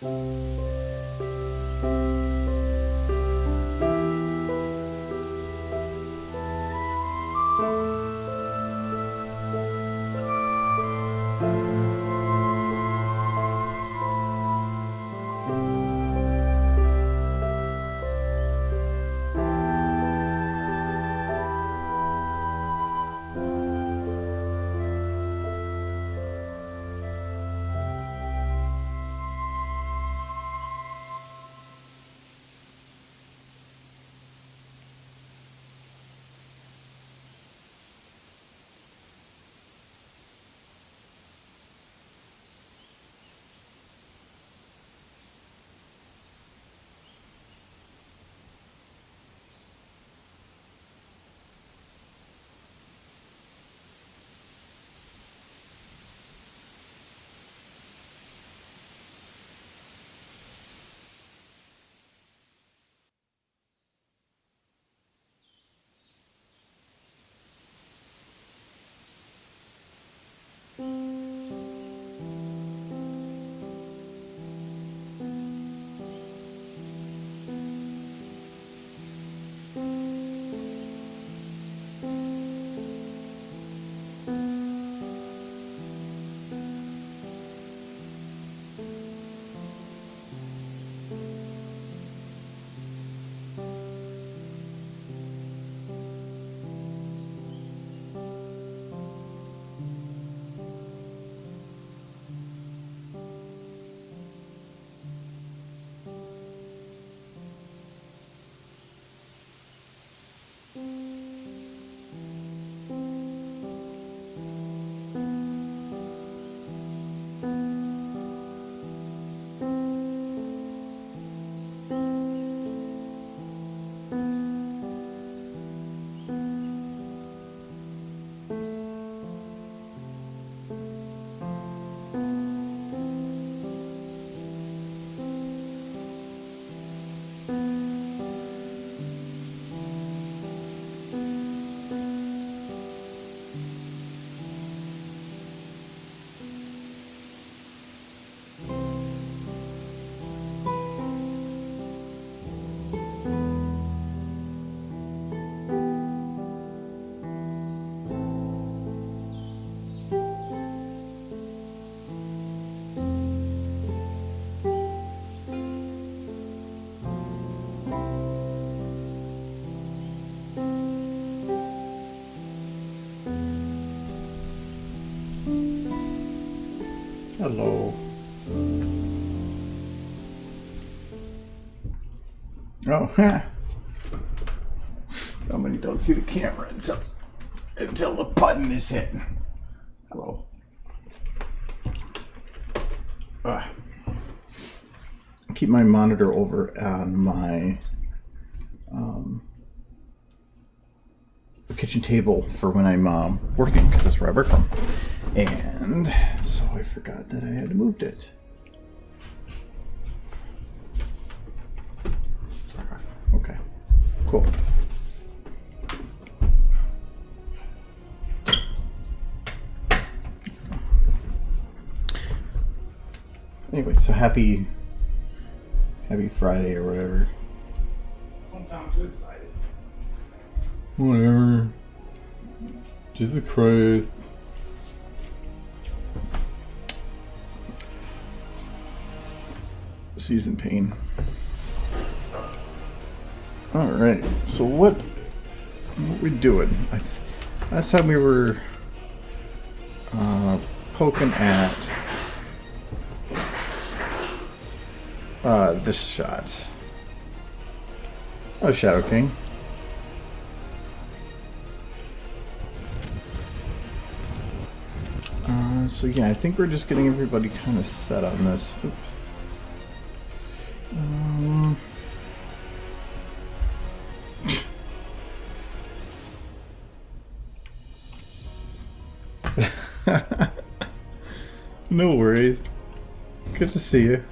Hello. Oh, somebody don't see the camera until the button is hit. Hello. Keep my monitor over on my kitchen table for when I'm working, because that's where I work from. And so I forgot that I had moved it. Okay, cool. Anyway, so happy Friday or whatever. Don't sound too excited. Whatever. Jesus Christ. Season pain. Alright, so what we doing? Last time we were poking at this shot. Oh, Shadow King. So yeah, I think we're just getting everybody kind of set on this. Oops. No worries. Good to see you.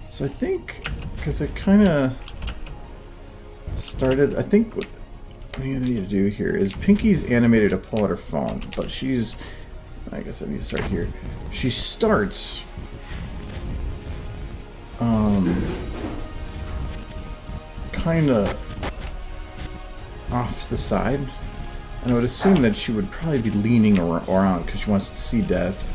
So I think, because I kind of started. I think what you need to do here is Pinky's animated to pull out her phone, but she's. I guess I need to start here. She starts. Kind of off the side, and I would assume that she would probably be leaning around because she wants to see death.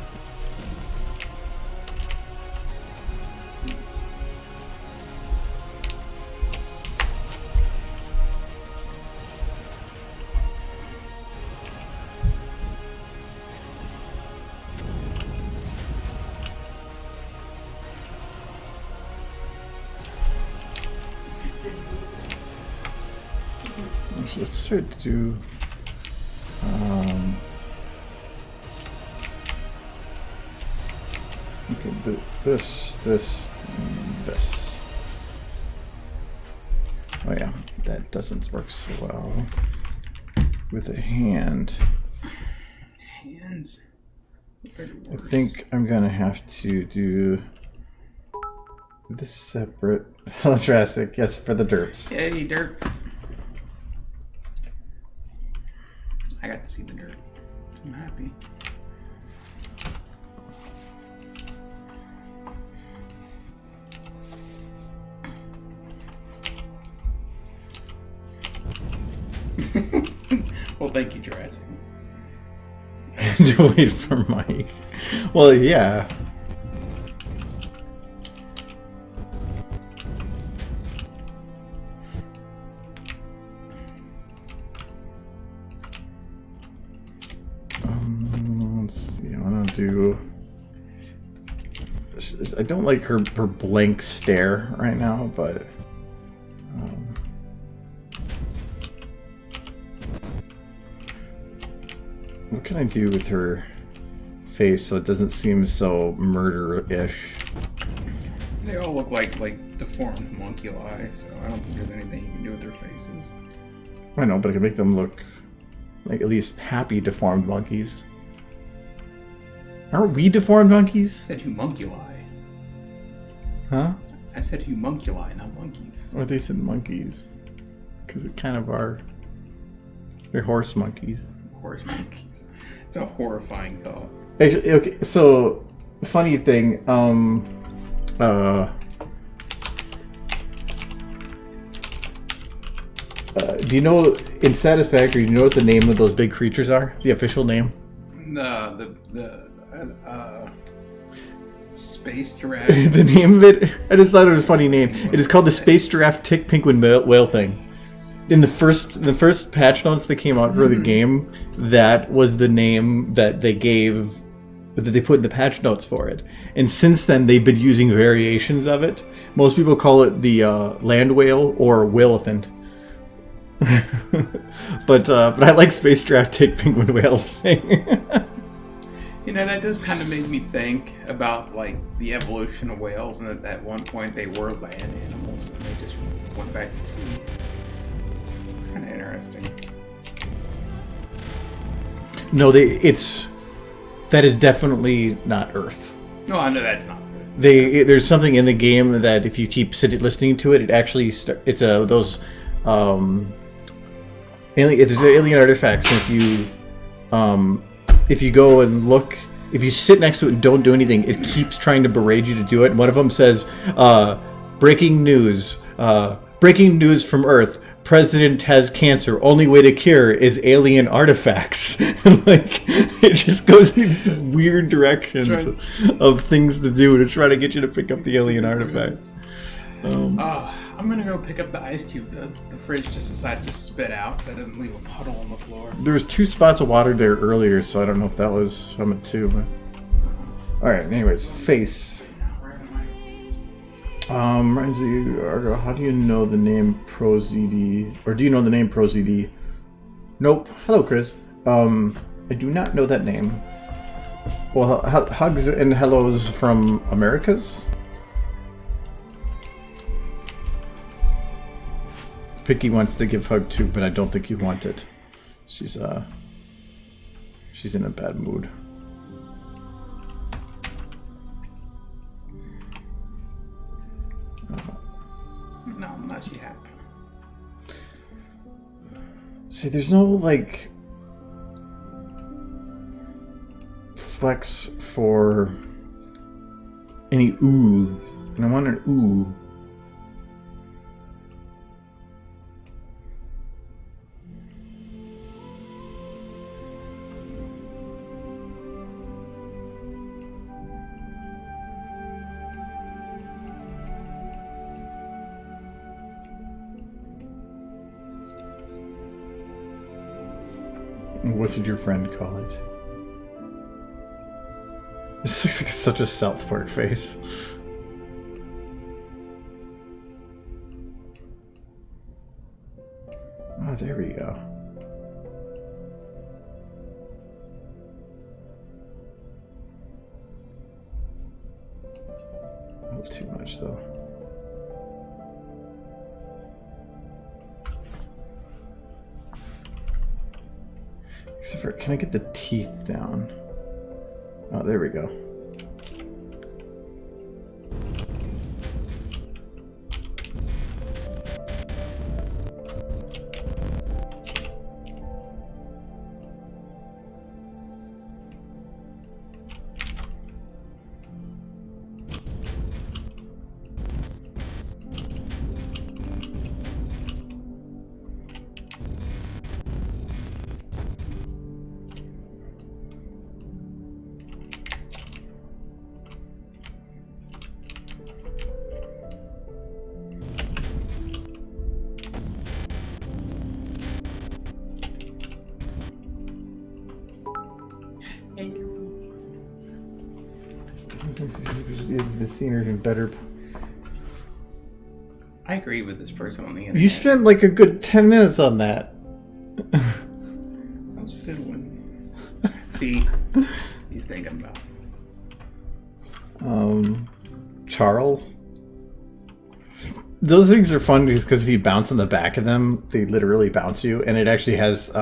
Let's start to do okay, this. Oh yeah, that doesn't work so well with a hand. Hands. I think I'm gonna have to do this separate. Hello, Jurassic. Yes, for the derps. Yay, derp. I got to see the dirt. I'm happy. Well, thank you, Jurassic. To wait for Mike. Well, yeah. Let's see. I want to do. I don't like her blank stare right now, but. What can I do with her face so it doesn't seem so murder-ish? They all look like deformed homunculi, so I don't think there's anything you can do with their faces. I know, but I can make them look like at least happy deformed monkeys. Aren't we deformed monkeys? I said homunculi. Huh? I said homunculi, not monkeys. Or they said monkeys. Because it kind of are. They're horse monkeys. Horse monkeys. It's a horrifying thought. Actually, okay, so funny thing, do you know in Satisfactory? Do you know what the name of those big creatures are? The official name? The space giraffe. The name of it? I just thought it was a funny name. It is called the Space Giraffe Tick Penguin Whale Thing. In the first patch notes that came out for the game, that was the name that they gave, that they put in the patch notes for it. And since then, they've been using variations of it. Most people call it the land whale or whalephant. but I like Space Giraffe Tick Penguin Whale Thing. You know, that does kind of make me think about like the evolution of whales, and that at one point they were land animals, and they just went back to sea. Kind of interesting. No, that is definitely not Earth. No, I know that's not good. There's something in the game that if you keep listening to it, it actually it's those there's alien artifacts, and if you go and look, if you sit next to it and don't do anything, it keeps trying to berate you to do it. And one of them says, breaking news from Earth. President has cancer. Only way to cure is alien artifacts. Like, it just goes in these weird directions of things to do to try to get you to pick up the alien artifacts. I'm gonna go pick up the ice cube the fridge just decided to spit out, so it doesn't leave a puddle on the floor. There was 2 spots of water there earlier, so I don't know if that was from it too. But... All right. Anyways, face. Renzi, Argo, how do you know the name ProZD? Or do you know the name ProZD? Nope. Hello, Chris. I do not know that name. Well, hugs and hellos from Americas? Picky wants to give hug too, but I don't think you want it. She's in a bad mood. No, I'm not. She happy. See, there's no, like, flex for any ooh. And I want an ooh. What did your friend call it? This looks like such a South Park face. Oh, there we go. A little too much, though. Except for, can I get the teeth down? Oh, there we go. The scenery even better. I agree with this person on the internet. You spent like a good 10 minutes on that. I was fiddling. See, he's thinking about. Charles. Those things are fun because if you bounce on the back of them, they literally bounce you, and it actually has.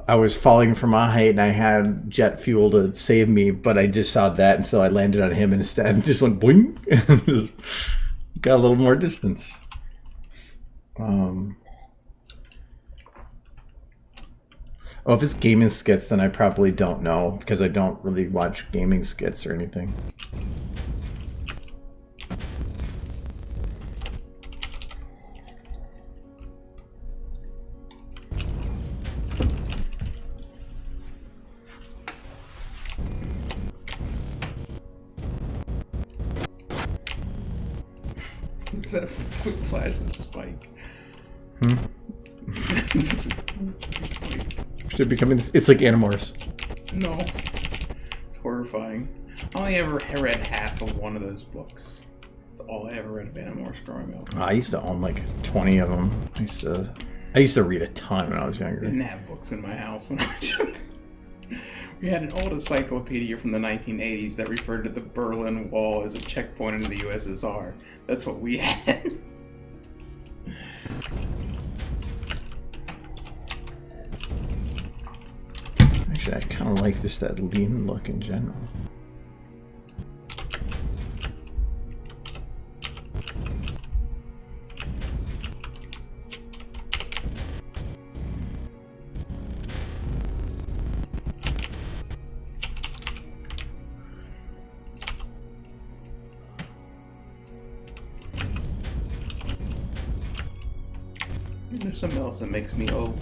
I was falling from a height and I had jet fuel to save me, but I just saw that, and so I landed on him instead and just went boing and got a little more distance. Oh, if it's gaming skits, then I probably don't know because I don't really watch gaming skits or anything. That quick flash of Spike. Spike. Should be coming. It's like Animorphs. No, it's horrifying. I only ever read half of one of those books. That's all I ever read of Animorphs growing up. I used to own like 20 of them. I used to read a ton when I was younger. I didn't have books in my house when I was younger. We had an old encyclopedia from the 1980s that referred to the Berlin Wall as a checkpoint in the USSR. That's what we had. Actually, I kind of like that lean look in general. There's something else that makes me old.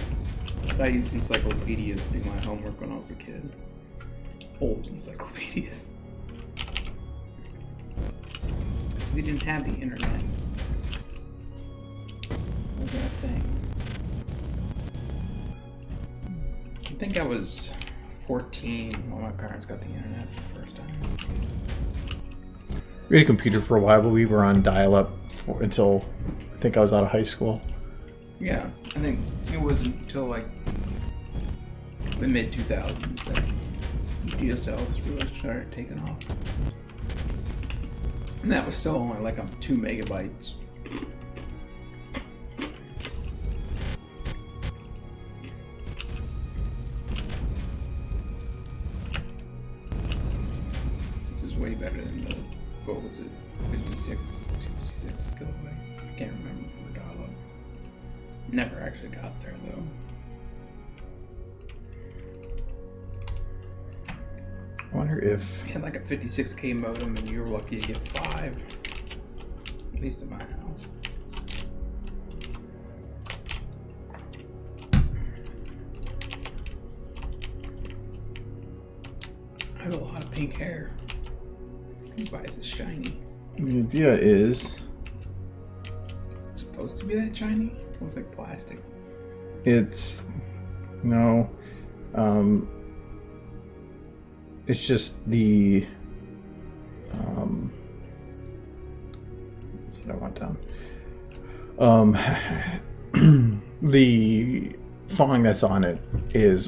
I used encyclopedias to do my homework when I was a kid. Old encyclopedias. We didn't have the internet. It wasn't a thing. I think I was 14 when my parents got the internet for the first time. We had a computer for a while, but we were on dial-up until I think I was out of high school. Yeah, I think it wasn't until like the mid-2000s that DSLs really started taking off. And that was still only like 2 megabytes. Which is way better than the, what was it, 56 kilobyte? I can't remember for dial-up. Never actually got there though. I wonder if... You had like a 56K modem and you were lucky to get 5. At least in my house. I have a lot of pink hair. Why is it shiny? The idea is... It's supposed to be that shiny? It looks like plastic. It's... No. It's just the... That's what I want down. The font that's on it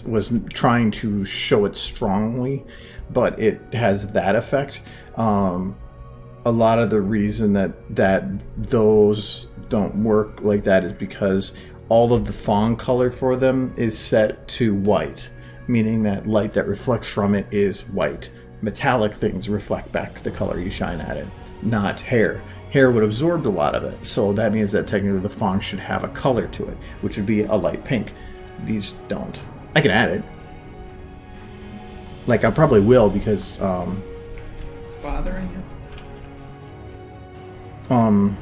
was trying to show it strongly, but it has that effect. A lot of the reason that those don't work like that is because all of the font color for them is set to white, meaning that light that reflects from it is white. Metallic things reflect back the color you shine at it, not hair. Hair would absorb a lot of it, so that means that technically the font should have a color to it, which would be a light pink. These don't. I can add it. Like, I probably will because, It's bothering you?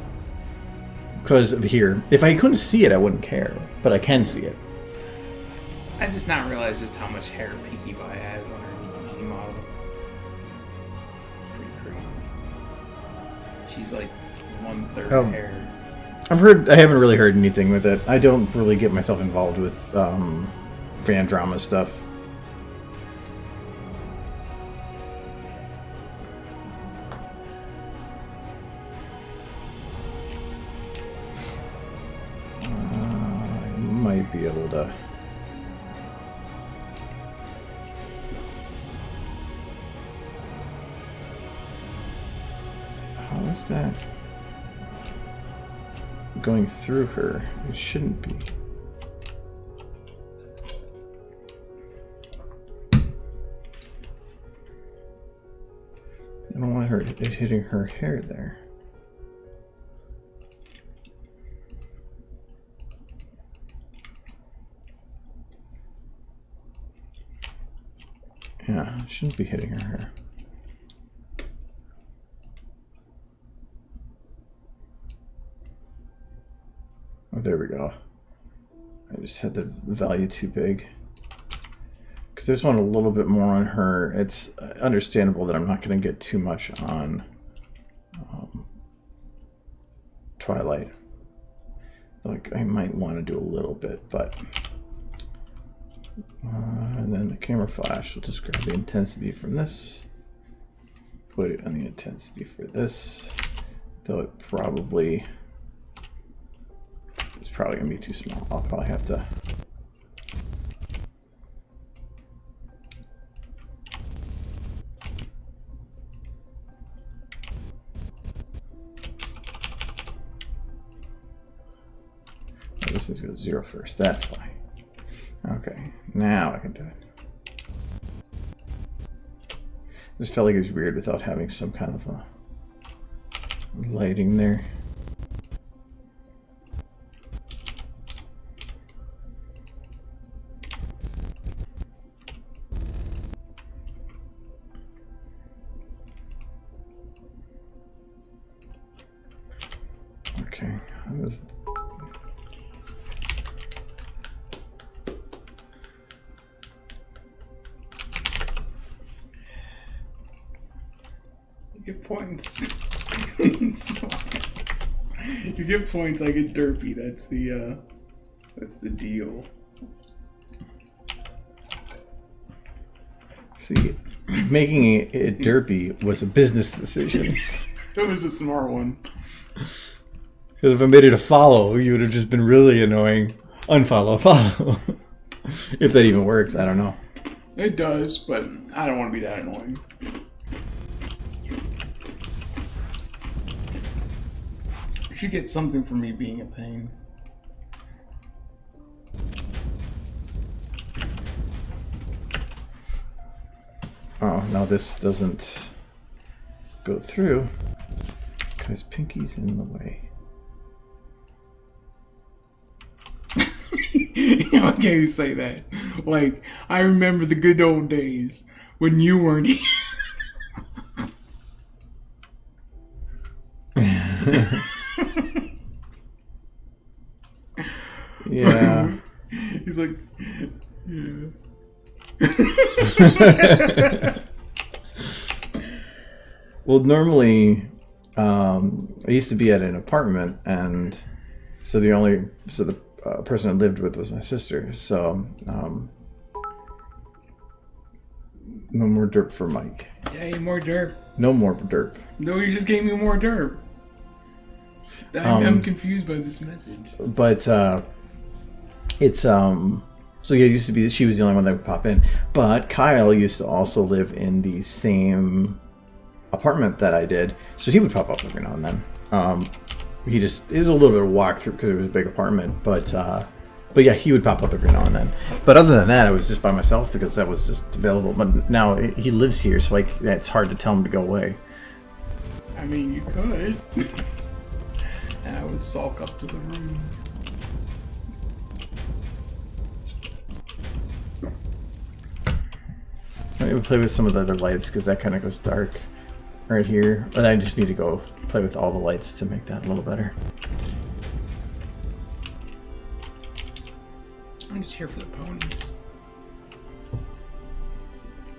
Because of here. If I couldn't see it, I wouldn't care, but I can see it. I just not realized just how much hair Pinkie Pie has on her EKG model. Pretty crazy. She's like 1/3 hair. I haven't really heard anything with it. I don't really get myself involved with fan drama stuff. I might be able to. How is that going through her? It shouldn't be. I don't want her hitting her hair there. Yeah, it shouldn't be hitting her hair. Oh, there we go. I just had the value too big. Because I just want a little bit more on her. It's understandable that I'm not going to get too much on Twilight. Like, I might want to do a little bit, but... and then the camera flash will just grab the intensity from this. Put it on the intensity for this. Though it probably... It's probably going to be too small. I'll probably have to... Oh, this is going to 0 first. That's why. Okay, now I can do it. This felt like it was weird without having some kind of a lighting there. Okay, You get points. You get points, I get derpy. That's the deal. See, making it derpy was a business decision. It was a smart one. Because if I made it a follow, you would have just been really annoying. Unfollow, follow. If that even works, I don't know. It does, but I don't want to be that annoying. You should get something for me being a pain. Oh, now this doesn't go through because Pinky's in the way. Okay, you say that. Like, I remember the good old days when you weren't here. Yeah. He's like, yeah. Well, normally, I used to be at an apartment, and so the person I lived with was my sister. So, no more derp for Mike. Yay, more derp. No more derp. No, you just gave me more derp. I'm confused by this message. But it's so yeah, it used to be that she was the only one that would pop in. But Kyle used to also live in the same apartment that I did, so he would pop up every now and then. It was a little bit of a walk through because it was a big apartment, but yeah, he would pop up every now and then. But other than that, I was just by myself because that was just available. But now he lives here, so it's hard to tell him to go away. I mean, you could. And I would sulk up to the room. I'm going to play with some of the other lights because that kind of goes dark right here. But I just need to go play with all the lights to make that a little better. I'm just here for the ponies.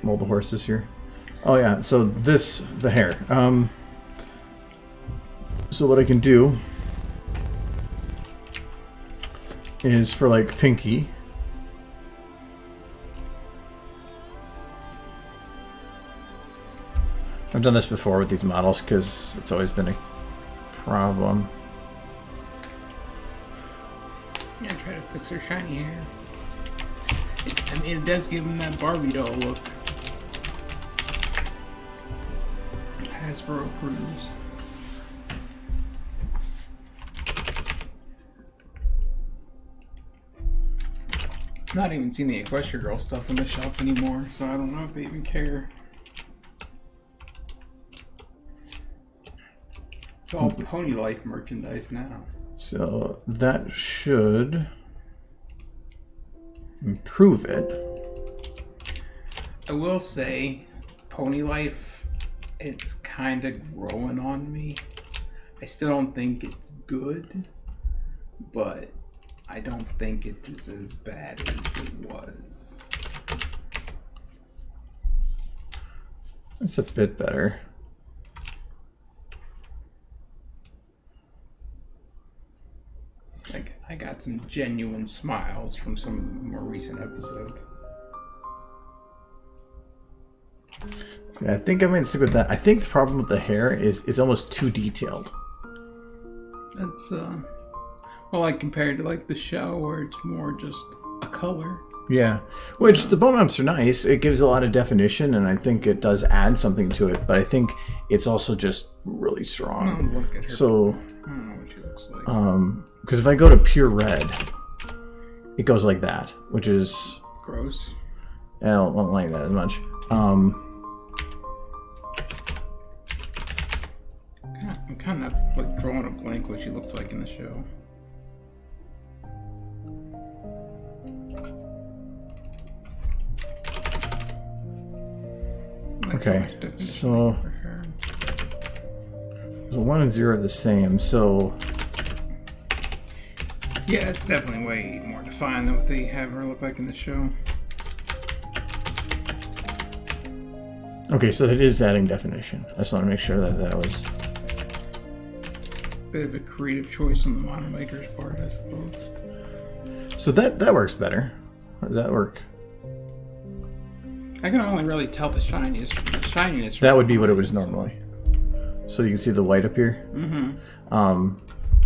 All the horses here. Oh yeah, so the hair. So what I can do is for like Pinky. I've done this before with these models because it's always been a problem. Yeah, try to fix her shiny hair. I mean, it does give him that Barbie doll look. Hasbro approves. Not even seen the Equestria Girl stuff on the shelf anymore, so I don't know if they even care. It's all Pony Life merchandise now. So that should improve it. I will say, Pony Life, it's kind of growing on me. I still don't think it's good, but I don't think it is as bad as it was. It's a bit better. Like, I got some genuine smiles from some of the more recent episodes. See, I think I might stick with that. I think the problem with the hair is it's almost too detailed. That's, well, like compared to like the show where it's more just a color. Yeah, which the bone maps are nice. It gives a lot of definition, and I think it does add something to it. But I think it's also just really strong. Oh, look at her. So, I don't know what she looks like. because if I go to pure red, it goes like that, which is Gross. I don't like that as much. I'm kind of like drawing a blank what she looks like in the show. Okay, so 1 and 0 are the same. So yeah, it's definitely way more defined than what they have her look like in the show. okay, so it is adding definition. I just want to make sure that that was. Bit of a creative choice on the model maker's part, I suppose. So that works better. How does that work? I can only really tell the shininess. That would be what it was normally. So you can see the white up here. Mm-hmm.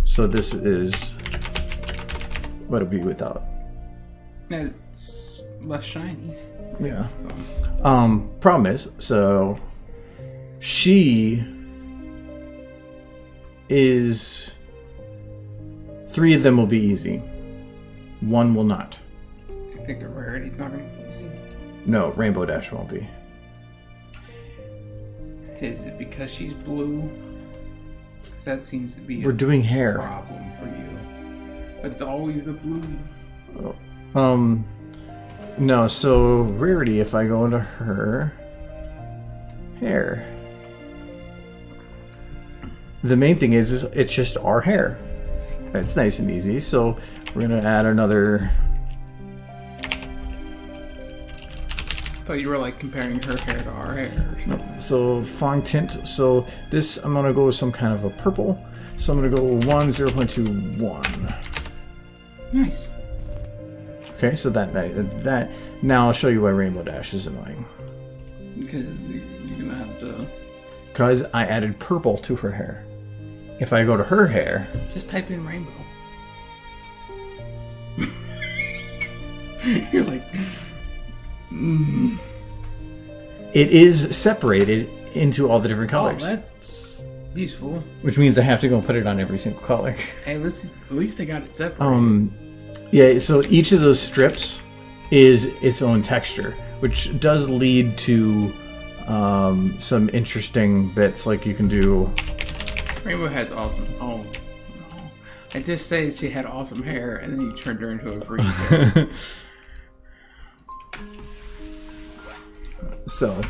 So this is what it'd be without. It's less shiny. Yeah. So. Problem is, so she is 3 of them will be easy. 1 will not. I think a rarity's not going to be easy. No, Rainbow Dash won't be. Is it because she's blue? Because that seems to be We're doing a hair. problem for you. But it's always the blue. Oh. No, so Rarity, if I go into her hair, the main thing is it's just our hair. It's nice and easy, so we're gonna add another. I thought you were like comparing her hair to our hair or something. So Fong Tint, so this I'm gonna go with some kind of a purple. So I'm gonna go 1, 0.21. Nice. Okay, so that now I'll show you why Rainbow Dash is annoying. Because you're gonna have to. Because I added purple to her hair. If I go to her hair, Just type in rainbow. You're like. it is separated into all the different colors. Oh, that's useful. Which means I have to go put it on every single color. Hey, at least they got it separated. Yeah, so each of those strips is its own texture, which does lead to some interesting bits, like you can do. Rainbow has awesome. Oh, no. I just say she had awesome hair, and then you turned her into a freak. So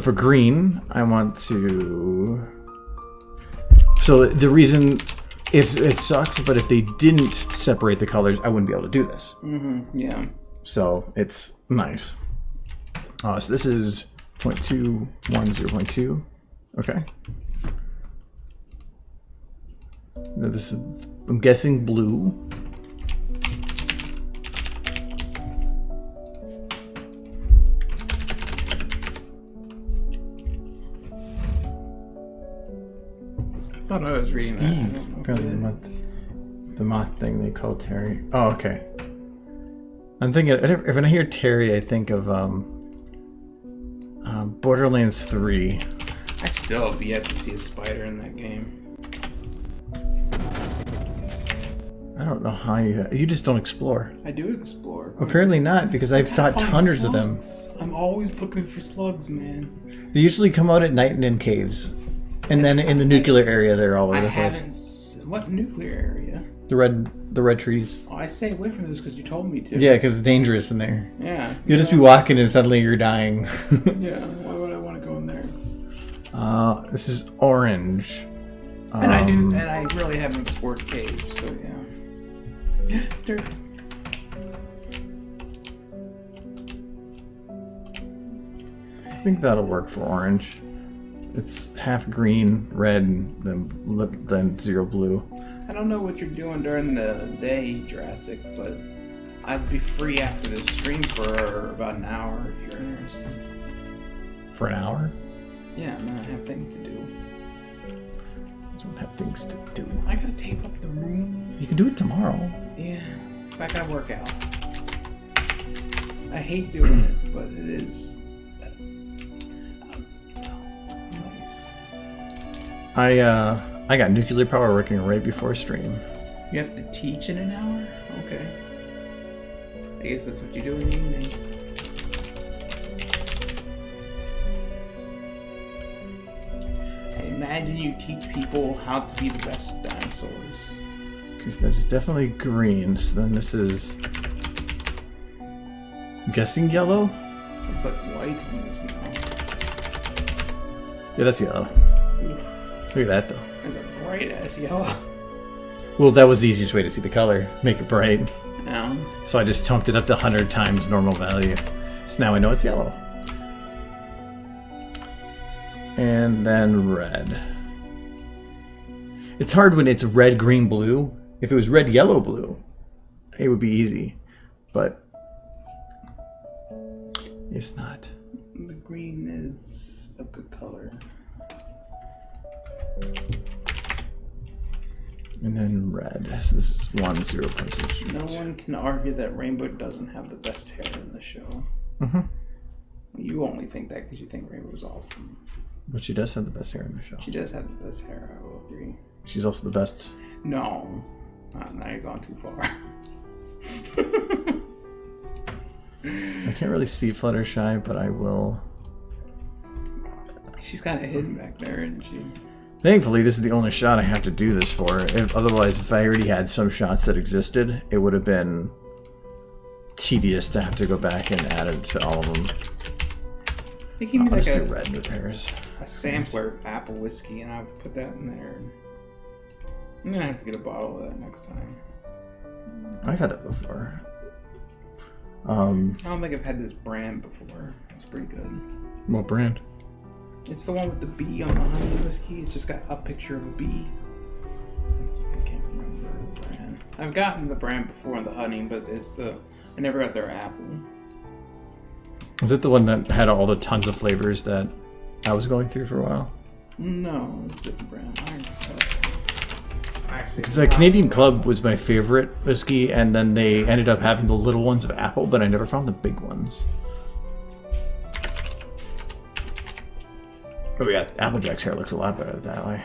for green, I want to. So the reason it sucks, but if they didn't separate the colors, I wouldn't be able to do this. Yeah. So it's nice. So this is 0.2, 1, 0.2. Okay. Now this is, I'm guessing, blue. I thought I was reading that. I don't know Apparently what it is. the moth thing they call Terry. Oh, okay. I'm thinking, when I hear Terry, I think of Borderlands 3. I still have yet to see a spider in that game. I don't know how you just don't explore. I do explore. Apparently not, because I've Gotta fought find hundreds of them. slugs. I'm always looking for slugs, man. They usually come out at night and in caves. And then in the nuclear area, they're all over the place. What nuclear area? The red trees. Oh, I stay away from this because you told me to. Yeah, because it's dangerous in there. Yeah. You'll just be walking and suddenly you're dying. Yeah. Why would I want to go in there? This is orange. And I really haven't explored caves, so yeah. Dirt. I think that'll work for orange. It's half green, red, then 0 blue. I don't know what you're doing during the day, Jurassic, but I'd be free after this stream for about an hour if you're interested. For an hour? Yeah, I'm gonna have things to do. I don't have things to do. I gotta tape up the room. You can do it tomorrow. Yeah, I gotta work out. I hate doing it, but it is. I got nuclear power working right before stream. You have to teach in an hour? Okay. I guess that's what you do in the evenings. I imagine you teach people how to be the best dinosaurs. Because that is definitely green, so then this is... I'm guessing yellow? It's like white almost now. Yeah, that's yellow. Look at that, though. It's a bright ass yellow. Well, that was the easiest way to see the color. Make it bright. Yeah. So I just chunked it up to 100 times normal value. So now I know it's yellow. And then red. It's hard when it's red, green, blue. If it was red, yellow, blue, it would be easy. But it's not. The green is a good color. And then red. So this is 1, 0.2. No one can argue that Rainbow doesn't have the best hair in the show. Mm-hmm. You only think that because you think Rainbow's awesome. But she does have the best hair in the show. She does have the best hair, I will agree. She's also the best. No. Now you're going too far. I can't really see Fluttershy, but I will. She's kind of hidden back there, isn't she? Thankfully, this is the only shot I have to do this for. Otherwise, if I already had some shots that existed, it would have been tedious to have to go back and add it to all of them. They gave me I'll like just do red with hairs. a sampler of apple whiskey, and I'll put that in there. I'm gonna have to get a bottle of that next time. I've had that before. I don't think I've had this brand before. It's pretty good. What brand? It's the one with the bee on the honey whiskey. It's just got a picture of a bee. I can't remember the brand. I've gotten the brand before on the honey, but I never got their apple. Is it the one that had all the tons of flavors that I was going through for a while? No, it's a different brand. Because the Canadian Club was my favorite whiskey, and then they ended up having the little ones of apple, but I never found the big ones. Oh yeah, Applejack's hair looks a lot better that way.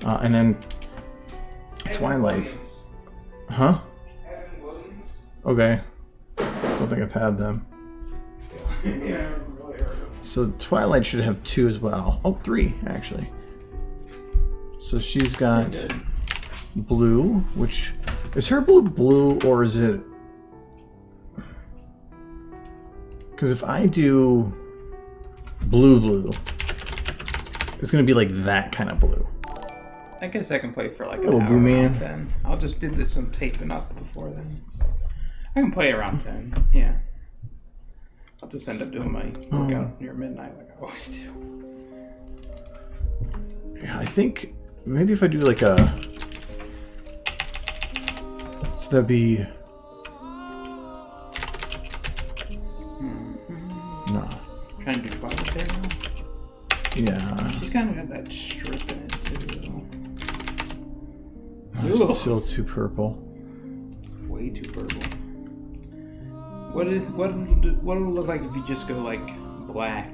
And then Twilight. Huh? Okay. Don't think I've had them. So Twilight should have 2 as well. Oh, 3 actually. So she's got blue, which is her blue or is it? Because if I do blue, it's gonna be like that kind of blue. I guess I can play for like an Hello, hour Blue Man. around 10. I'll just do some taping up before then. I can play around 10, yeah. I'll just end up doing my workout near midnight like I always do. Yeah, I think maybe if I do like a... So that'd be... No. Trying to do bottom there now. Yeah. She's kind of got that strip in it too, though. It's still too purple. Way too purple. What it'll look like if you just go like black?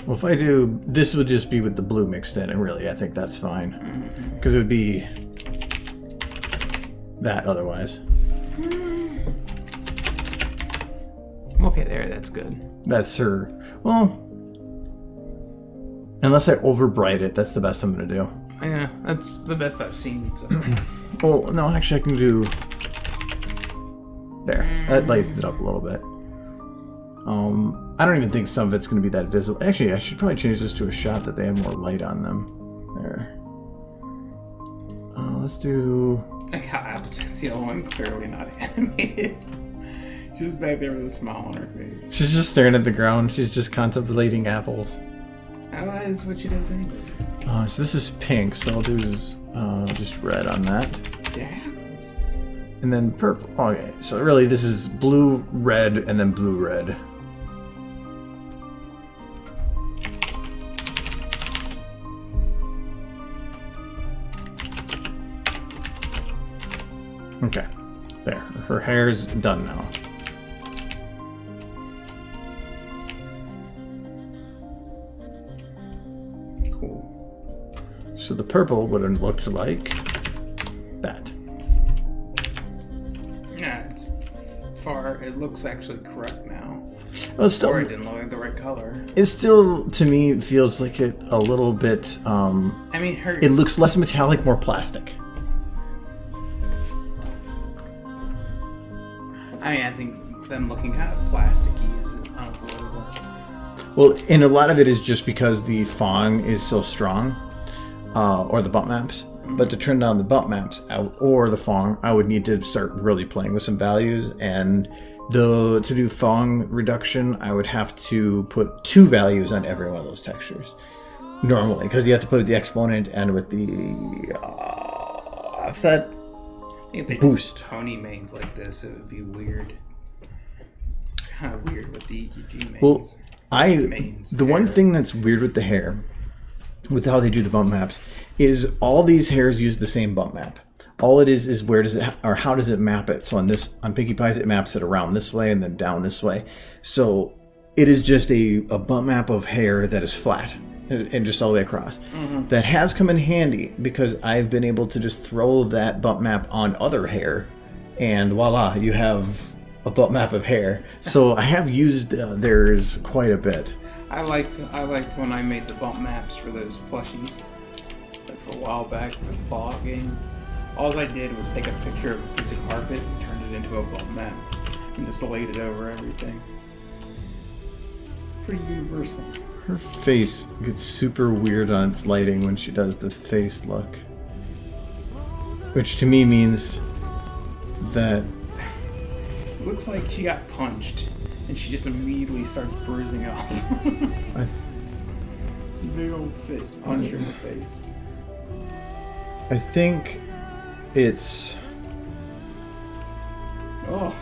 Well, if I do, this would just be with the blue mixed in, and really, I think that's fine. Because it would be that otherwise. Okay, there, that's good. That's her. Well, unless I overbright it, that's the best I'm going to do. Yeah, that's the best I've seen. So. Well, no, actually, I can do... There. That lights it up a little bit. I don't even think some of it's going to be that visible. Actually, I should probably change this to a shot that they have more light on them. There. Let's do... I got Applejack's the only one clearly not animated. She was back there with a smile on her face. She's just staring at the ground. She's just contemplating apples. That is what she does anyways. So this is pink, so I'll do just red on that. Yes. And then purple. Okay, so really this is blue, red, and then blue, red. Okay, there. Her hair's done now. Cool. So the purple would have looked like that. Yeah, it's far. It looks actually correct now. Well, it's still, Or it didn't look like the right color. it still, to me, feels like it a little bit. I mean, her. It looks less metallic, more plastic. I think them looking kind of plasticky is unavoidable. Well, and a lot of it is just because the Fong is so strong, or the bump maps. But to turn down the bump maps out or the Fong, I would need to start really playing with some values. And to do Fong reduction, I would have to put 2 values on every one of those textures. Normally, because you have to put the exponent and with the what's that? If they Boost. did Tony mains like this, it would be weird. It's kind of weird with the EQG mains. Well, Mains, the one thing that's weird with the hair, with how they do the bump maps, is all these hairs use the same bump map. All it is where does it, or how does it map it? So on Pinkie Pie's, it maps it around this way and then down this way. So it is just a bump map of hair that is flat and just all the way across. Mm-hmm. That has come in handy because I've been able to just throw that bump map on other hair, and voila, you have a bump map of hair. So I have used theirs quite a bit. I liked when I made the bump maps for those plushies, like for a while back for the Fallout game. All I did was take a picture of a piece of carpet and turned it into a bump map and just laid it over everything. Pretty universal. Her face gets super weird on its lighting when she does this face look. Which to me means that... Looks like she got punched and she just immediately starts bruising up. Big old fist punch her in the face. I think it's... Oh,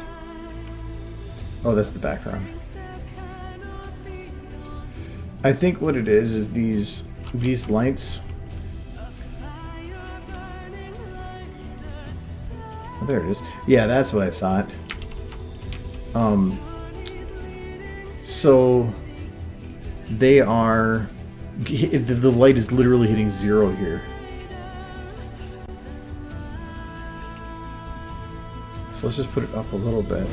that's the background. I think what it is these lights. Oh, there it is. Yeah, that's what I thought. So they are... The light is literally hitting 0 here. So let's just put it up a little bit.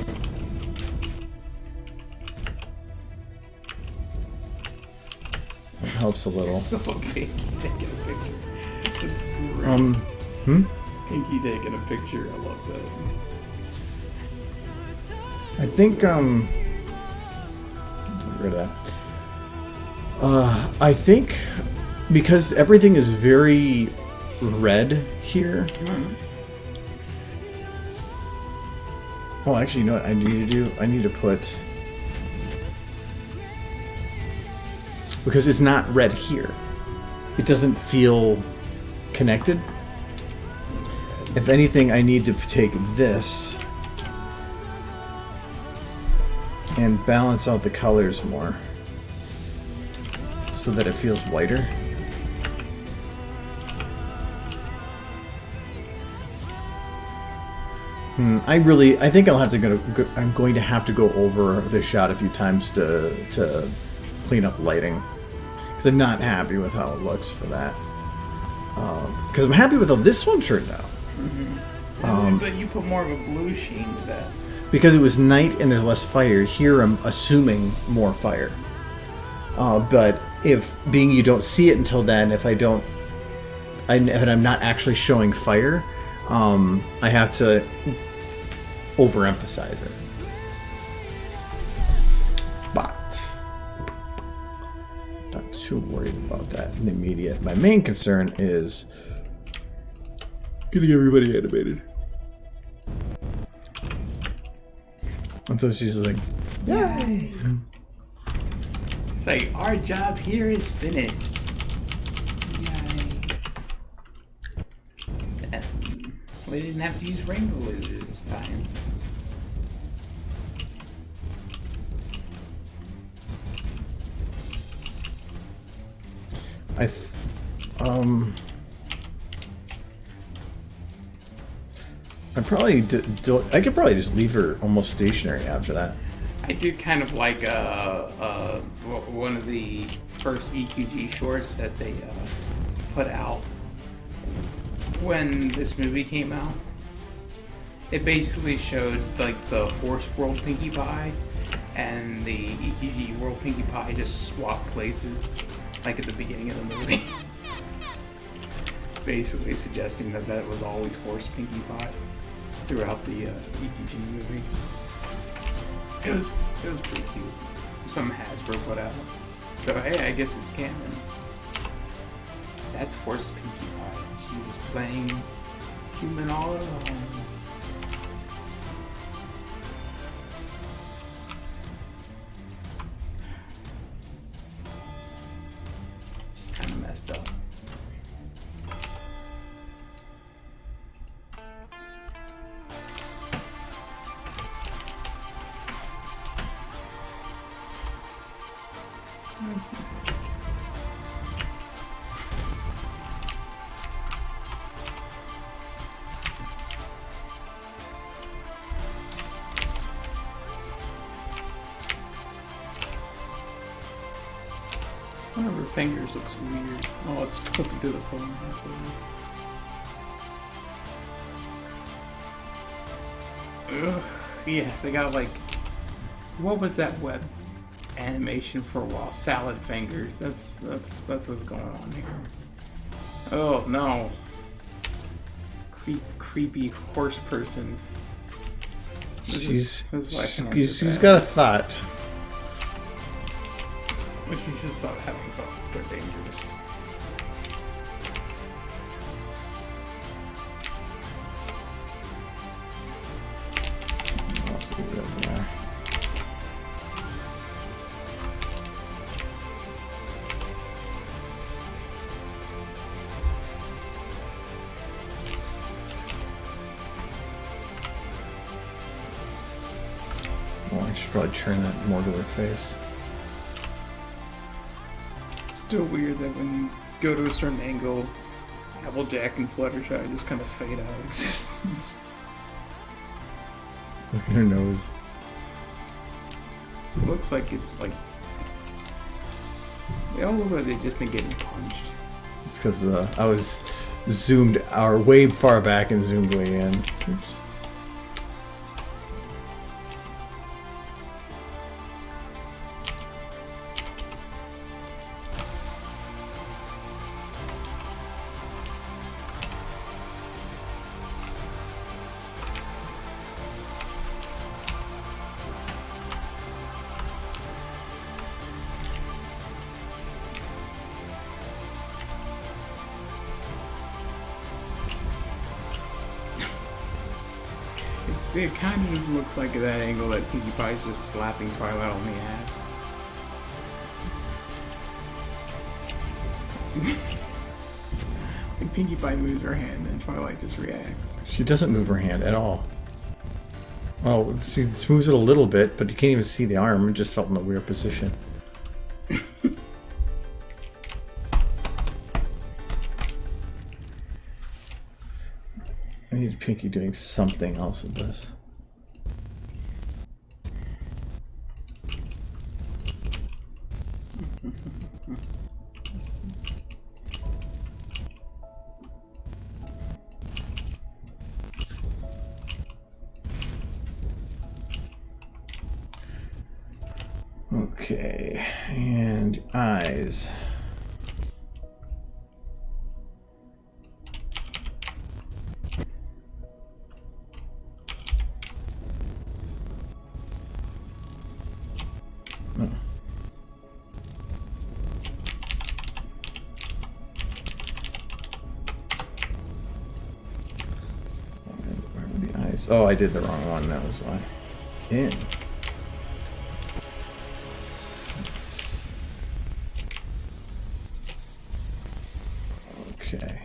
It helps a little. still Pinky taking a picture. It's great. Pinky taking a picture. I love that. I think get rid of that. I think because everything is very red here. Oh, actually, you know what I need to do? I need to put... Because it's not red here. It doesn't feel connected. If anything, I need to take this and balance out the colors more so that it feels whiter. I think I'll have to I'm going to have to go over this shot a few times to clean up lighting, because I'm not happy with how it looks for that. Because I'm happy with how this one turned out. But you put more of a blue sheen to that. Because it was night and there's less fire. Here I'm assuming more fire. But if being you don't see it until then, if I'm not actually showing fire, I have to overemphasize it. But not too worried about that in the immediate. My main concern is getting everybody animated. And so she's like, yay! It's like, our job here is finished. Yay. And we didn't have to use rainbow lasers this time. I could probably just leave her almost stationary after that. I did kind of like one of the first EQG shorts that they put out when this movie came out. It basically showed like the Horse World Pinkie Pie and the EQG World Pinkie Pie just swapped places, like at the beginning of the movie. Basically suggesting that was always Horse Pinkie Pie throughout the EQG movie. It was pretty cute. Some Hasbro put out. So hey, I guess it's canon. That's Horse Pinkie Pie. She was playing human all along. Just kind of messed up. One of her fingers looks weird. Oh, it's hooked to the phone. That's weird. Ugh. Yeah, they got like... What was that web animation for a while? Salad fingers. That's what's going on here. Oh, no. creepy horse person. She's got a thought. But she should stop having thoughts. They're dangerous. I'll see what goes in there. Well, I should probably turn that more to her face. Still weird that when you go to a certain angle, Applejack and Fluttershy just kind of fade out of existence. Look at her nose. It looks like it's like they all look like they've just been getting punched. It's because I was zoomed way far back and zoomed way in. Oops. It kind of just looks like at that angle that Pinkie Pie's just slapping Twilight on the ass. When Pinkie Pie moves her hand, then Twilight just reacts. She doesn't move her hand at all. Oh, she moves it a little bit, but you can't even see the arm. It just felt in a weird position. I need Pinkie doing something else with this. Okay, and eyes. Oh, I did the wrong one, that was why. In. Okay.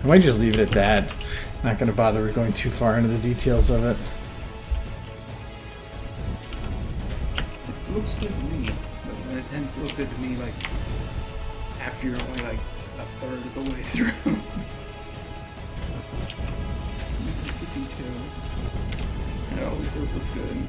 I might just leave it at that. Not going to bother with going too far into the details of it. It looks good to me, but then it tends to look good to me like after you're only like a third of the way through. The details. It always does look good.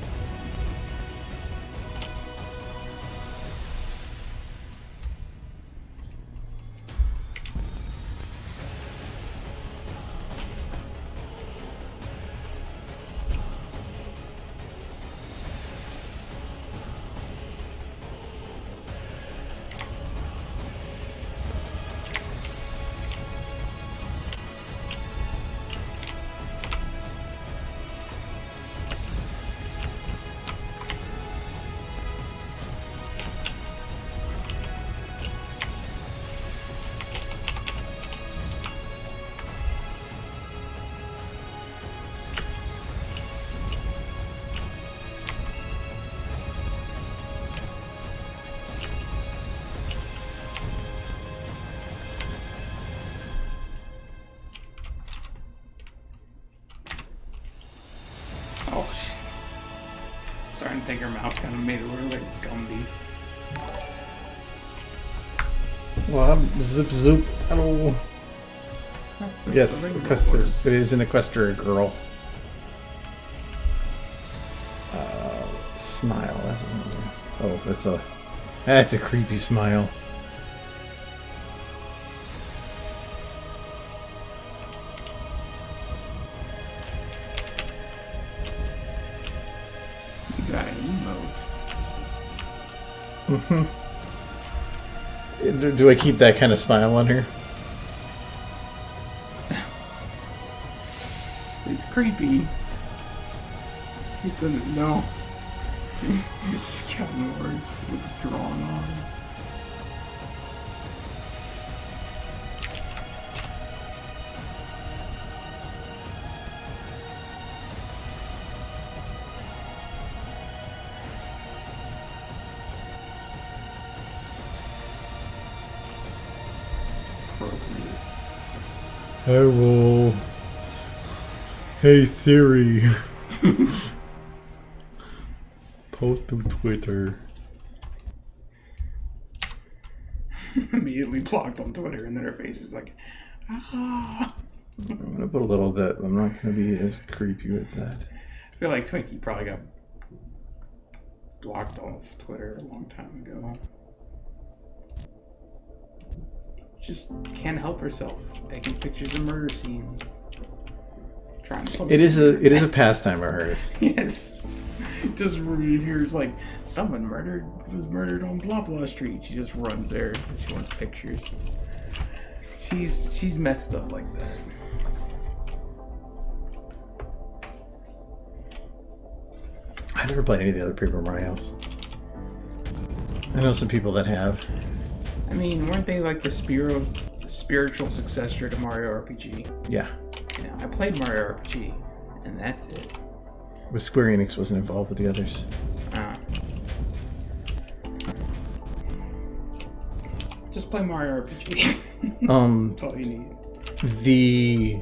trying to think her mouth kind of made it look like Gumby. Well, zip zoop. Hello. Yes, it is an Equestria girl. Smile. That's a creepy smile. You got an emote. Mm-hmm. Do I keep that kind of smile on her? It's creepy. He doesn't know. It's gotten worse. It's drawn on. Hello. Hey Siri. Post to Twitter. Immediately blocked on Twitter, and then her face is like, ah. I'm gonna put a little bit. I'm not gonna be as creepy with that. I feel like Twinkie probably got blocked off Twitter a long time ago. Just can't help herself taking pictures of murder scenes. Trying to post it is a pastime of hers. Yes. Just hears like someone was murdered on blah blah street. She just runs there. She wants pictures. She's messed up like that. I never played any of the other Paper Mario's. I know some people that have. I mean, weren't they like the spiritual successor to Mario RPG? Yeah. Yeah, I played Mario RPG, and that's it. But Square Enix wasn't involved with the others. Just play Mario RPG. That's all you need. The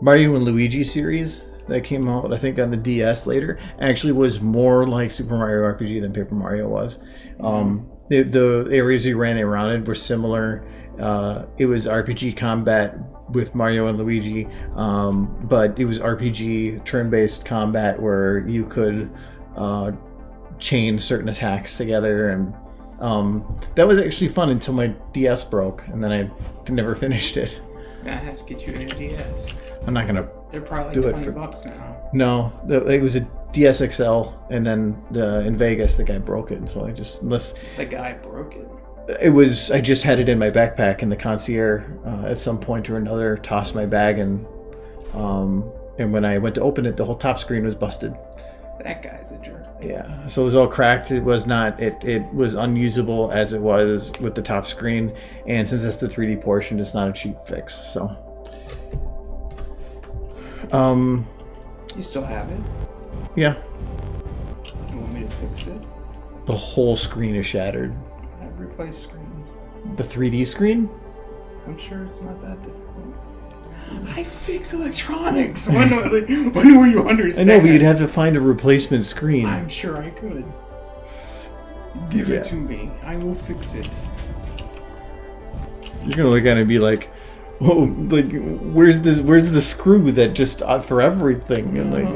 Mario and Luigi series that came out, I think, on the DS later, actually was more like Super Mario RPG than Paper Mario was. The areas you ran around in were similar. It was RPG combat with Mario and Luigi, but it was RPG turn-based combat where you could chain certain attacks together, and that was actually fun until my DS broke, and then I never finished it. I have to get you a DS. I'm not gonna. They're probably do like it for $20 now. No, it was a DS XL, and then in Vegas the guy broke it. So The guy broke it. It was, I just had it in my backpack, and the concierge at some point or another tossed my bag, and when I went to open it, the whole top screen was busted. That guy's a jerk. Yeah, so it was all cracked. It was not. It was unusable as it was with the top screen, and since that's the 3D portion, it's not a cheap fix. So, you still have it? Yeah. You want me to fix it? The whole screen is shattered. I've replaced screens. The 3D screen? I'm sure it's not that difficult. I fix electronics. When will you understand? I know, but you'd have to find a replacement screen. I'm sure I could. Give it to me. I will fix it. You're gonna look at it and be like, "Oh, like where's the screw that just for everything?" And like,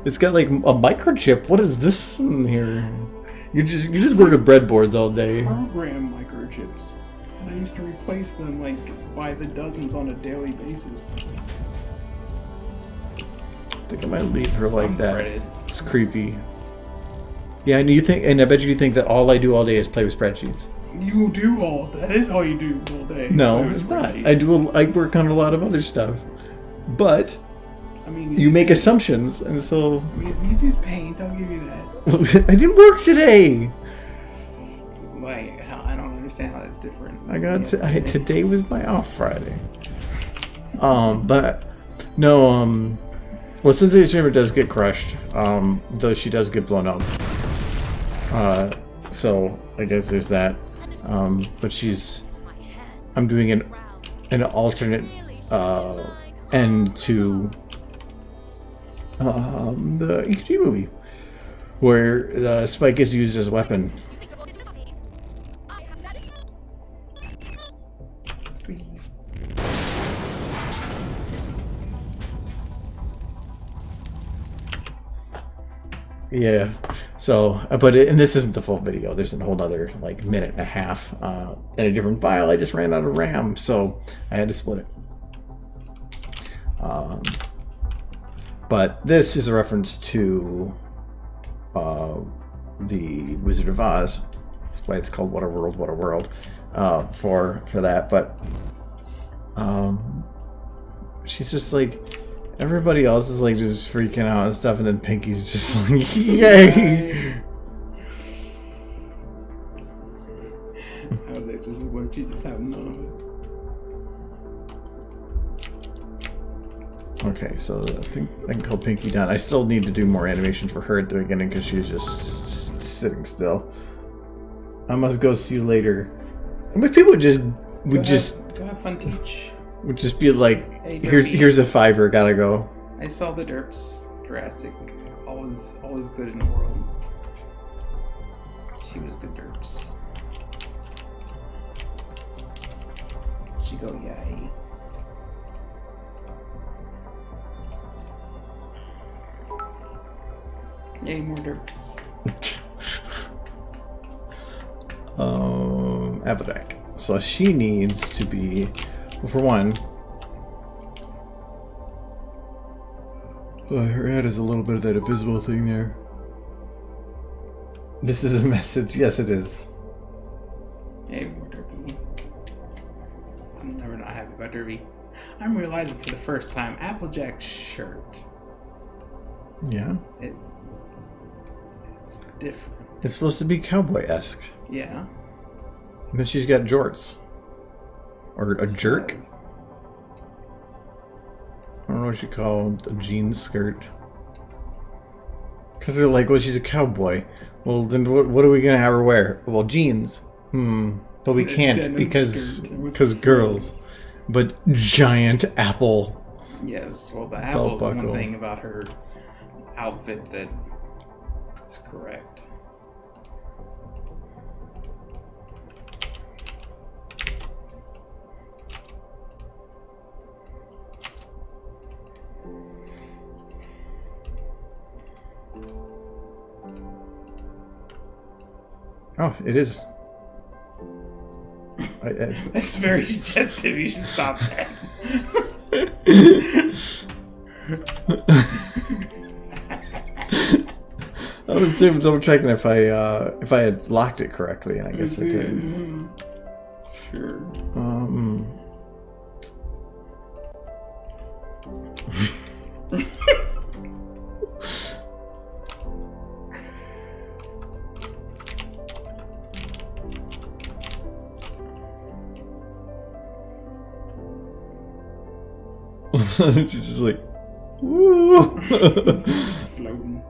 it's got like a microchip. What is this in here? You just work with breadboards all day. Program microchips. And I used to replace them like by the dozens on a daily basis. I think I might leave her like that. Reddit. It's creepy. Yeah, and I bet you think that all I do all day is play with spreadsheets. You do all. That is all you do all day. No, it's not. I work on a lot of other stuff, but I mean, you make assumptions, and so I mean, you did paint. I'll give you that. I didn't work today. Wait, I don't understand how that's different. Today was my off Friday. But no, well, Sensei Chamber does get crushed, though she does get blown up. So I guess there's that. But I'm doing an alternate end to the EKG movie. where the spike is used as a weapon. Yeah. So, and this isn't the full video. There's a whole other like minute and a half in a different file. I just ran out of RAM, so I had to split it. But this is a reference to the Wizard of Oz. That's why it's called What a World, What a World for that. But she's just like, everybody else is like just freaking out and stuff, and then Pinky's just like, yay! I was like, just looks like she just had none of it. Okay, so I think I can call Pinky down. I still need to do more animation for her at the beginning because she was just sitting still. I must go see you later. I mean, people would just go have fun, Teach. Would just be like, Hey, here's a $5, gotta go. I saw the derps. Jurassic. Always good in the world. She was the derps. She go, yay. Yay, more derps. Applejack. So she needs to be, well, for one, her head has a little bit of that invisible thing there. This is a message. Yes, it is. Hey, more derpy. I'm never not happy about derpy. I'm realizing for the first time, Applejack's shirt. Yeah. It's different. It's supposed to be cowboy-esque. Yeah. And then she's got jorts. Or a jerk. I don't know what you call a jean skirt. Because they're like, well, she's a cowboy. Well, then what are we going to have her wear? Well, jeans. But we can't because girls. But giant apple. Yes, well, the apple is the one thing about her outfit that is correct. Oh, it is. That's very suggestive. You should stop that. I was double checking if I had locked it correctly, and I guess I did. Sure. She's just like, woo! Floating.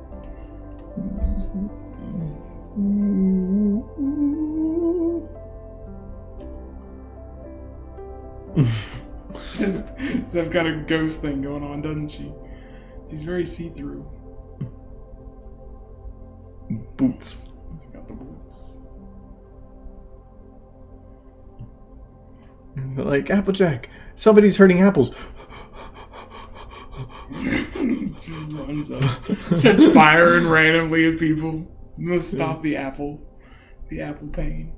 She's got a ghost thing going on, doesn't she? She's very see-through. Boots. She's got the boots. Like, Applejack, somebody's hurting apples. She runs up, starts firing randomly at people. Must stop the apple pain.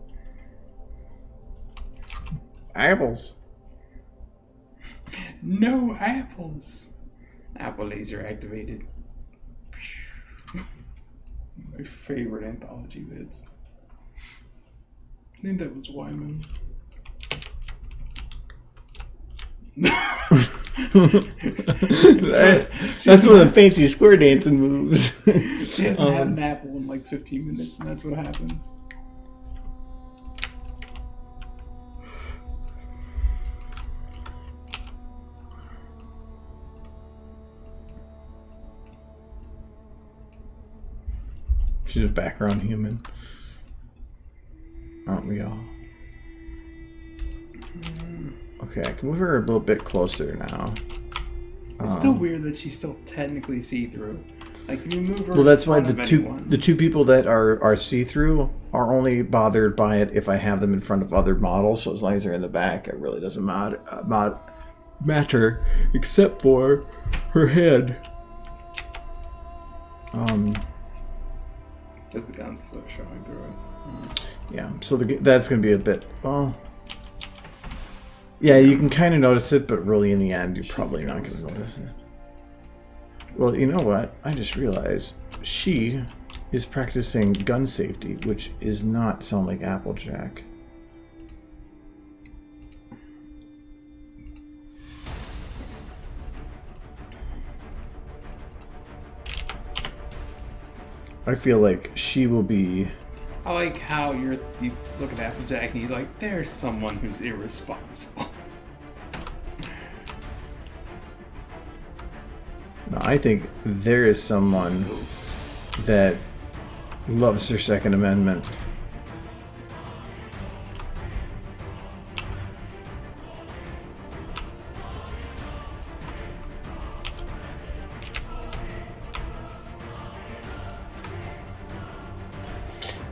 Apples. No apples. Apple laser activated. My favorite anthology bits. I think that was Wyman. That's one of the fancy square dancing moves. She hasn't had an apple in like 15 minutes, and that's what happens. She's a background human. Aren't we all? Okay, I can move her a little bit closer now. It's still weird that she's still technically see-through. Like you move her. Well, that's in why front of anyone. the two people that are see-through are only bothered by it if I have them in front of other models. So as long as they're in the back, it really doesn't matter, except for her head. Because the gun's still showing through it. Yeah, so that's going to be a bit... Well, yeah, you can kind of notice it, but really in the end, you're probably not going to notice it. Well, you know what? I just realized she is practicing gun safety, which is not sound like Applejack. I feel like she will be... I like how you look at Applejack and you're like, there's someone who's irresponsible. No, I think there is someone that loves her Second Amendment.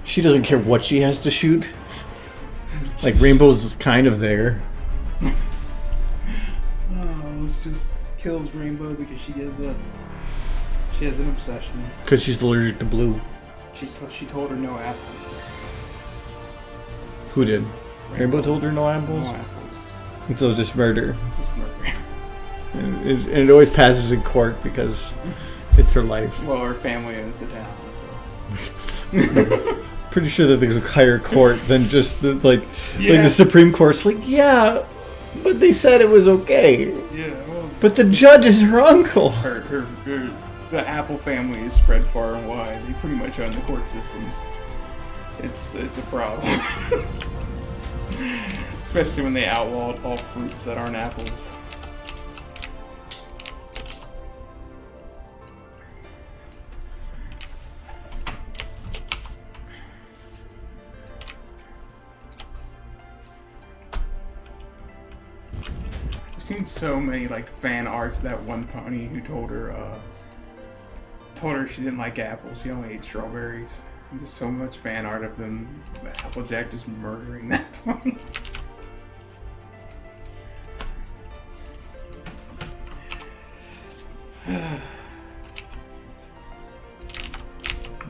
She doesn't care what she has to shoot. Like, Rainbow's kind of there. Oh, she just kills Rainbow because she has an obsession. Because she's allergic to blue. She told her no apples. Who did? Rainbow told her no apples? No apples. And so just murder. Just murder. And it always passes in court because it's her life. Well, her family owns the town, so... Pretty sure that there's a higher court than just like the Supreme Court's like, yeah, but they said it was okay. Yeah, well, but the judge is her uncle. The Apple family is spread far and wide. They pretty much own the court systems. It's a problem. Especially when they outlawed all fruits that aren't apples. I've seen so many like fan arts of that one pony who told her she didn't like apples, she only ate strawberries. And just so much fan art of them, Applejack just murdering that pony.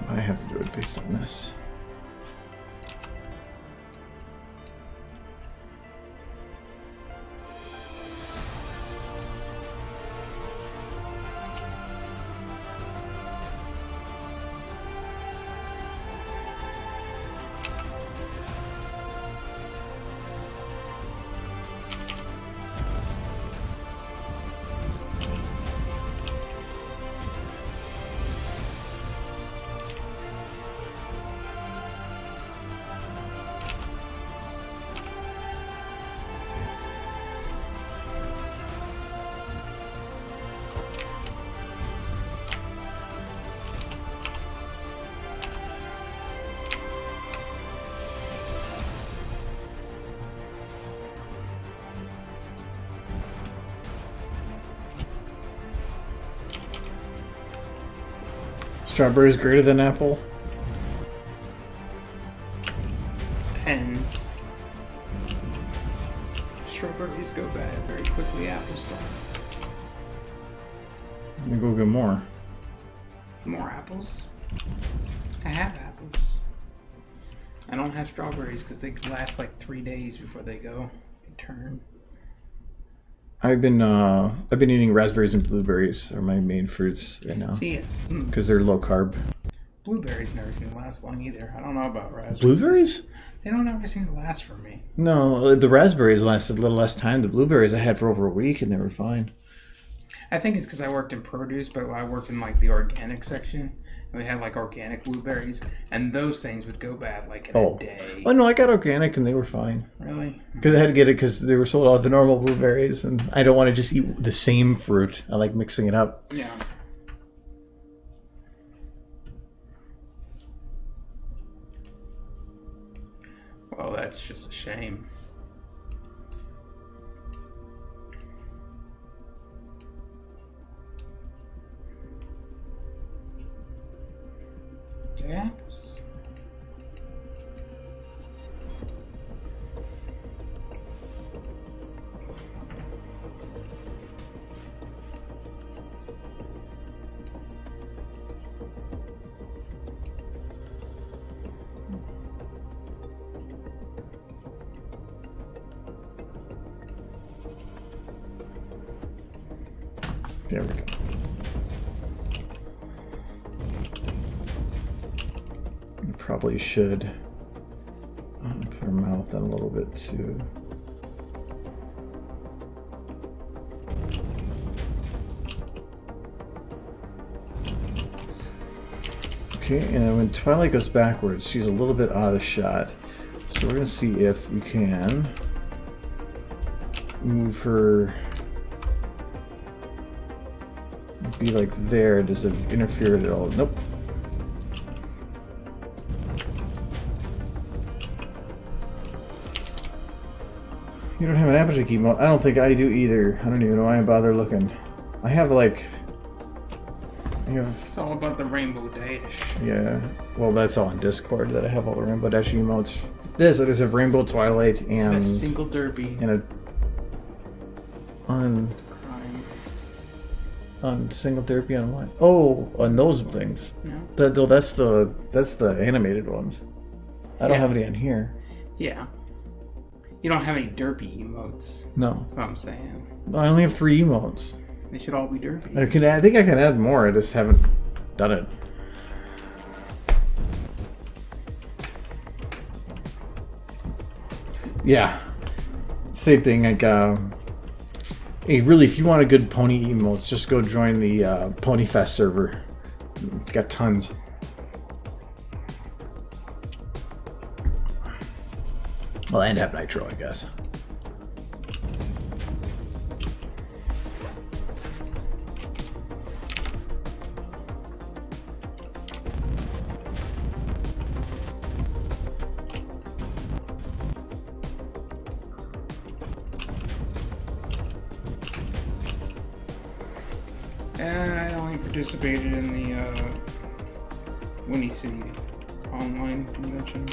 I have to do it based on this. Strawberries greater than apple? Depends. Strawberries go bad very quickly, apples don't. You go get more. More apples? I have apples. I don't have strawberries because they last like 3 days before they go and turn. I've been eating raspberries and blueberries are my main fruits right now. See it. Because they're low carb. Blueberries never seem to last long either. I don't know about raspberries. Blueberries? They don't ever seem to last for me. No, the raspberries lasted a little less time. The blueberries I had for over a week and they were fine. I think it's because I worked in produce, but I worked in like the organic section. And we had like organic blueberries, and those things would go bad like in a day. Oh no, I got organic and they were fine. Really? Because I had to get it because they were sold out of the normal blueberries, and I don't want to just eat the same fruit. I like mixing it up. Yeah. Well, that's just a shame. See what happens. There we go. You probably should put her mouth in a little bit too. Okay, and then when Twilight goes backwards, she's a little bit out of the shot. So we're going to see if we can move her. Be like there. Does it interfere at all? Nope. You don't have an Applejack emote? I don't think I do either. I don't even know why I bother looking. I have like... It's all about the Rainbow Dash. Yeah. Well, that's all on Discord that I have all the Rainbow Dash emotes. There's a Rainbow Twilight and... a single derby. And a... On single derpy on what? Oh, on those things. No. That's the animated ones. I don't have any on here. Yeah. You don't have any derpy emotes. No. That's what I'm saying. I only have 3 emotes. They should all be derpy. I think I can add more. I just haven't done it. Yeah. Same thing. Like, hey, really, if you want a good pony emotes, just go join the Ponyfest server. It's got tons. Well, and have Nitro, I guess. I only participated in the Winnie City online convention.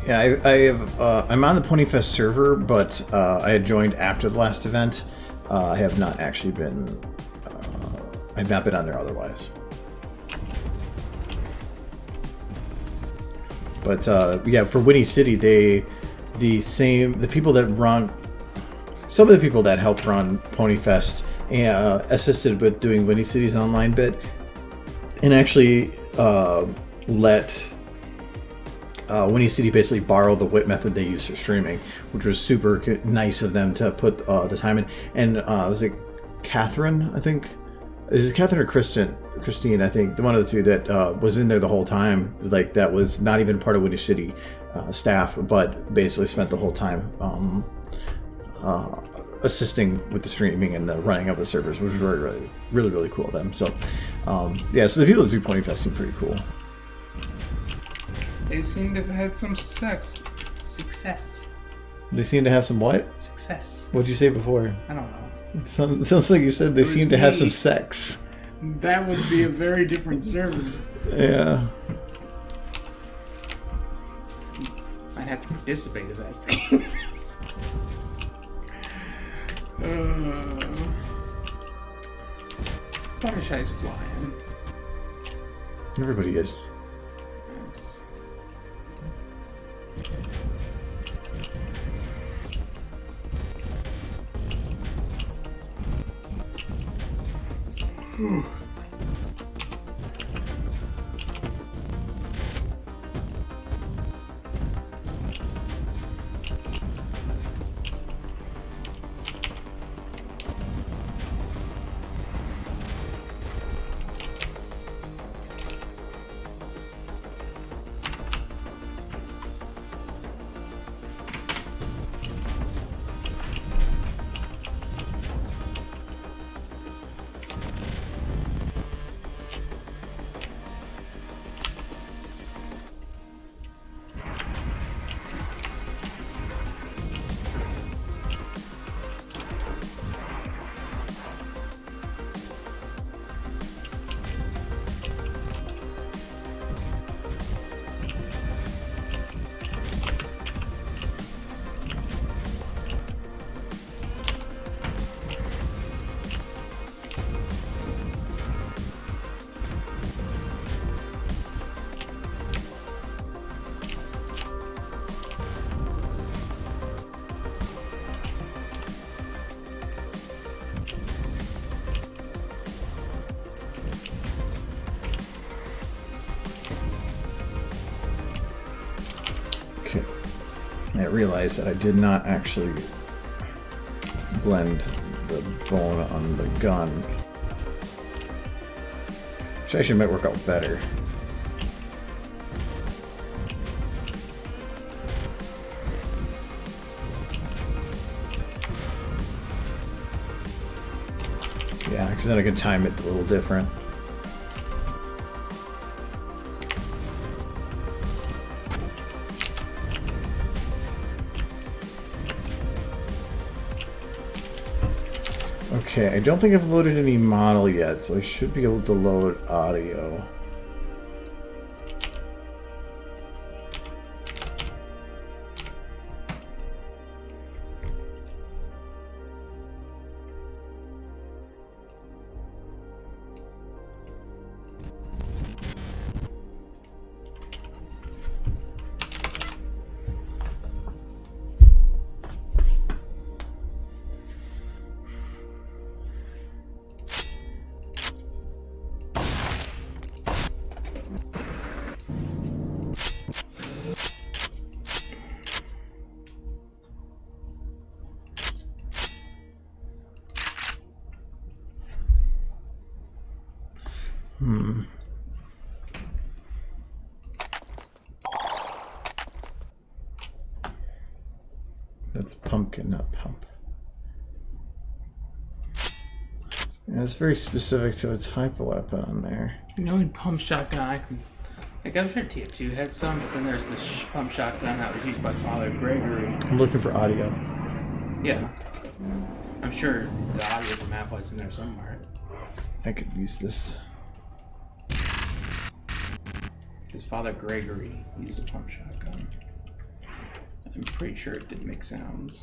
Yeah, I have. I'm on the Ponyfest server, but I had joined after the last event. I have not actually been. I've not been on there otherwise. But yeah, for Winnie City, the people that run, some of the people that helped run Ponyfest assisted with doing Winnie City's online bit, and actually let Winnie City basically borrow the WIP method they use for streaming, which was super nice of them to put the time in. And was it Catherine? I think is it Catherine or Christine? I think the one of the two that was in there the whole time. Like that was not even part of Winnie City staff, but basically spent the whole time assisting with the streaming and the running of the servers, which was really cool of them. So yeah, so the people that do Ponyfest seem pretty cool. They seem to have had some success. They seem to have some what? Success. What'd you say before? I don't know. It sounds like you said they seem to have some sex. That would be a very different server. Yeah. I'd have to participate if that's the case. Fluttershy's flying. Everybody is. Nice. Whew. realize that I did not actually blend the bone on the gun. Which actually might work out better. Yeah, because then I can time it a little different. Okay, I don't think I've loaded any model yet, so I should be able to load audio. That's pumpkin, not pump. Yeah, it's very specific to a type of weapon on there. You know, in pump shotgun, I'm sure TF2 had some, but then there's this pump shotgun that was used by Father Gregory. I'm looking for audio. Yeah. I'm sure the audio from MacLeod's in there somewhere. I could use this. Because Father Gregory used a pump shotgun. I'm pretty sure it did make sounds.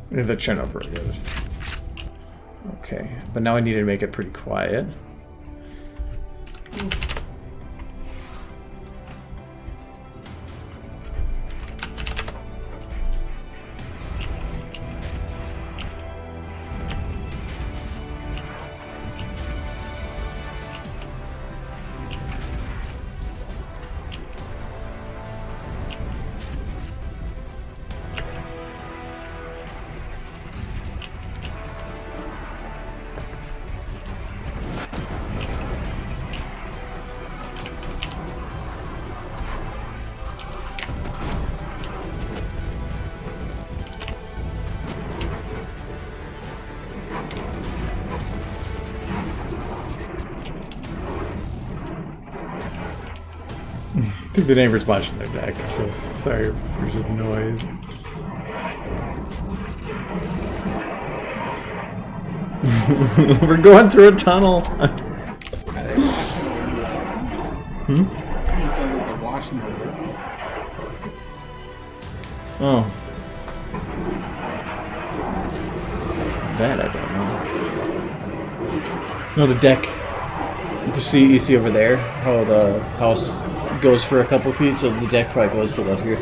The chin up really good. Okay, but now I need to make it pretty quiet. I think the neighbor's watching their deck, so sorry if there's some noise. We're going through a tunnel. You said that they're watching the world. Oh. That I don't know. No, the deck. You see over there how the house goes for a couple feet, so the deck probably goes to about here.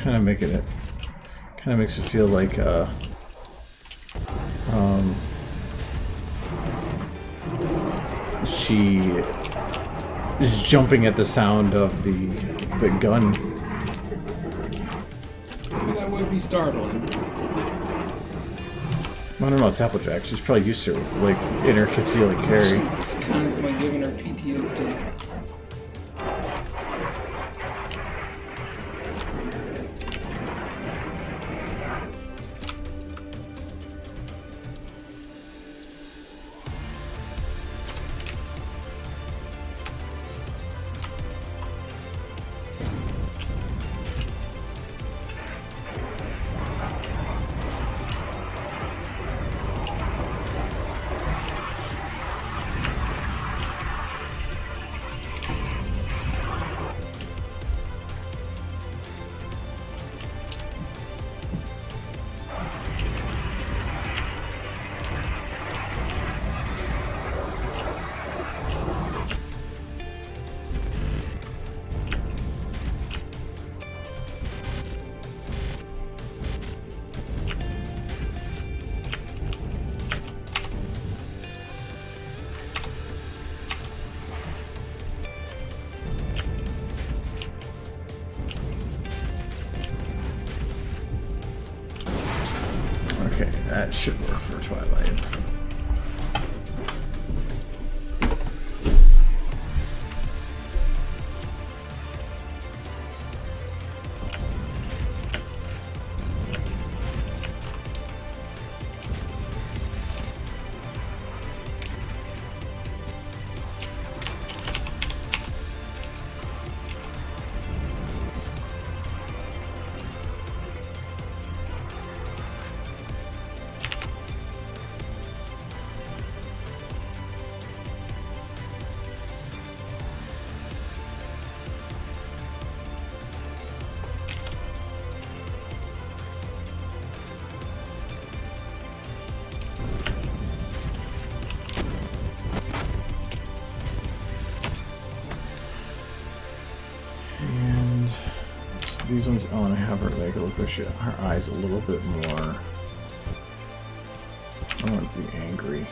kind of making it. Kind of makes it feel like she is jumping at the sound of the gun. Maybe that would be startling. I don't know, it's Applejack. She's probably used to, like, in her conceal and carry. It's constantly giving her PTSD. Okay, that should work for Twilight. These ones, I want to have her like look at her eyes a little bit more. I want to be angry.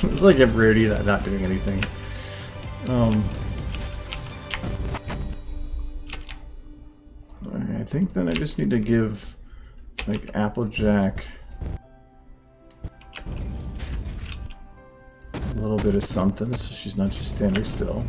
It's like a Brody not doing anything. I think then I just need to give like Applejack a little bit of something so she's not just standing still.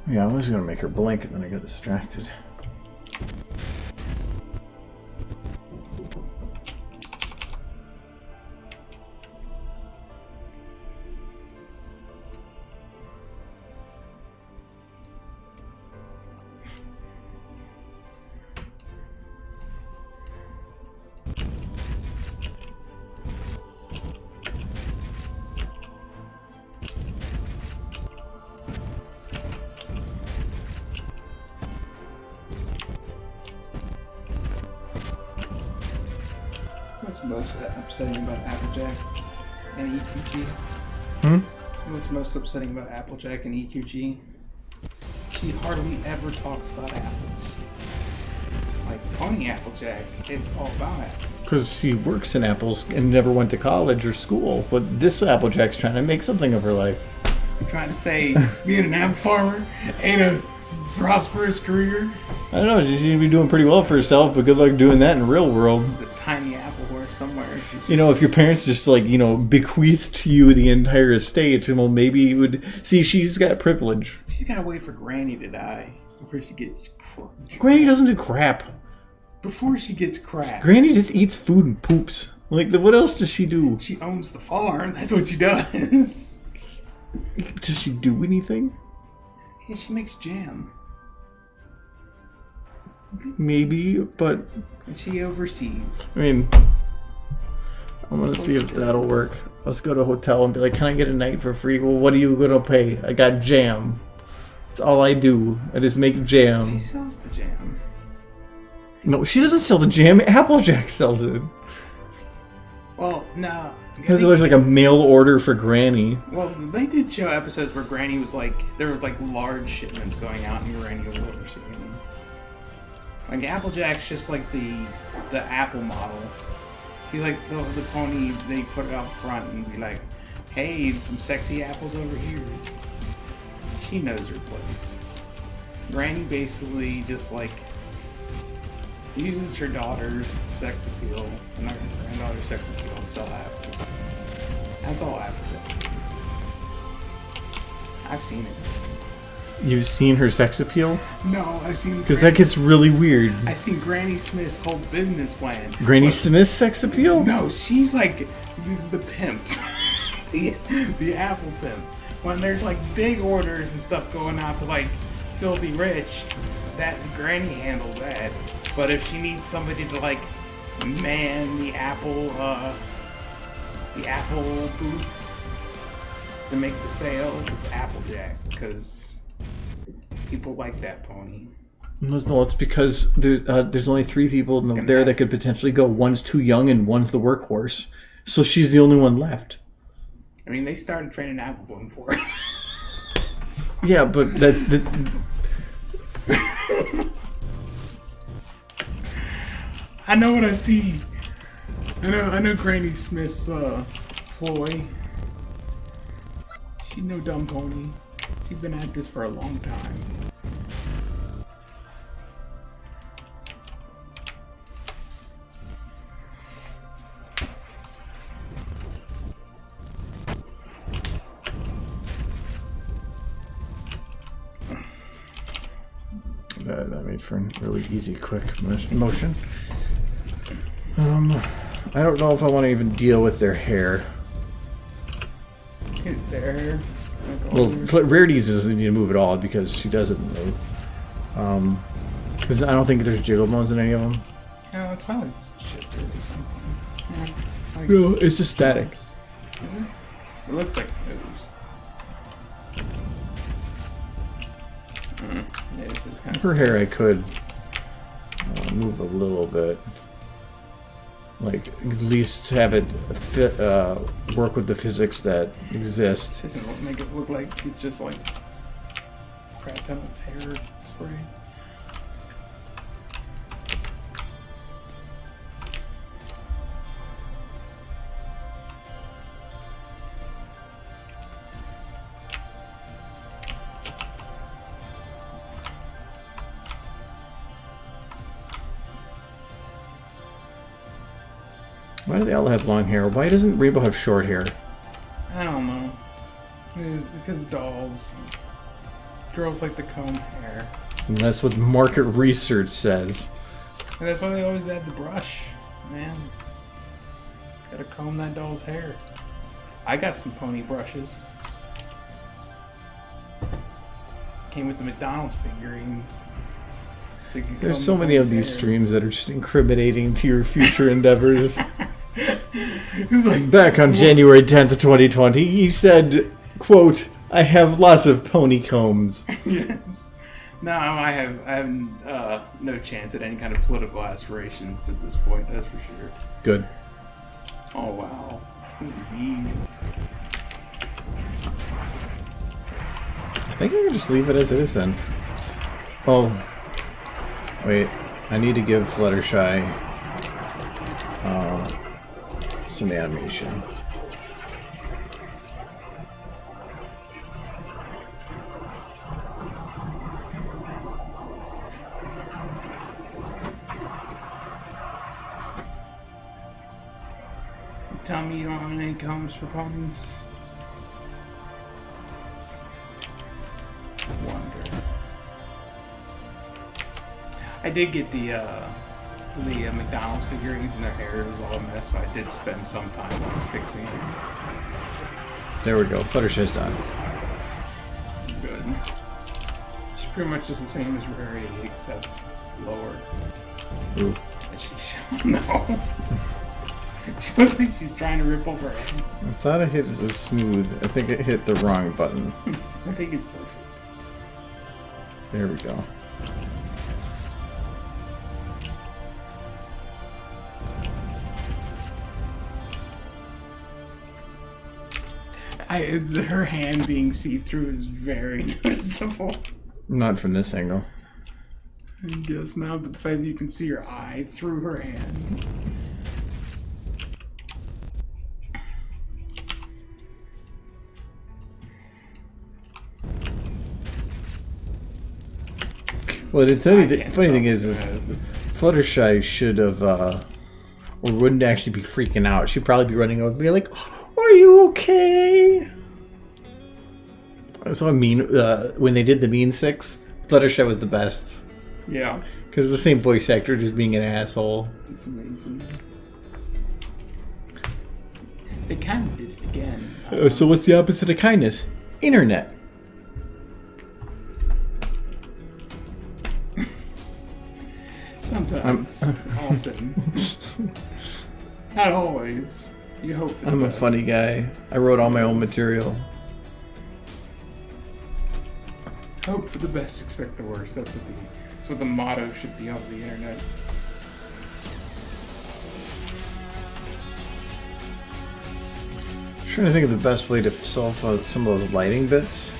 Yeah, I was gonna make her blink and then I got distracted. What's most upsetting about Applejack and EQG? What's most upsetting about Applejack and EQG? She hardly ever talks about apples. Like Pony Applejack, it's all about apples. Because she works in apples and never went to college or school. But this Applejack's trying to make something of her life. I'm trying to say being an apple farmer ain't a prosperous career. I don't know, she seems to be doing pretty well for herself, but good luck doing that in the real world. There's a tiny apple horse somewhere. You know, if your parents just, like, you know, bequeathed to you the entire estate, well, maybe you would... See, she's got privilege. She's gotta wait for Granny to die before she gets crushed. Granny doesn't do crap. Before she gets crap. Granny just eats food and poops. Like, what else does she do? She owns the farm. That's what she does. Does she do anything? Yeah, she makes jam. Maybe, but... And she oversees. I mean... I'm gonna see if that'll work. Let's go to a hotel and be like, can I get a night for free? Well, what are you gonna pay? I got jam. That's all I do. I just make jam. She sells the jam. No, she doesn't sell the jam. Applejack sells it. Well, no. Because there's like a mail order for Granny. Well, they did show episodes where Granny was like, there were like large shipments going out and Granny was overseeing them. Like Applejack's just like the Apple model. She like the pony, they put it out front and be like, hey, some sexy apples over here. She knows her place. Granny basically just like uses her daughter's sex appeal and her granddaughter's sex appeal to sell apples. That's all Applejack is. I've seen it. You've seen her sex appeal? No, I've seen... Because that gets really weird. I've seen Granny Smith's whole business plan. Granny Smith's sex appeal? No, she's like the pimp. the Apple pimp. When there's like big orders and stuff going out to like filthy rich, that Granny handles that. But if she needs somebody to like man the Apple booth to make the sales, it's Applejack, because people like that pony. No, it's because there's only 3 people there that could potentially go. One's too young and one's the workhorse. So she's the only one left. I mean, they started training Apple Bloom for her. Yeah, but that's... I know what I see. I know Granny Smith's ploy. She's no dumb pony. She's been at this for a long time. That made for a really easy, quick motion. I don't know if I want to even deal with their hair. Their hair? Well, Rarity's doesn't need to move at all because she doesn't move. Because I don't think there's jiggle bones in any of them. No, it's probably shifted or something. Yeah, like No, it's just static. Is it? It looks like it moves. Yeah, it's just kind of Her hair I could move a little bit. Like, at least have it work with the physics that exist. Doesn't make it look like it's just like a crap ton of hair spray. Why do they all have long hair? Why doesn't Rainbow have short hair? I don't know. It's because dolls. Girls like to comb hair. And that's what market research says. And that's why they always add the brush. Man. Gotta comb that doll's hair. I got some pony brushes. Came with the McDonald's figurines. So you can There's comb so the many of pony's these hair. streams that are just incriminating to your future endeavors. It's like, Back on January 10th, 2020, he said, quote, I have lots of pony combs. yes. No, I have no chance at any kind of political aspirations at this point, that's for sure. Good. I think I can just leave it as it is then. Oh, wait. I need to give Fluttershy some animation. Tell me you don't have any combs for ponies. Wonder. I did get the McDonald's figurines and their hair was all a mess, so I did spend some time fixing it. There we go. Fluttershy's done. Good. She's pretty much just the same as Rarity, except lower. Ooh. No. She looks like she's trying to rip over her head. I thought it hit smooth. I think it hit the wrong button. I think it's perfect. There we go. It's her hand being see-through is very noticeable. Not from this angle. I guess not, but the fact that you can see her eye through her hand. Well, the funny thing is Fluttershy should have, or wouldn't actually be freaking out. She'd probably be running over and be like, "Are you okay?" So I mean, when they did the Mean Six, Fluttershy was the best. Yeah. Because the same voice actor just being an asshole. It's amazing. They kind of did it again. So what's the opposite of kindness? Internet. Sometimes. Often. Not always. You hope for the I'm best. a funny guy. I wrote all my own material. Hope for the best, expect the worst. That's what the motto should be on the internet. I'm trying to think of the best way to solve some of those lighting bits.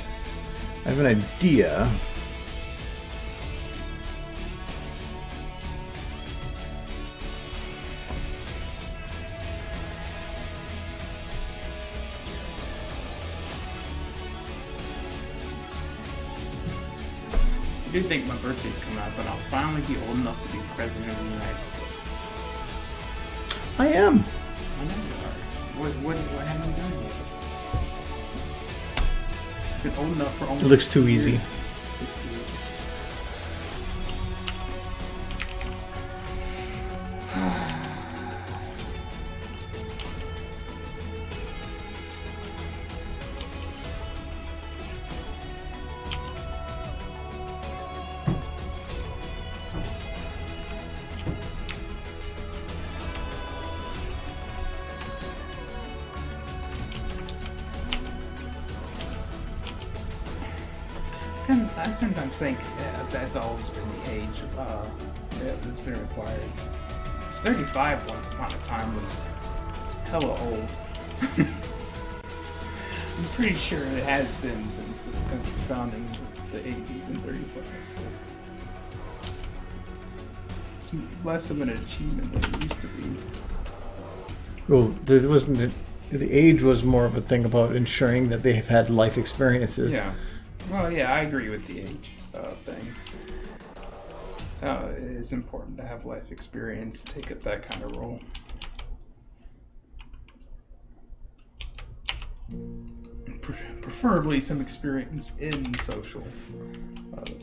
I have an idea. I do think my birthday's coming up, but I'll finally be old enough to be president of the United States. I am. I know you are. What haven't you done yet? Been old enough for almost. It looks too easy. Looks too easy. I sometimes think that's always been the age that's been required. 35 once upon a time was hella old. I'm pretty sure it has been since the country founding the 80s and 35. It's less of an achievement than it used to be. Well, there wasn't. The age was more of a thing about ensuring that they have had life experiences. Yeah. Well, yeah, I agree with the age thing. It is important to have life experience to take up that kind of role. Preferably some experience in social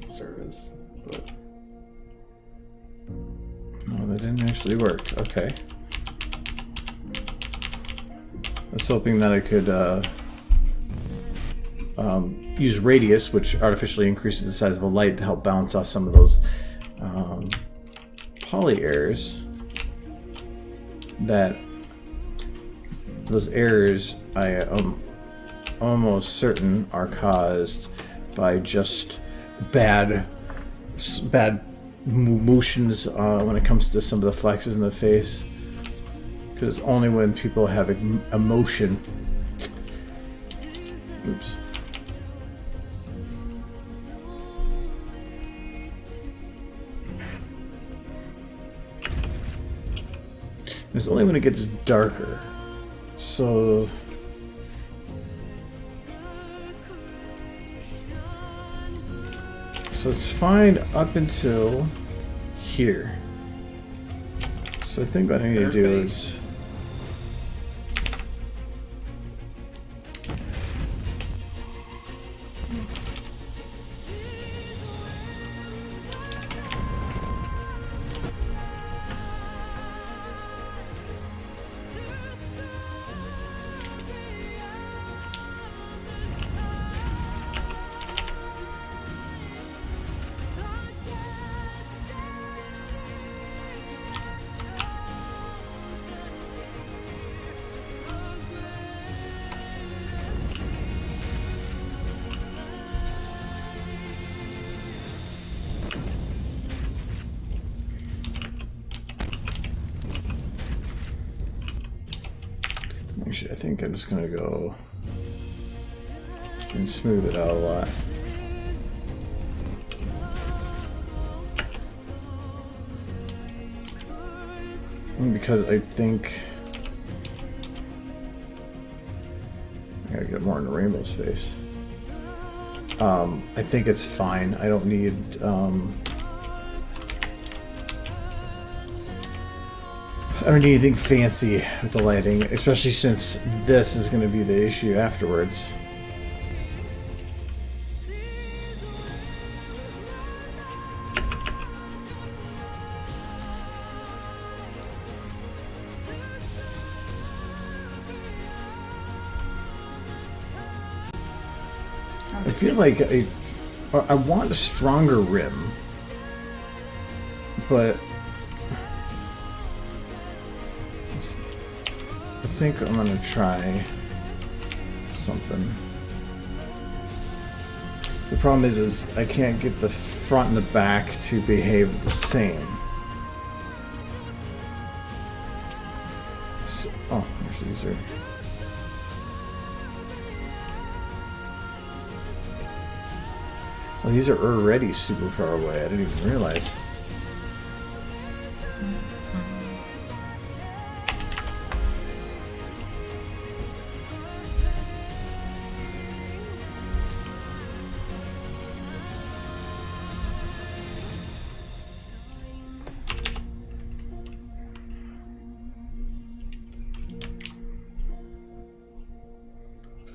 service. But No, that didn't actually work. Okay. I was hoping that I could use radius, which artificially increases the size of a light, to help balance off some of those poly errors. Those errors, I am almost certain, are caused by just bad motions when it comes to some of the flexes in the face. Because only when people have emotion. Oops. It's only when it gets darker. So it's fine up until here. So I think what I need to do is actually, I think I'm just gonna go and smooth it out a lot. Because I think I gotta get more into Rainbow's face. I think it's fine. I don't need I don't need anything fancy with the lighting, especially since this is going to be the issue afterwards. I feel like I want a stronger rim, but I think I'm gonna try something. The problem is I can't get the front and the back to behave the same. So, oh, actually these are. Well, these are already super far away. I didn't even realize.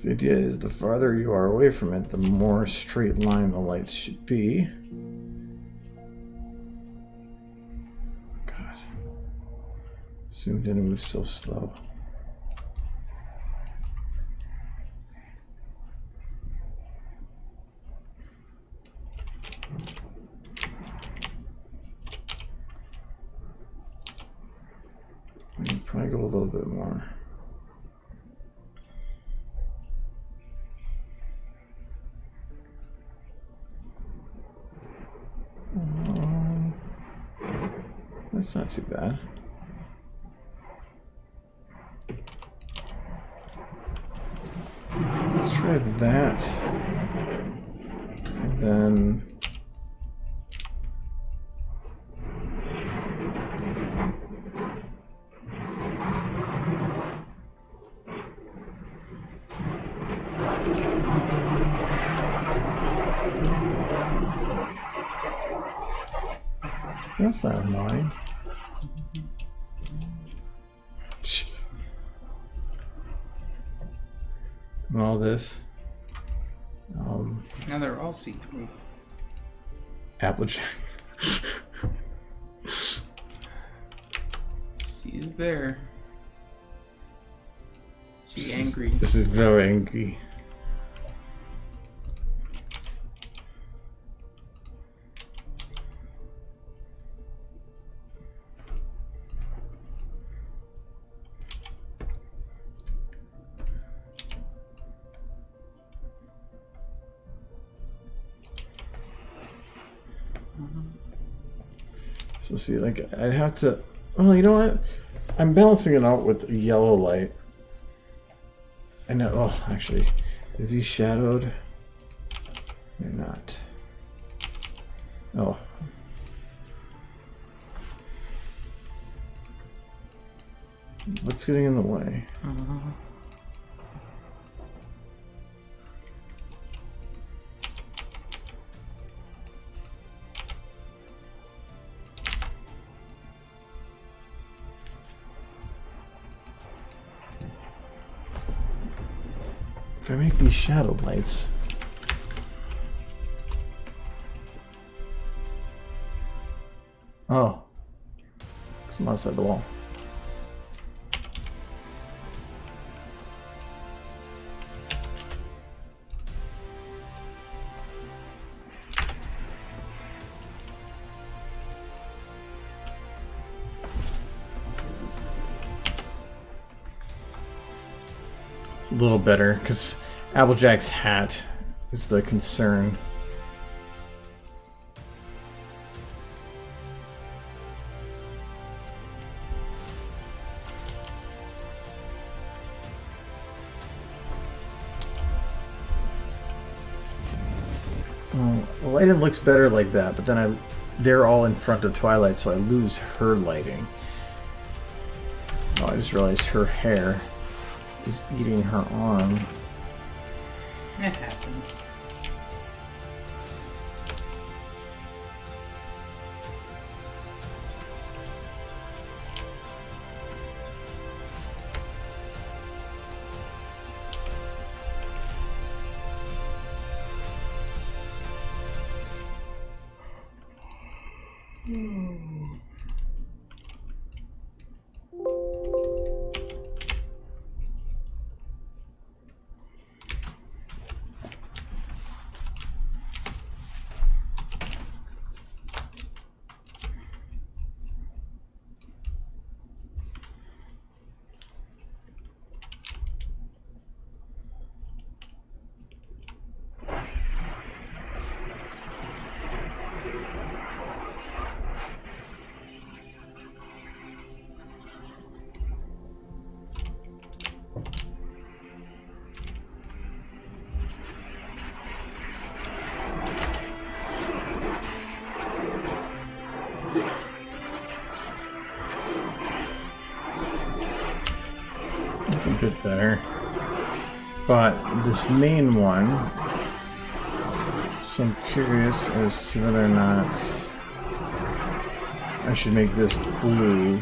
The idea is the farther you are away from it, the more straight line the lights should be. God. Zoomed in and moved so slow. I can probably go a little bit more. That's not too bad. Let's try that. And then that's not annoying. And all this. Now they're all see-through. Applejack. She's there. She's angry. This is very angry. So see, like, I'd have to. Well, you know what? I'm balancing it out with a yellow light. I know. Oh, actually, is he shadowed? They're not. Oh. What's getting in the way? If I make these shadow lights... Oh. It's not outside the wall. A little better, because Applejack's hat is the concern. Oh, the lighting looks better like that, but then they're all in front of Twilight, so I lose her lighting. Oh, I just realized her hair is eating her arm. It happens. That's a bit better. But this main one, so I'm curious as to whether or not I should make this blue.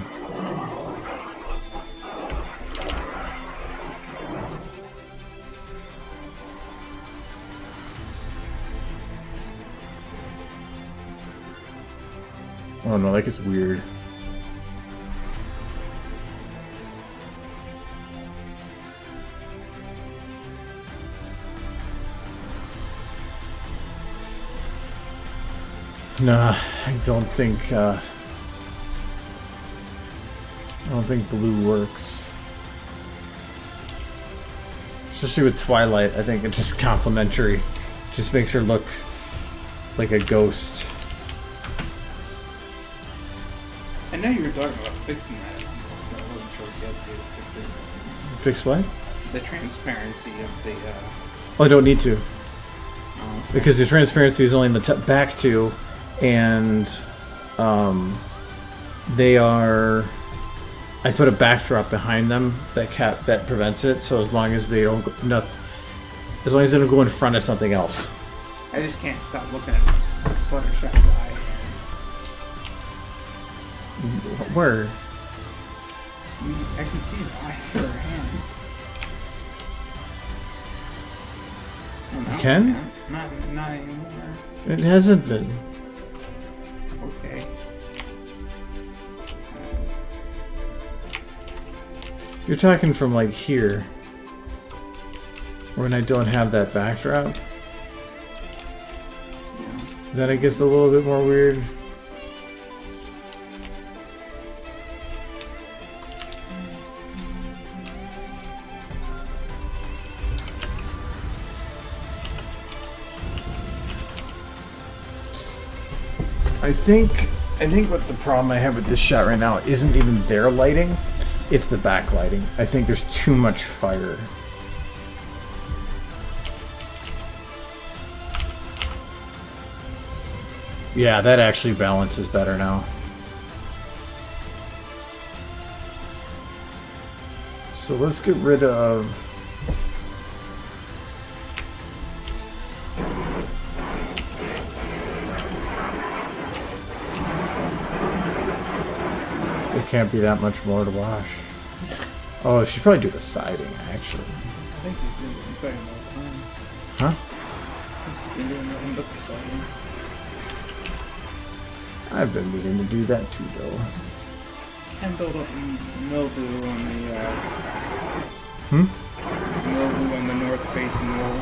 Oh no, like it's weird. Nah, I don't think blue works. Especially with Twilight, I think it's just complimentary. Just makes her look like a ghost. I know you were talking about fixing that. I wasn't sure if you had to fix it. Fix what? The transparency of the. Oh, I don't need to. Oh, okay. Because the transparency is only in the back two, and they are. I put a backdrop behind them that prevents it. So as long as they don't go, as long as they don't go in front of something else. I just can't stop looking at Fluttershy's eye. Where? I can see the eye through her hand. Oh, no, You can? Not anymore. It hasn't been. Okay. You're talking from like here, when I don't have that backdrop. Yeah. Then it gets a little bit more weird. I think what the problem I have with this shot right now isn't even their lighting. It's the backlighting. I think there's too much fire. Yeah, that actually balances better now. So let's get rid of... It can't be that much more to wash. Oh, she'd probably do the siding, actually. I think he's been doing the siding all the time. Huh? He's been doing nothing but the siding. I've been meaning to do that too, though. And build up mildew on the mildew on the north-facing wall.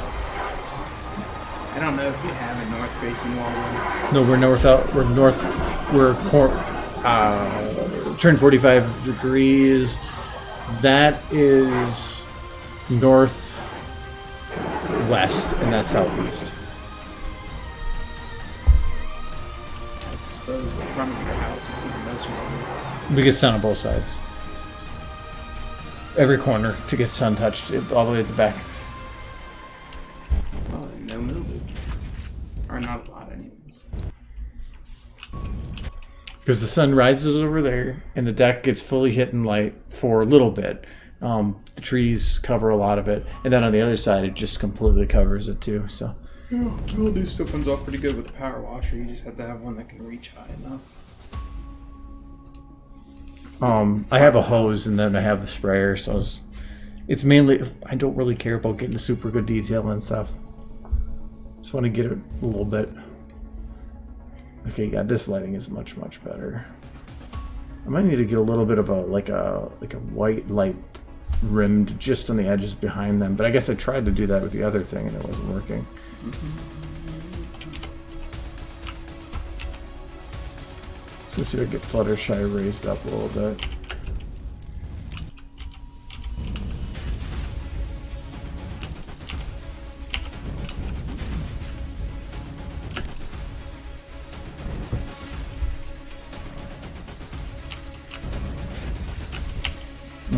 I don't know if you have a north-facing wall. No, we're north out. We're north. We're turn 45 degrees. That is northwest, and that's southeast. I suppose the front of your house is even most one. We get sun on both sides. Every corner to get sun touched, all the way at the back. Well, no mildew. Or not a lot, anyways. Because the sun rises over there, and the deck gets fully hit in light for a little bit. The trees cover a lot of it, and then on the other side, it just completely covers it too. So, yeah, mildew still comes off pretty good with the power washer. You just have to have one that can reach high enough. I have a hose, and then I have the sprayer. So it's mainly, I don't really care about getting super good detail and stuff. Just want to get it a little bit. Okay, yeah, this lighting is much better. I might need to get a little bit of a like a white light rimmed just on the edges behind them, but I guess I tried to do that with the other thing and it wasn't working. So let's see if I get Fluttershy raised up a little bit.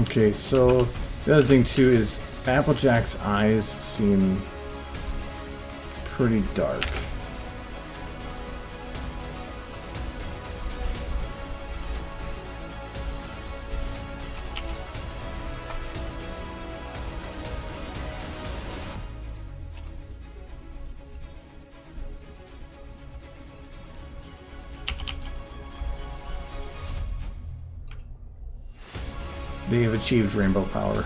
Okay, so the other thing too is Applejack's eyes seem pretty dark. They have achieved rainbow power.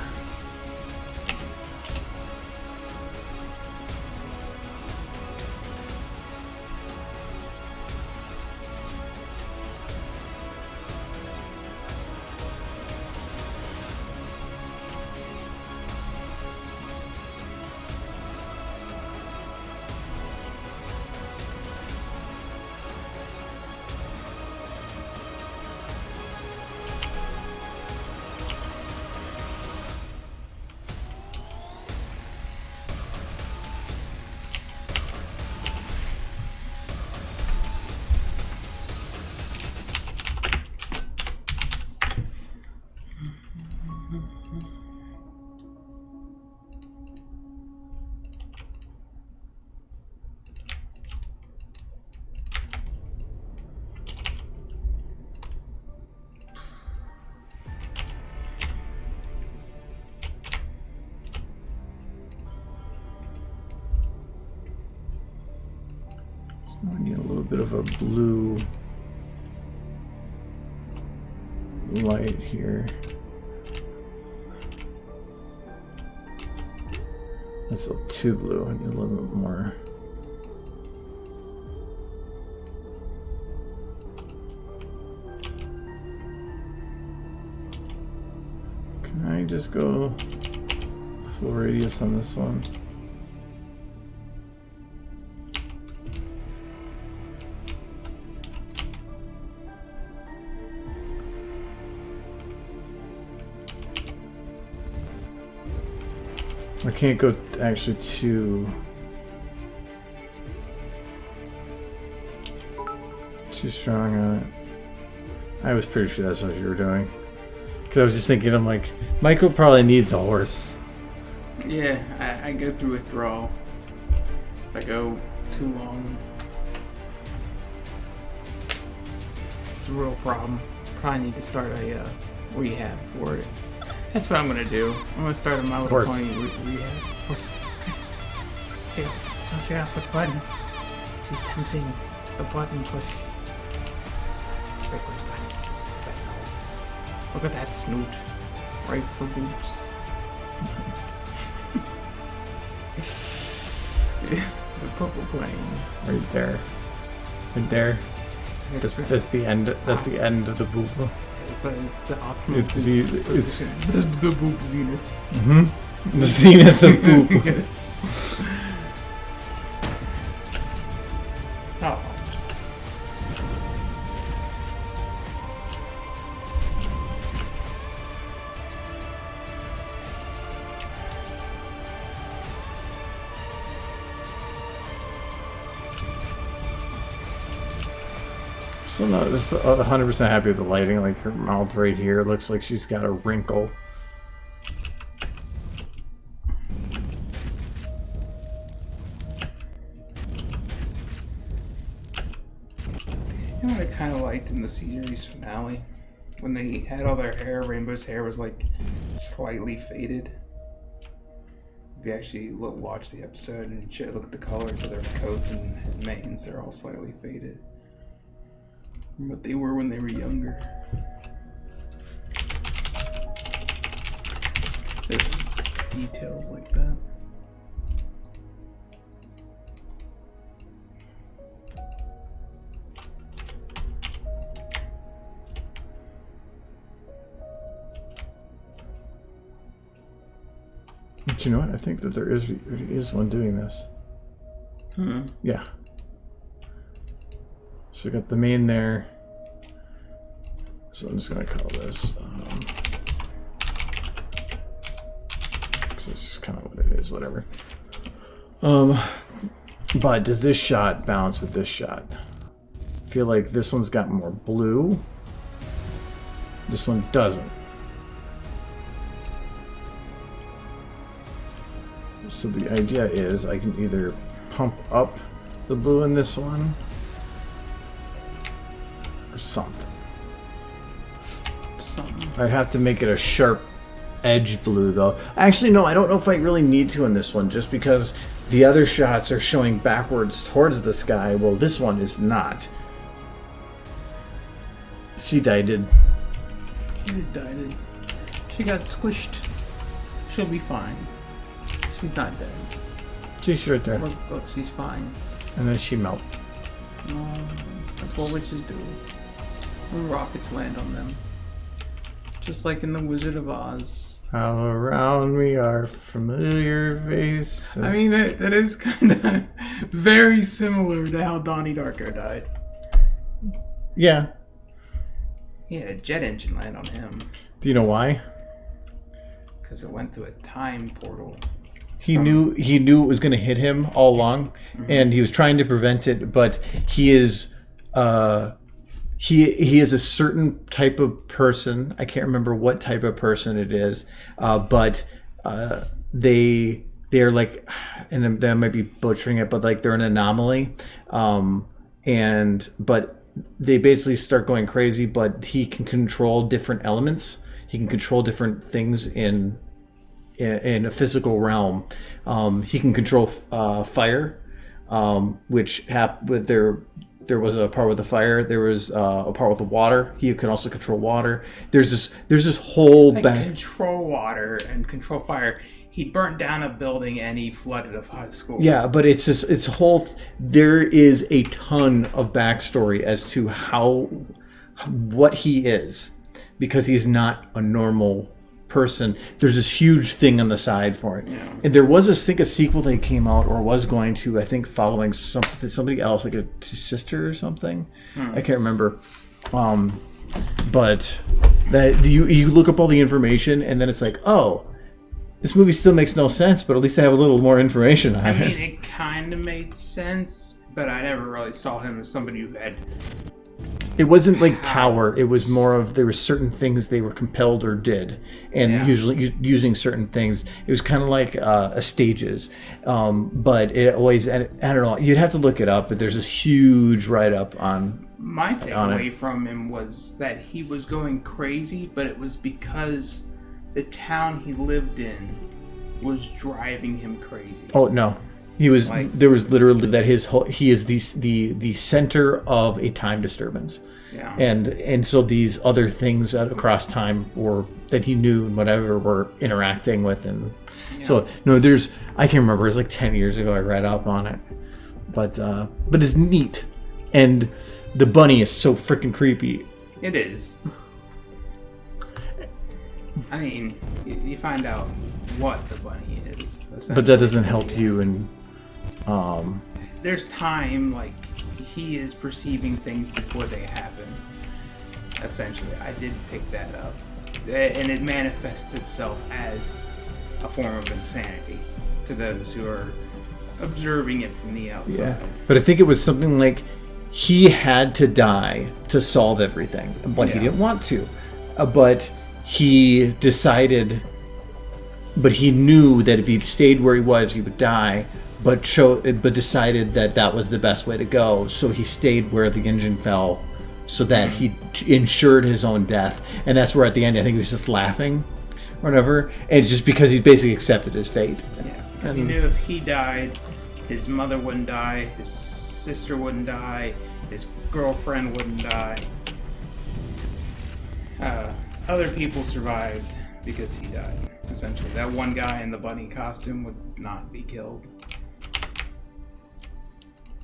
I need a little bit of a blue light here. That's a little too blue. I need a little bit more. Can I just go full radius on this one? I can't go actually too strong on it. I was pretty sure that's what you were doing. Because I was just thinking, I'm like, Michael probably needs a horse. Yeah, I go through withdrawal. If I go too long. It's a real problem. Probably need to start a rehab for it. That's what I'm gonna do. I'm gonna start a My Little Pony rehab. Horse. Here. Oh, she gotta push button. She's tempting the button push. Quick button. That noise. Look at that snoot. Right for boobs. The purple plane. Right there. Right there. That's the end. That's the end of the boob. It's the optimal. It's the boob zenith. Mm-hmm. The zenith of boob. Yes. Oh. So no, this 100% happy with the lighting. Like her mouth right here looks like she's got a wrinkle. You know what I kind of liked in the series finale? When they had all their hair, Rainbow's hair was like slightly faded. If you actually watch the episode and look at the colors of their coats and manes, they're all slightly faded from what they were when they were younger. There's details like that. But you know what? I think that there is one doing this. Yeah. So we got the main there. So I'm just gonna call this. Because it's just kind of what it is, whatever. But does this shot balance with this shot? I feel like this one's got more blue. This one doesn't. So the idea is I can either pump up the blue in this one or something. I'd have to make it a sharp edge blue though. Actually, no, I don't know if I really need to in this one just because the other shots are showing backwards towards the sky. Well, this one is not. She died. She died. She got squished. She'll be fine. She's not dead. She's right there. Look, she's fine. And then she melts. No, that's what witches do. When rockets land on them. Just like in The Wizard of Oz. All around me are familiar faces. I mean, that is kind of very similar to how Donnie Darko died. Yeah. He had a jet engine land on him. Do you know why? Because it went through a time portal. He knew it was going to hit him all along, and he was trying to prevent it. But he is he is a certain type of person. I can't remember what type of person it is, but they are like, and that might be butchering it, but like they're an anomaly, but they basically start going crazy. But he can control different elements. He can control different things in a physical realm. He can control fire, which there was a part with the fire. There was a part with the water. He can also control water. There's this whole control water and control fire. He burnt down a building and he flooded a high school. Yeah, but it's whole. There is a ton of backstory as to what he is, because he's not a normal person. There's this huge thing on the side for it. Yeah. And there was this, I think, a sequel that came out or was going to, I think, following somebody else, like a sister or something. I can't remember. But that you look up all the information and then it's like, oh, this movie still makes no sense, but at least I have a little more information on it. I mean, it kind of made sense, but I never really saw him as somebody who had It wasn't like power. It was more of there were certain things they were compelled or did, and usually using certain things. It was kind of like stages, but it always. I don't know. You'd have to look it up, but there's this huge write up on. My takeaway from him was that he was going crazy, but it was because the town he lived in was driving him crazy. Oh no. He was. There was literally that he is the center of a time disturbance, and so these other things across time that he knew and whatever were interacting with, and so no, I can't remember. It was like 10 years ago I read up on it, but it's neat, and the bunny is so freaking creepy. It is. I mean, you find out what the bunny is, but that doesn't help you and. There's time, like, he is perceiving things before they happen. Essentially, I did pick that up. And it manifests itself as a form of insanity to those who are observing it from the outside. Yeah. But I think it was something like he had to die to solve everything, but he didn't want to. But he decided, but he knew that if he'd stayed where he was, he would die. But decided that was the best way to go. So he stayed where the engine fell, so that he ensured his own death. And that's where at the end I think he was just laughing, or whatever. And it's just because he's basically accepted his fate. Yeah, because he knew if he died, his mother wouldn't die, his sister wouldn't die, his girlfriend wouldn't die. Other people survived because he died. Essentially, that one guy in the bunny costume would not be killed.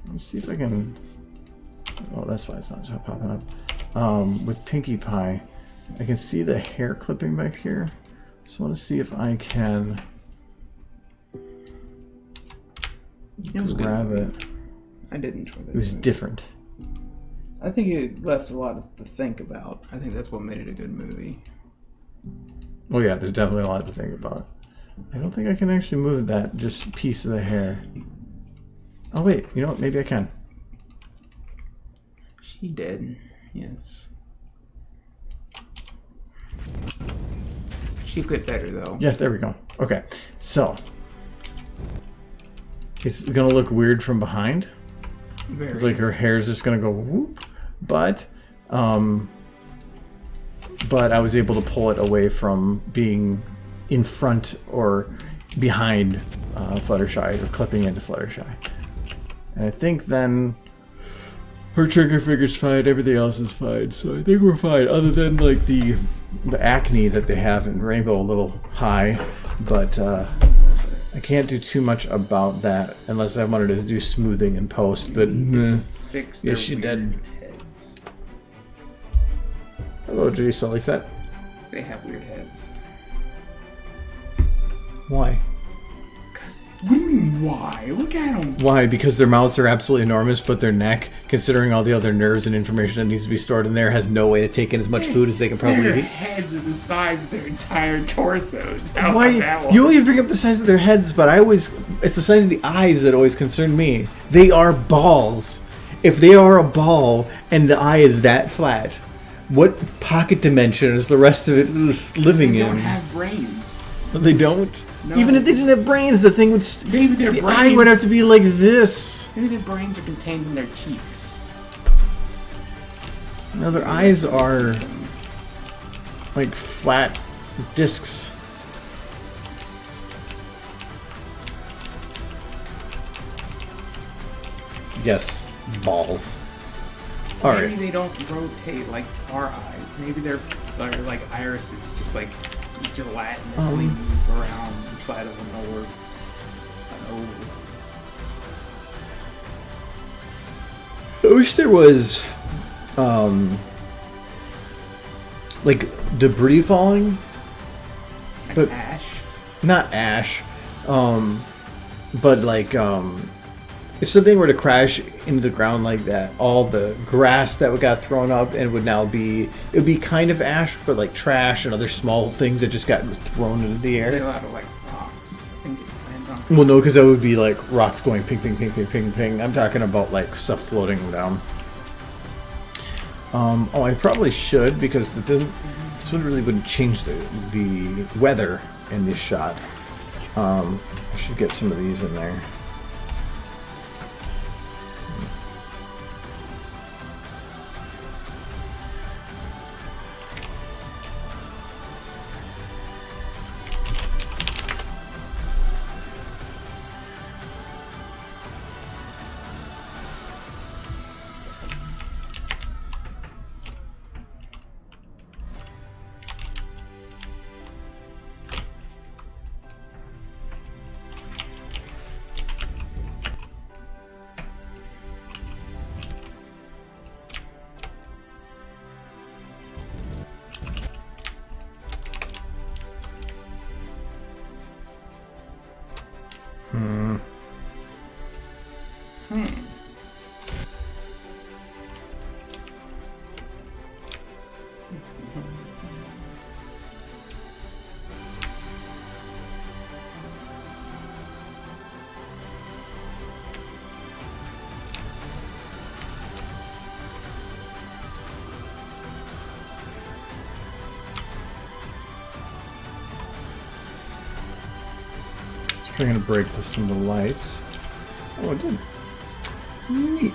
Let's see if I can. Oh, that's why it's not popping up. With Pinkie Pie, I can see the hair clipping back here. So I want to see if I can grab it. I did enjoy that. It was different. I think it left a lot to think about. I think that's what made it a good movie. Oh yeah, there's definitely a lot to think about. I don't think I can actually move that just piece of the hair. Oh wait, you know what? Maybe I can. She did, yes. She could better though. Yeah, there we go. Okay, so it's gonna look weird from behind. It's like her hair is just gonna go whoop, but I was able to pull it away from being in front or behind Fluttershy or clipping into Fluttershy. And I think then her trigger figure's fine, everything else is fine, so I think we're fine, other than like the acne that they have in Rainbow a little high, but I can't do too much about that unless I wanted to do smoothing in post, but fix their weird heads. Hello, J. Sully Set. They have weird heads. Why? What do you mean, why? Look at them. Why? Because their mouths are absolutely enormous, but their neck, considering all the other nerves and information that needs to be stored in there, has no way to take in as much food as they can probably their eat. Heads are the size of their entire torsos. How Why? about that one? You always bring up the size of their heads, but it's the size of the eyes that always concern me. They are balls. If they are a ball and the eye is that flat, what pocket dimension is the rest of it living in? They don't have brains. They don't? No. Even if they didn't have brains, the thing would... Maybe their the brains, eye would have to be like this. Maybe their brains are contained in their cheeks. No, their eyes are like flat discs. Yes, balls. Maybe they don't rotate like our eyes. Maybe they're like irises, just like gelatinously move around inside of an oval. I wish there was, like debris falling, Like but ash. not ash, but like if something were to crash into the ground like that, all the grass that got thrown up and it would be kind of ash, but like trash and other small things that just got thrown into the air. They're a lot of like rocks. I think it lands on. Well, no, because that would be like rocks going ping, ping, ping, ping, ping, ping. I'm talking about like stuff floating down. Oh, I probably should, because this really wouldn't change the weather in this shot. I should get some of these in there. I'm going to break some of the lights. Oh, it did. Neat.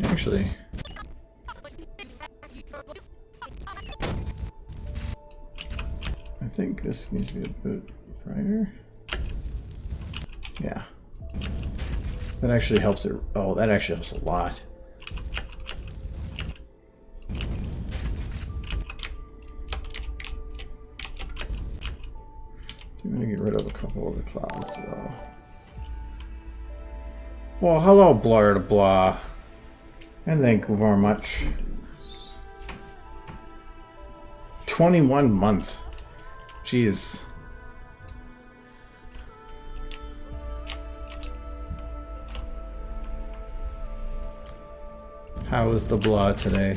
Actually, I think this needs to be a bit brighter. Yeah. That actually helps it. Oh, that actually helps a lot. I'm going to get rid of a couple of the clouds, though. Well, hello, Blur to Blah. And thank you very much. 21 month. Jeez. How is the blah today?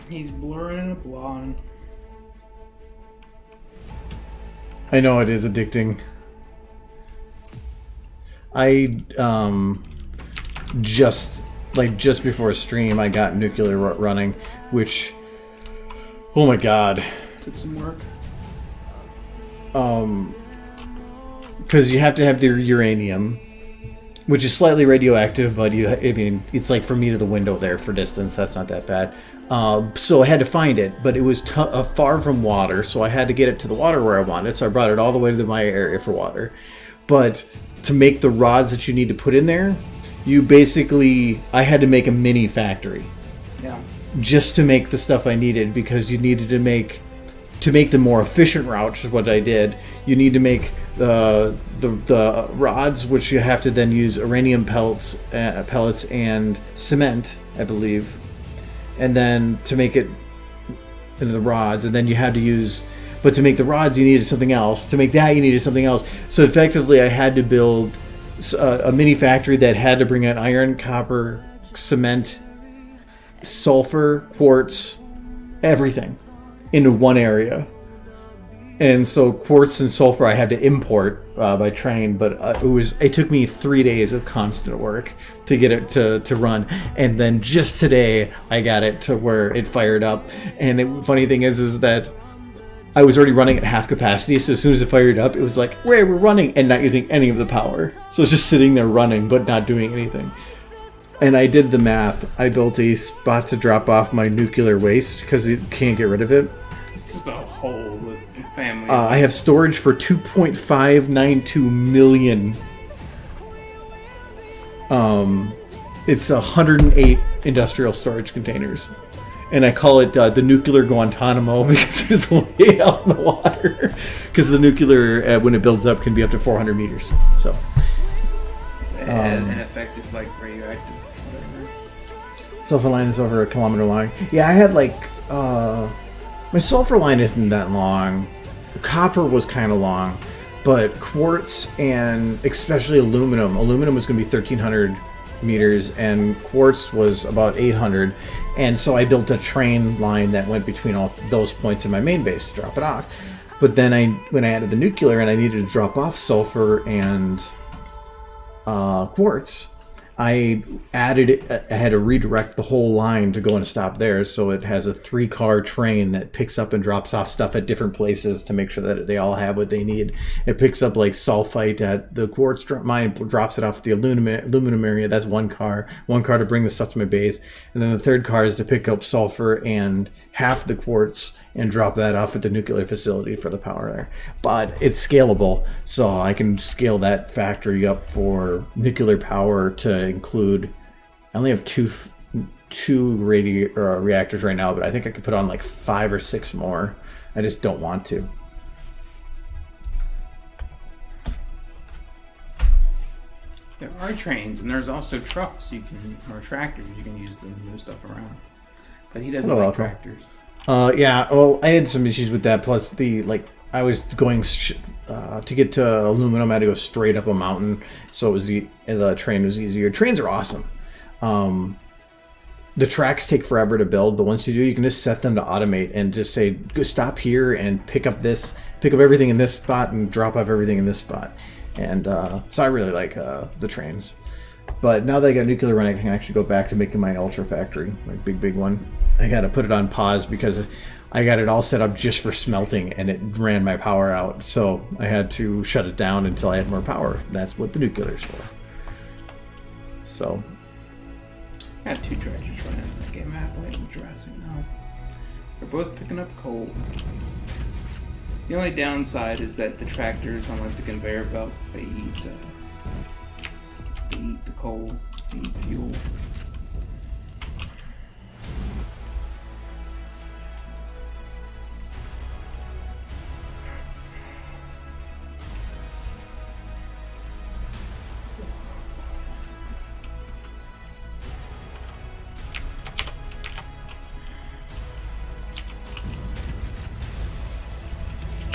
He's blurring a blonde. I know it is addicting. I just before stream I got Nuclear running, which, oh my god. Took some work. Because you have to have the uranium, which is slightly radioactive, but I mean, it's like from me to the window there for distance. That's not that bad. So I had to find it, but it was far from water, so I had to get it to the water where I wanted. So I brought it all the way to my area for water. But to make the rods that you need to put in there, I had to make a mini factory. Yeah. Just to make the stuff I needed, because you needed to make to make the more efficient route, which is what I did, you need to make the rods, which you have to then use uranium pellets and cement, I believe, and then to make it into the rods, and then you had to use. But to make the rods, you needed something else. To make that, you needed something else. So effectively, I had to build a mini factory that had to bring in iron, copper, cement, sulfur, quartz, everything into one area. And so quartz and sulfur I had to import by train, but it took me 3 days of constant work to get it to run. And then just today I got it to where it fired up. And the funny thing is that I was already running at half capacity, so as soon as it fired up, it was like, we're running, and not using any of the power. So it's just sitting there running, but not doing anything. And I did the math. I built a spot to drop off my nuclear waste, because you can't get rid of it. It's just a whole family. I have storage for 2.592 million. It's 108 industrial storage containers. And I call it the nuclear Guantanamo because it's way out in the water. Because the nuclear, when it builds up, can be up to 400 meters. So, ineffective, like radioactive, whatever. Sulfur line is over a kilometer long. Yeah, I had my sulfur line isn't that long. Copper was kind of long, but quartz and especially aluminum. Aluminum was going to be 1,300 meters, and quartz was about 800. And so I built a train line that went between all those points in my main base to drop it off. But then when I added the nuclear and I needed to drop off sulfur and quartz, I had to redirect the whole line to go and stop there. So it has a 3-car train that picks up and drops off stuff at different places to make sure that they all have what they need. It picks up like sulfite at the quartz mine, drops it off at the aluminum area. That's one car to bring the stuff to my base. And then the third car is to pick up sulfur and half the quartz and drop that off at the nuclear facility for the power there. But it's scalable, so I can scale that factory up for nuclear power to include. I only have two reactors right now, but I think I could put on like 5 or 6 more. I just don't want to. There are trains, and there's also trucks or tractors you can use to move stuff around. But he doesn't like tractors. Yeah, well, I had some issues with that. Plus, I was going to get to aluminum. I had to go straight up a mountain, so it was the train was easier. Trains are awesome. The tracks take forever to build, but once you do, you can just set them to automate and just say, go stop here and pick up everything in this spot and drop off everything in this spot. And so I really like the trains. But now that I got nuclear running, I can actually go back to making my ultra factory, my big one. I got to put it on pause because I got it all set up just for smelting, and it ran my power out. So I had to shut it down until I had more power. That's what the nuclear's for. So I got 2 tractors running in the game, MacLeod and Jurassic now. They're both picking up coal. The only downside is that the tractors on like the conveyor belts, they eat the coal, they eat fuel.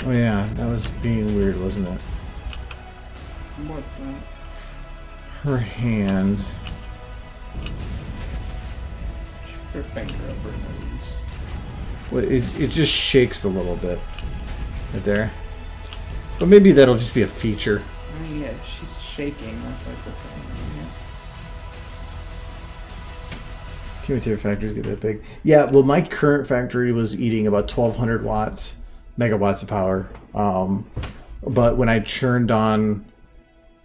Oh yeah, that was being weird, wasn't it? What's that? Her hand. Her finger up her nose. Well, it just shakes a little bit. Right there. But maybe that'll just be a feature. I mean, yeah, she's shaking. That's like the thing. Cumulative factories get that big. Yeah, well, my current factory was eating about 1,200 megawatts of power. But when I churned on,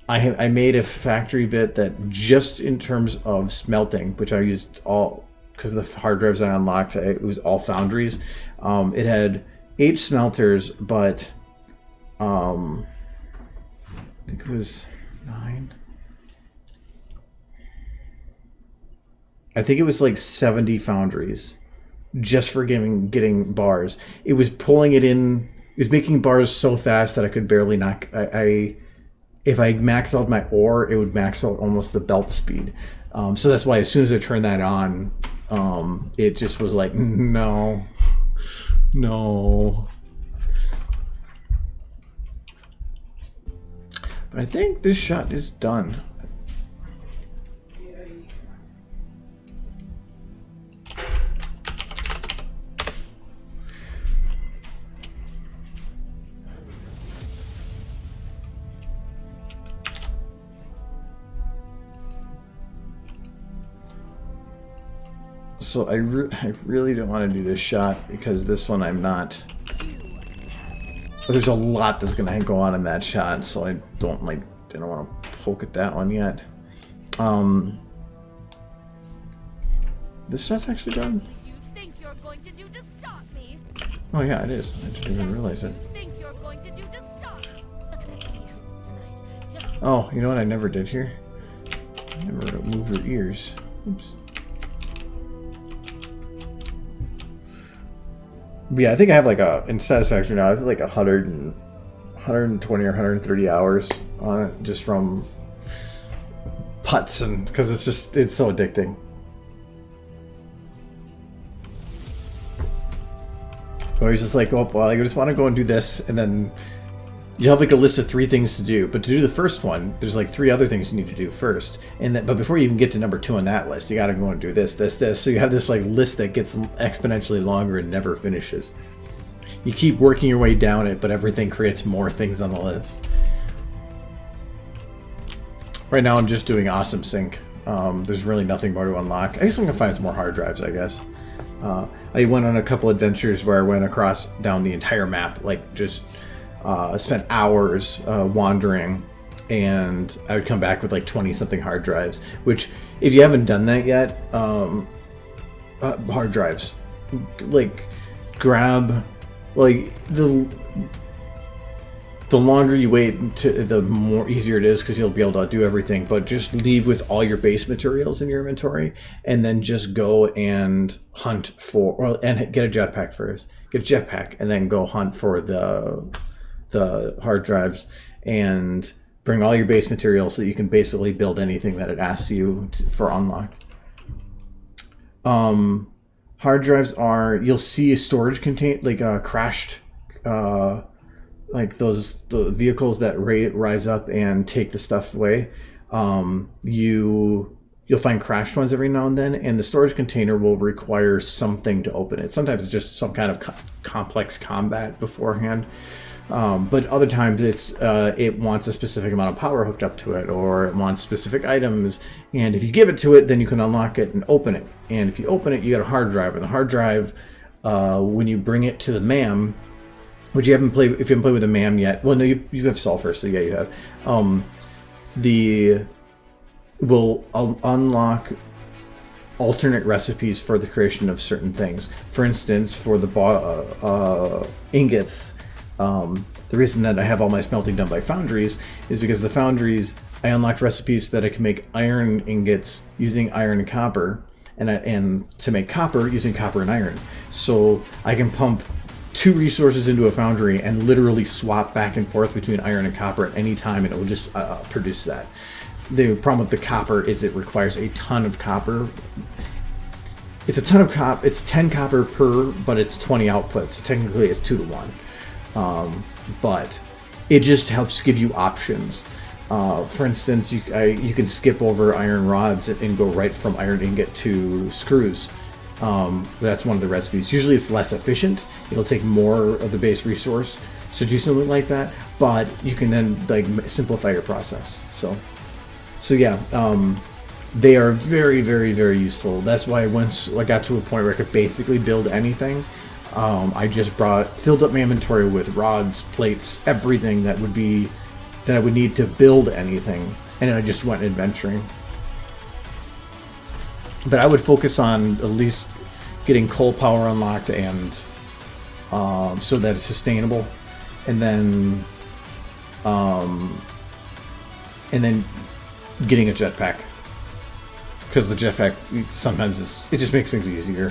I made a factory bit that just in terms of smelting, which I used all, because the hard drives I unlocked, it was all foundries. It had 8 smelters, but I think it was 9. I think it was like 70 foundries. just for getting bars. It was pulling it in. It was making bars so fast that I could barely knock. If I maxed out my ore, it would max out almost the belt speed. So that's why as soon as I turned that on, it just was like, no. But I think this shot is done. So I really don't want to do this shot because this one I'm not. There's a lot that's gonna go on in that shot, so I don't want to poke at that one yet. This shot's actually done. You think you're going to do to stop me? Oh yeah, it is. I didn't even realize it. Think you're going to do to stop me? Oh, you know what I never did here? I never moved her ears. Oops. Yeah, I think I have like in Satisfactory now, I have like 120 or 130 hours on it just from putts, and because it's so addicting. Or he's just like, oh, well, I just want to go and do this, and then you have like a list of 3 things to do. But to do the first one, there's like 3 other things you need to do first. But before you even get to number 2 on that list, you got to go and do this. So you have this like list that gets exponentially longer and never finishes. You keep working your way down it, but everything creates more things on the list. Right now I'm just doing Awesome Sync. There's really nothing more to unlock. I guess I'm going to find some more hard drives, I guess. I went on a couple adventures where I went down the entire map, like just... I spent hours wandering, and I would come back with like 20-something hard drives, which, if you haven't done that yet, hard drives, like, grab, like, the longer you wait, the more easier it is, because you'll be able to do everything, but just leave with all your base materials in your inventory, and then just go and hunt for, and get a jetpack first. Get a jetpack, and then go hunt for the hard drives and bring all your base materials so that you can basically build anything that it asks you for unlock. Hard drives are, you'll see a storage crashed, like the vehicles that rise up and take the stuff away. You'll find crashed ones every now and then, and the storage container will require something to open it. Sometimes it's just some kind of complex combat beforehand. But other times it wants a specific amount of power hooked up to it, or it wants specific items, and if you give it to it, then you can unlock it and open it. And if you open it, you get a hard drive, and the hard drive, when you bring it to the MAM, which if you haven't played with the MAM yet, well, no, you have sulfur, so yeah, you have, will unlock alternate recipes for the creation of certain things. For instance, for the ingots, the reason that I have all my smelting done by foundries is because the foundries, I unlocked recipes that I can make iron ingots using iron and copper, and to make copper using copper and iron. So I can pump 2 resources into a foundry and literally swap back and forth between iron and copper at any time, and it will just produce that. The problem with the copper is it requires a ton of copper. It's a ton of copper. It's 10 copper per, but it's 20 output, so technically it's 2 to 1. But it just helps give you options. For instance, you can skip over iron rods and go right from iron ingot to screws. That's one of the recipes. Usually it's less efficient. It'll take more of the base resource to do something like that, but you can then like simplify your process. So yeah, they are very, very, very useful. That's why once I got to a point where I could basically build anything, I just filled up my inventory with rods, plates, everything that I would need to build anything, and then I just went adventuring. But I would focus on at least getting coal power unlocked, and so that it's sustainable, and then getting a jetpack, because the jetpack sometimes it just makes things easier.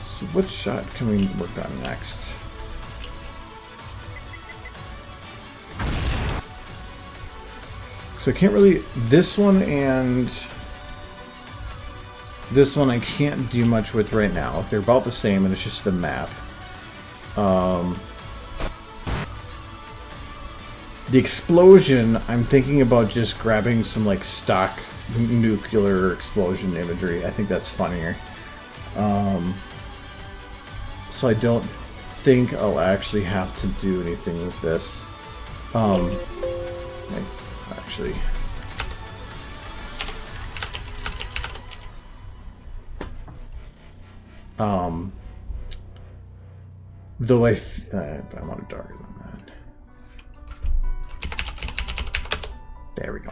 So what shot can we work on next? So I can't really... This one and... This one I can't do much with right now. They're about the same and it's just the map. The explosion, I'm thinking about just grabbing some like stock nuclear explosion imagery. I think that's funnier. So I don't think I'll actually have to do anything with this. Actually... though I want it darker than that. There we go.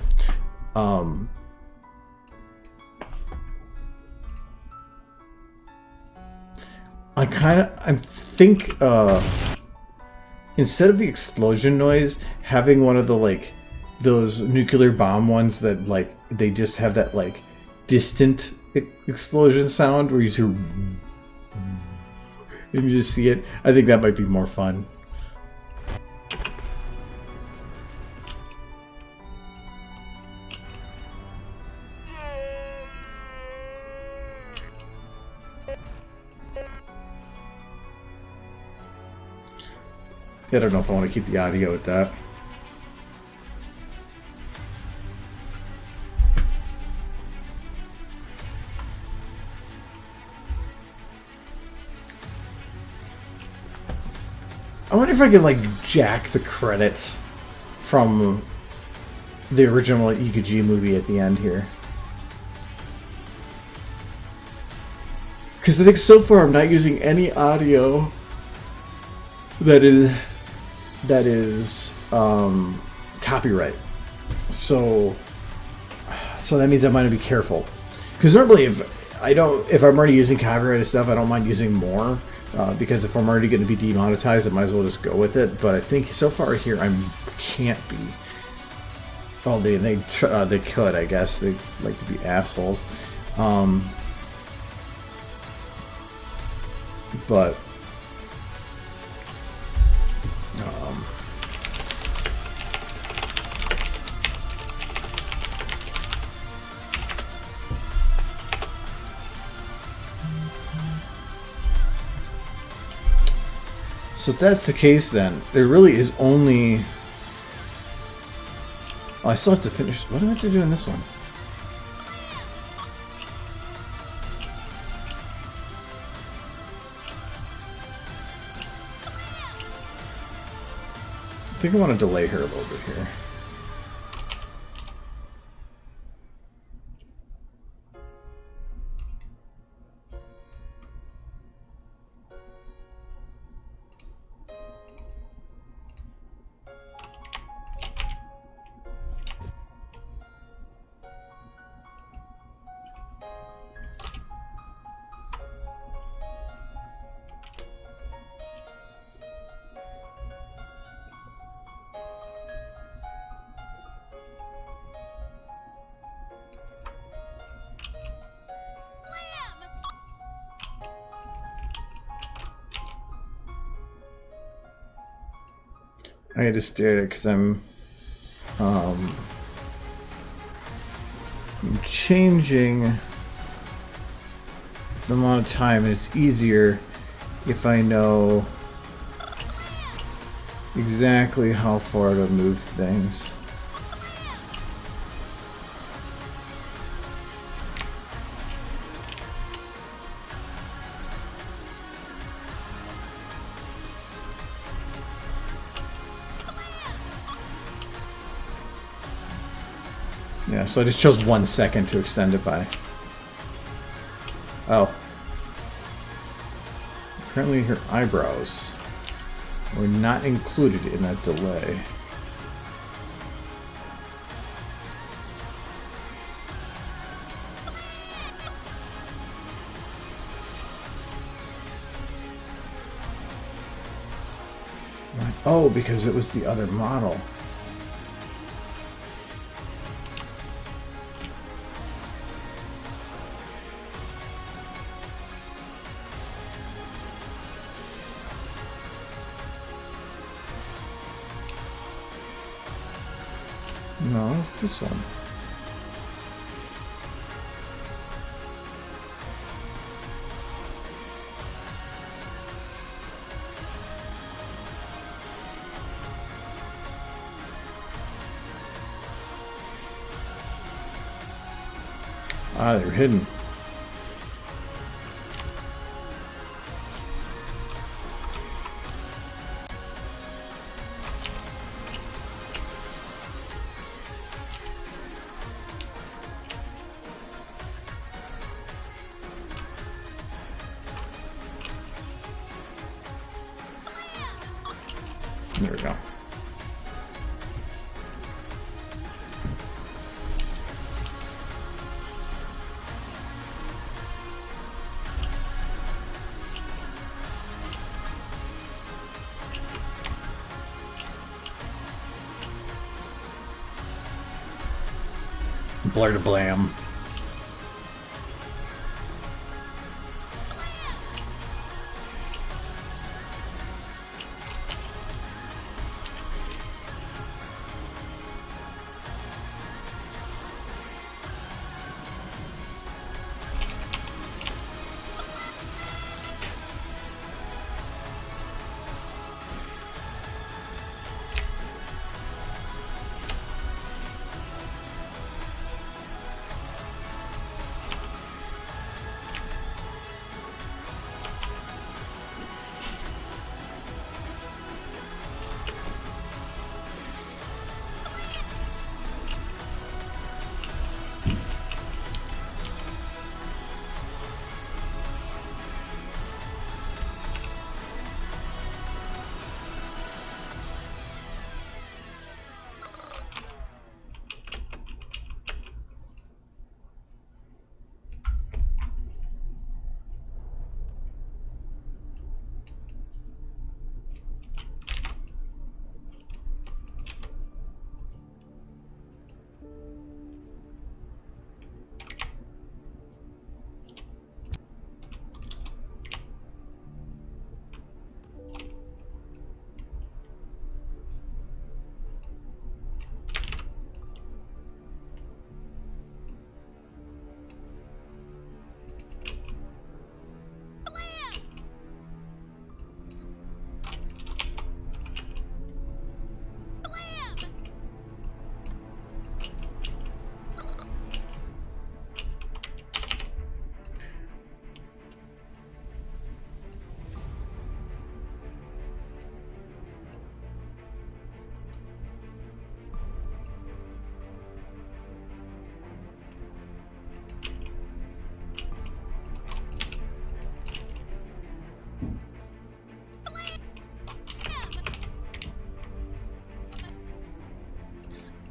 I think instead of the explosion noise, having one of the like those nuclear bomb ones that like they just have that like distant explosion sound where you hear and you just see it. I think that might be more fun. I don't know if I want to keep the audio with that. I wonder if I could like jack the credits from the original EKG movie at the end here. Because I think so far I'm not using any audio that is copyright. So that means I might be careful. Because normally if I'm already using copyrighted stuff, I don't mind using more. Because if I'm already going to be demonetized, I might as well just go with it. But I think so far here I can't be. Well, they could, I guess. They like to be assholes. But so if that's the case, then there really is only... Oh, I still have to finish... What do I have to do in this one? I think I want to delay her a little bit here. I had to stare at it because I'm changing the amount of time, and it's easier if I know exactly how far to move things. Yeah, so I just chose 1 second to extend it by. Oh. Apparently her eyebrows were not included in that delay. Oh, because it was the other model. No, it's this one. Ah, they're hidden. There we go. Blur to blam.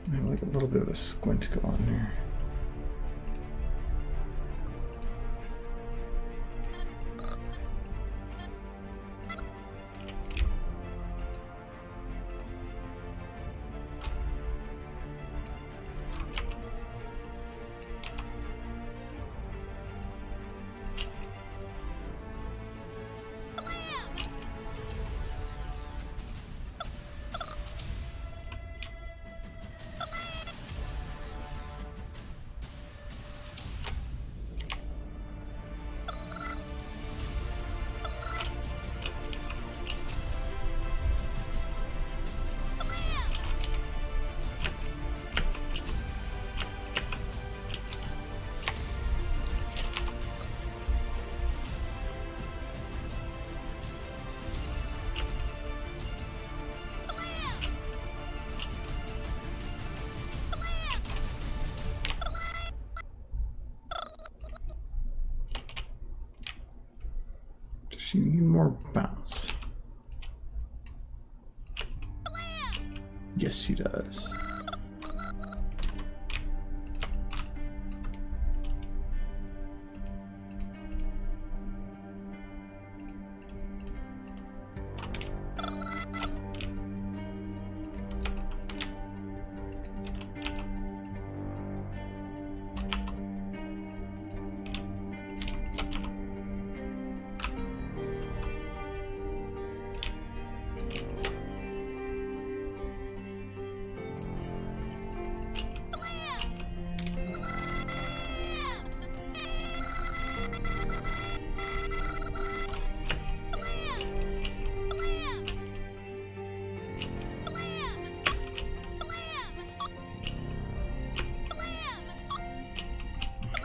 Maybe like a little bit of a squint go on there. She need more bounce. Yes, she does.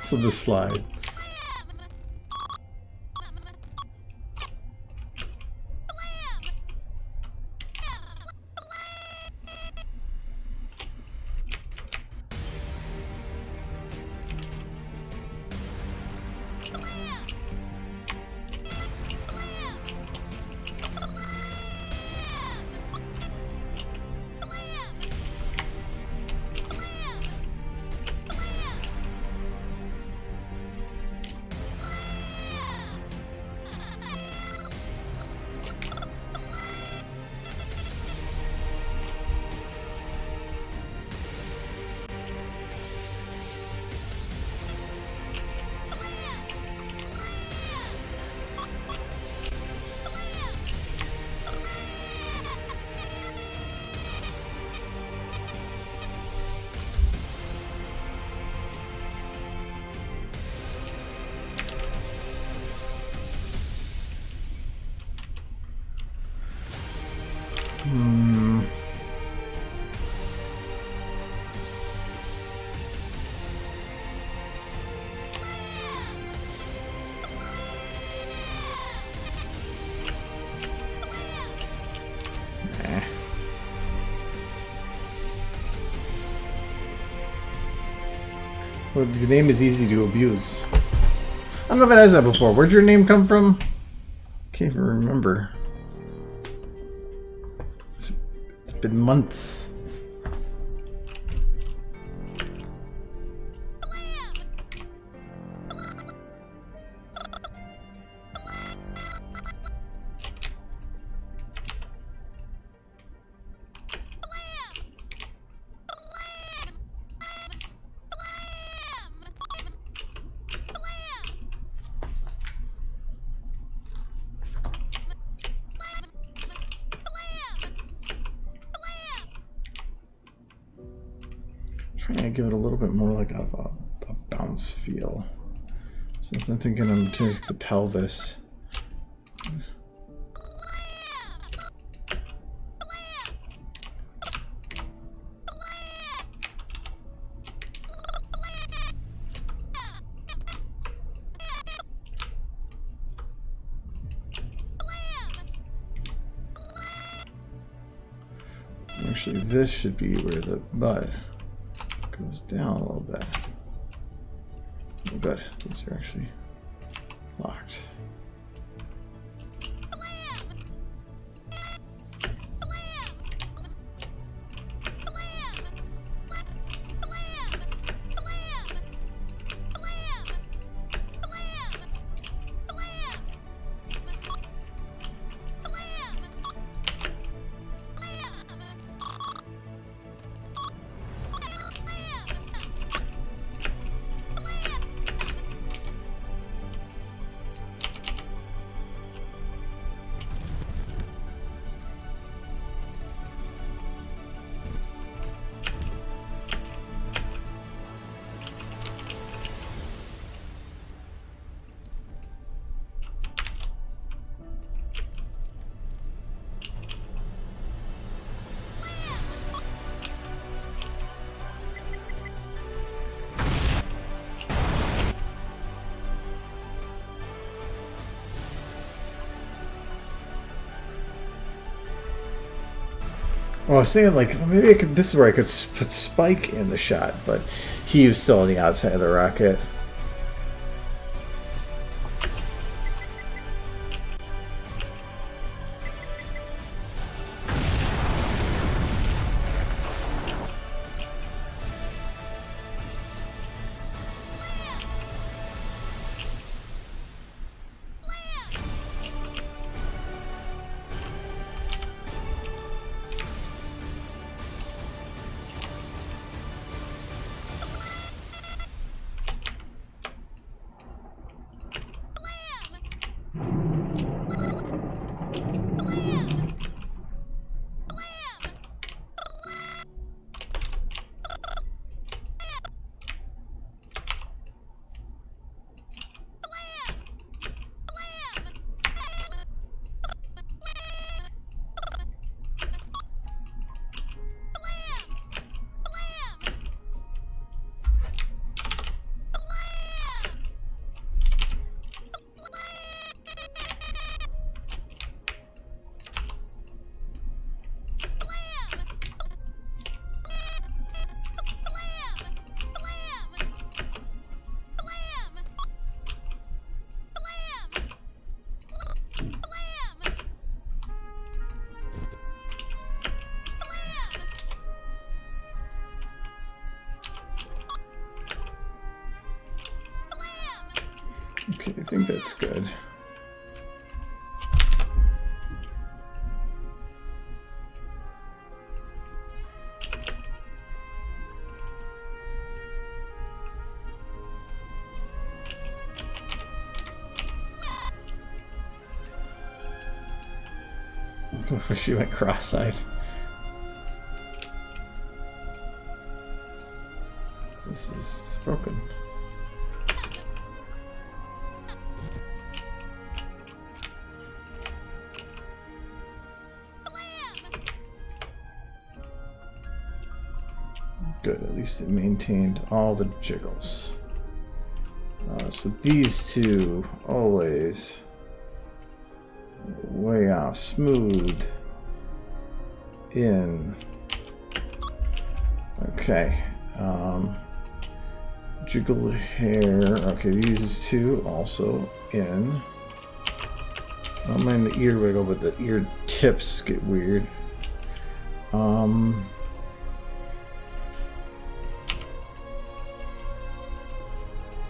So the slide. Well, your name is easy to abuse. I don't know if it has that before. Where'd your name come from? Can't even remember. It's been months. Trying to give it a little bit more like a bounce feel. So I'm thinking I'm going to take the pelvis. Actually, this should be where the butt goes down a little bit. Oh, good. These are actually locked. Well, I was thinking, like, maybe I could, this is where I could put Spike in the shot, but he was still on the outside of the rocket. Okay, I think that's good. She went cross-eyed. This is broken. Good, at least it maintained all the jiggles. So these two always way off, smooth in. Okay. Jiggle hair. Okay, these two also in. I don't mind the ear wiggle, but the ear tips get weird.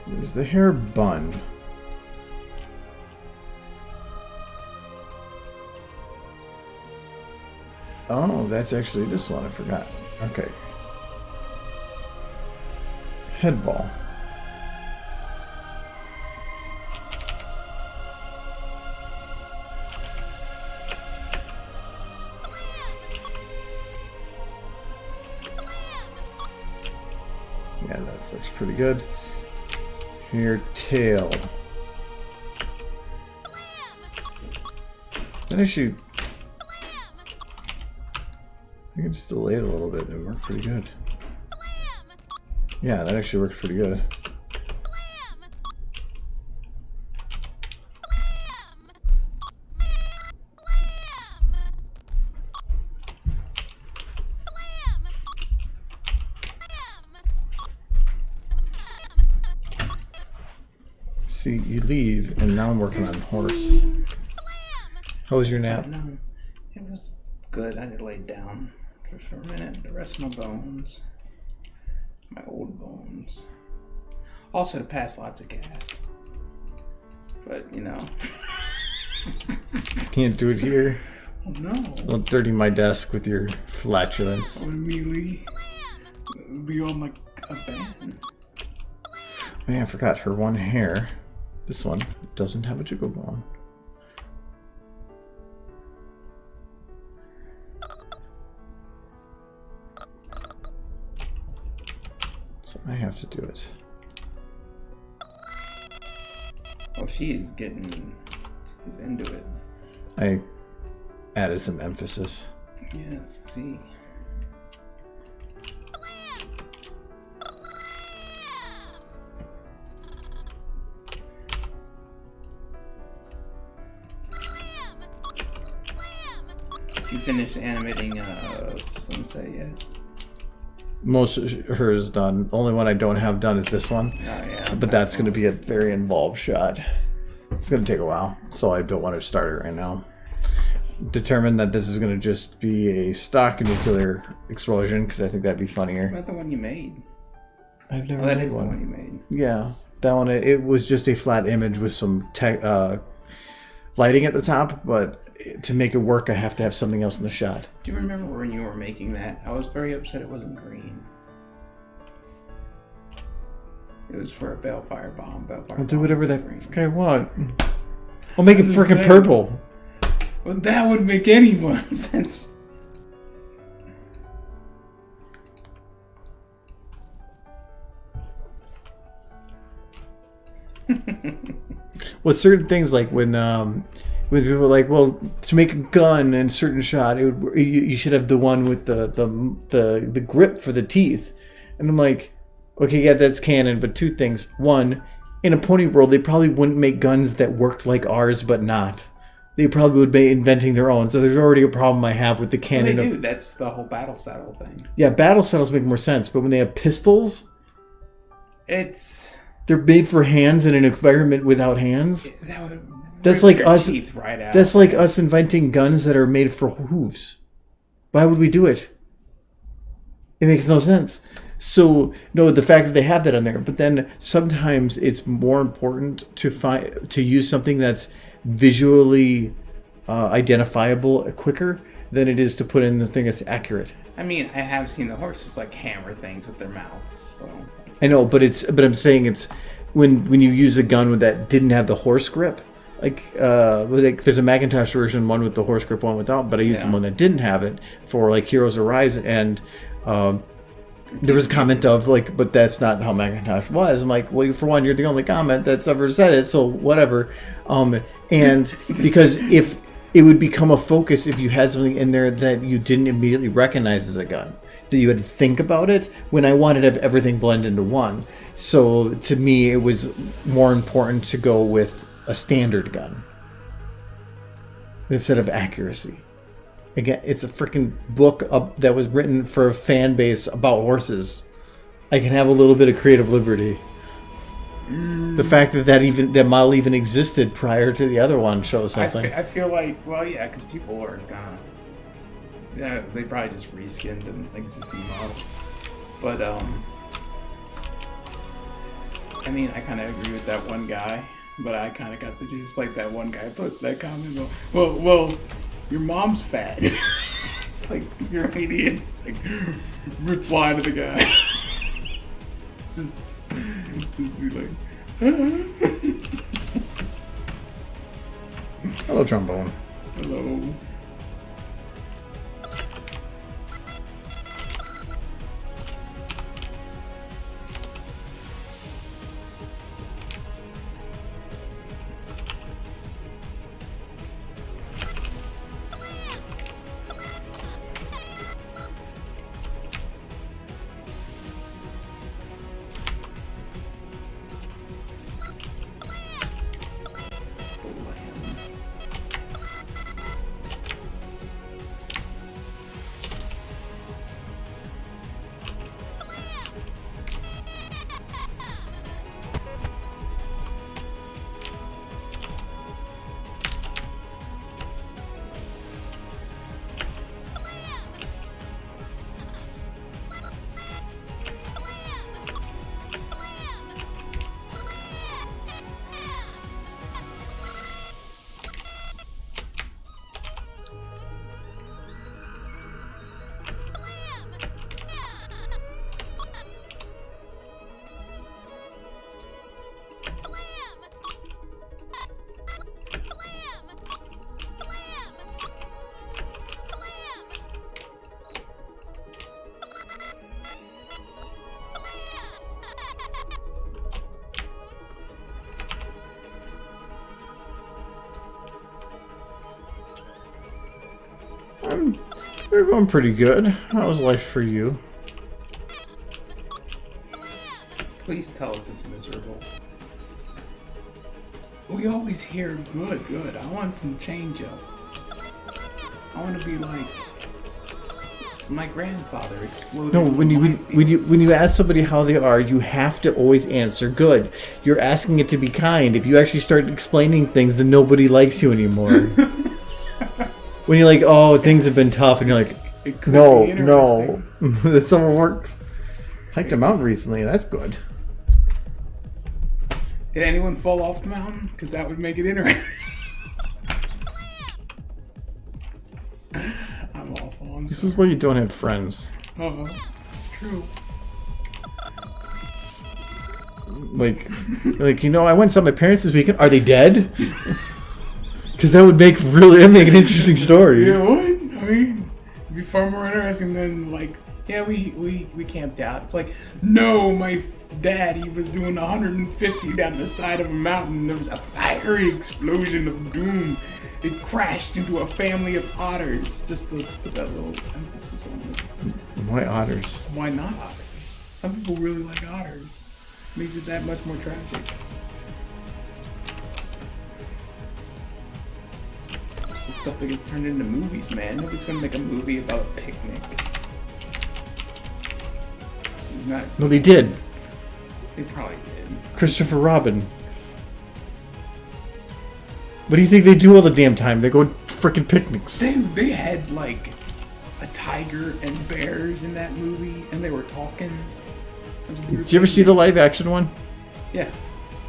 There's the hair bun. Oh, that's actually this one. I forgot. Okay. Head ball. Yeah, that looks pretty good. Hair tail. That actually, I can just delay it a little bit and it worked pretty good. Yeah, that actually works pretty good. See, you leave, and now I'm working on horse. How was your nap? It was good. I just laid down just for a minute. The rest of my bones, my old bones. Also to pass lots of gas. But, you know. Can't do it here. Oh, no. Don't dirty my desk with your flatulence. I would immediately be on like a ban. Man, I forgot her one hair. This one doesn't have a jiggle bone. So I have to do it. Oh, she's into it. I added some emphasis. Yes, see. You finished animating Sunset yet? Most of hers done. Only one I don't have done is this one. Oh, yeah. But that's going to be a very involved shot. It's going to take a while, so I don't want to start it right now. Determined that this is going to just be a stock nuclear explosion, because I think that'd be funnier. What about the one you made? I've never that made is one. the one you made. Yeah, that one, it was just a flat image with some lighting at the top, but to make it work, I have to have something else in the shot. Do you remember when you were making that? I was very upset it wasn't green. It was for a Bellfire bomb. I'll do whatever the fuck I want. I'll make it freaking purple. Well, that wouldn't make any more sense. With certain things, like when people are like, well, to make a gun in a certain shot, you should have the one with the grip for the teeth. And I'm like, okay, yeah, that's canon, but two things. One, in a pony world, they probably wouldn't make guns that worked like ours, but not. They probably would be inventing their own. So there's already a problem I have with the canon. Well, they do. That's the whole battle saddle thing. Yeah, battle saddles make more sense, but when they have pistols, they're made for hands in an environment without hands. That's like us. Right out. That's like us inventing guns that are made for hooves. Why would we do it? It makes no sense. So no, the fact that they have that on there, but then sometimes it's more important to use something that's visually identifiable quicker than it is to put in the thing that's accurate. I mean, I have seen the horses like hammer things with their mouths, so. I know, but I'm saying it's when you use a gun that didn't have the horse grip. Like there's a Macintosh version, one with the horse grip, one without. But I used the one that didn't have it for like Heroes Arise, and there was a comment of like, but that's not how Macintosh was. I'm like, well, for one, you're the only comment that's ever said it, so whatever. And because if it would become a focus if you had something in there that you didn't immediately recognize as a gun, that you had to think about it, when I wanted to have everything blend into one. So to me, it was more important to go with a standard gun instead of accuracy. Again, it's a freaking book that was written for a fan base about horses. I can have a little bit of creative liberty. The fact that model even existed prior to the other one shows something. I feel like, well, yeah, because people are gonna, yeah, they probably just reskinned an existing model. But I mean, I kind of agree with that one guy. But I kind of got the gist, like that one guy posted that comment. Well, your mom's fat. It's like, you're an idiot. Like, reply to the guy. just be like, Hello, trombone. hello. They're going pretty good. How was life for you? Please tell us it's miserable. We always hear good. I want some change up. I want to be like my grandfather exploded. No, when you ask somebody how they are, you have to always answer good. You're asking it to be kind. If you actually start explaining things, then nobody likes you anymore. When you're like, oh, things have been tough, and you're like, no, that's how it works. Hiked a mountain recently, that's good. Did anyone fall off the mountain? Because that would make it interesting. I'm awful. This is why you don't have friends. Oh, it's true. Like, I went and saw my parents this weekend. Are they dead? Because that would make an interesting story. Yeah, what? I mean, it'd be far more interesting than like, yeah, we camped out. It's like, no, my dad, he was doing 150 down the side of a mountain. There was a fiery explosion of doom. It crashed into a family of otters. Just to put that little emphasis on it. Why otters? Why not otters? Some people really like otters. Makes it that much more tragic. It's the stuff that gets turned into movies, man. Nobody's gonna make a movie about a picnic. No, they did. They probably did. Christopher Robin. What do you think they do all the damn time? They go frickin' picnics. Dude, they had like a tiger and bears in that movie, and they were talking. Did you ever see the live action one? Yeah.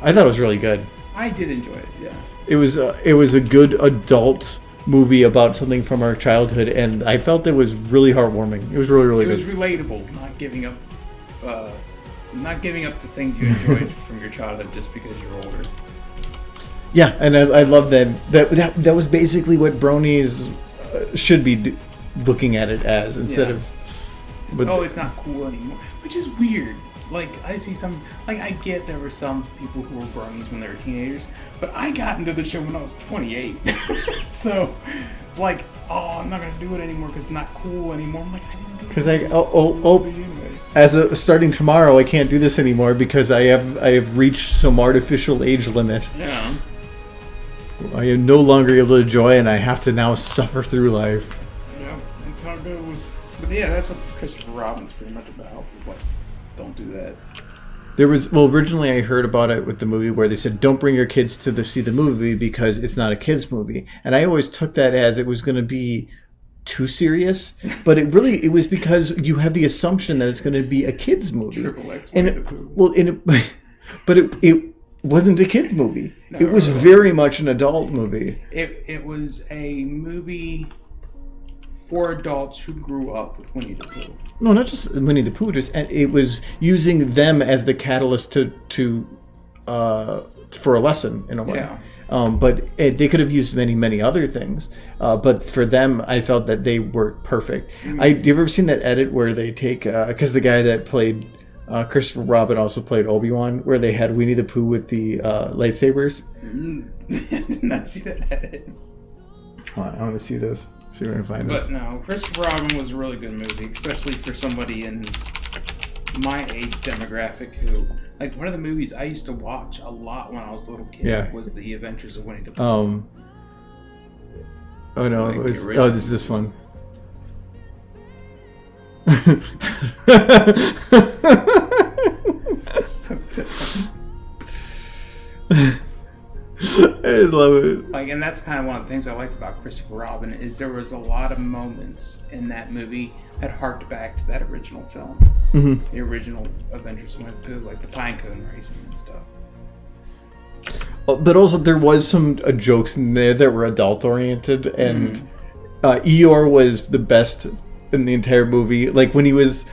I thought it was really good. I did enjoy it, yeah. It was a good adult movie about something from our childhood, and I felt it was really heartwarming. It was really good. It was relatable, not giving up the things you enjoyed from your childhood just because you're older. Yeah, and I love that was basically what bronies should be looking at it as, instead of... It's not cool anymore, which is weird. Like, I see some... Like, I get there were some people who were bronies when they were teenagers, but I got into the show when I was 28. So, like, I'm not going to do it anymore because it's not cool anymore. I'm like, I didn't do it. Because starting tomorrow, I can't do this anymore because I have reached some artificial age limit. Yeah. I am no longer able to enjoy, and I have to now suffer through life. Yeah, that's how it goes. But yeah, that's what Christopher Robin's pretty much about. It's like, don't do that. Originally I heard about it with the movie where they said, don't bring your kids to see the movie because it's not a kid's movie. And I always took that as it was going to be too serious. But it was because you have the assumption that it's going to be a kid's movie. Triple X. But it wasn't a kid's movie. No, it was very much an adult movie. It was a movie for adults who grew up with Winnie the Pooh. No, not just Winnie the Pooh. It was using them as the catalyst for a lesson in a way. Yeah. But they could have used many other things. But for them, I felt that they worked perfect. Mm-hmm. You ever seen that edit where they take because the guy that played Christopher Robin also played Obi-Wan, where they had Winnie the Pooh with the lightsabers? I did not see that edit. Hold on, I want to see this. See if I can find this. But no, Christopher Robin was a really good movie, especially for somebody in my age demographic who, like, one of the movies I used to watch a lot when I was a little kid was The Adventures of Winnie the Pooh. Oh no, like it was. This is this one. So different. I love it. Like, and that's kind of one of the things I liked about Christopher Robin is there was a lot of moments in that movie that harked back to that original film, the original Adventures of Winnie the Pooh, like the pinecone racing and stuff. But also, there was some jokes in there that were adult oriented, and Eeyore was the best in the entire movie. Like when he was.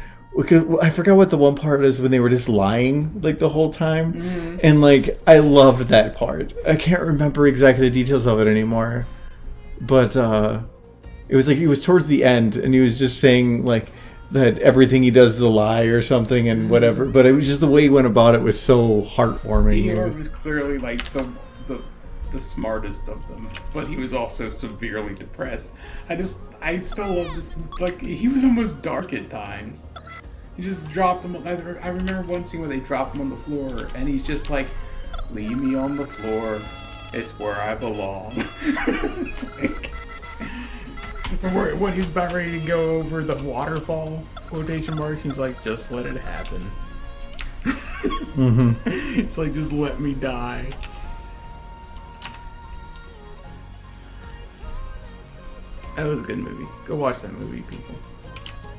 I forgot what the one part is when they were just lying like the whole time, and like I loved that part. I can't remember exactly the details of it anymore, but it was like he was towards the end and he was just saying like that everything he does is a lie or something and whatever. But it was just the way he went about it was so heartwarming. Eeyore was clearly like the smartest of them, but he was also severely depressed. I still love this. Like, he was almost dark at times. He just dropped him. I remember one scene where they dropped him on the floor, and he's just like, "Leave me on the floor. It's where I belong." It's like when he's about ready to go over the waterfall quotation marks, he's like, "Just let it happen." It's like, just let me die. That was a good movie. Go watch that movie, people.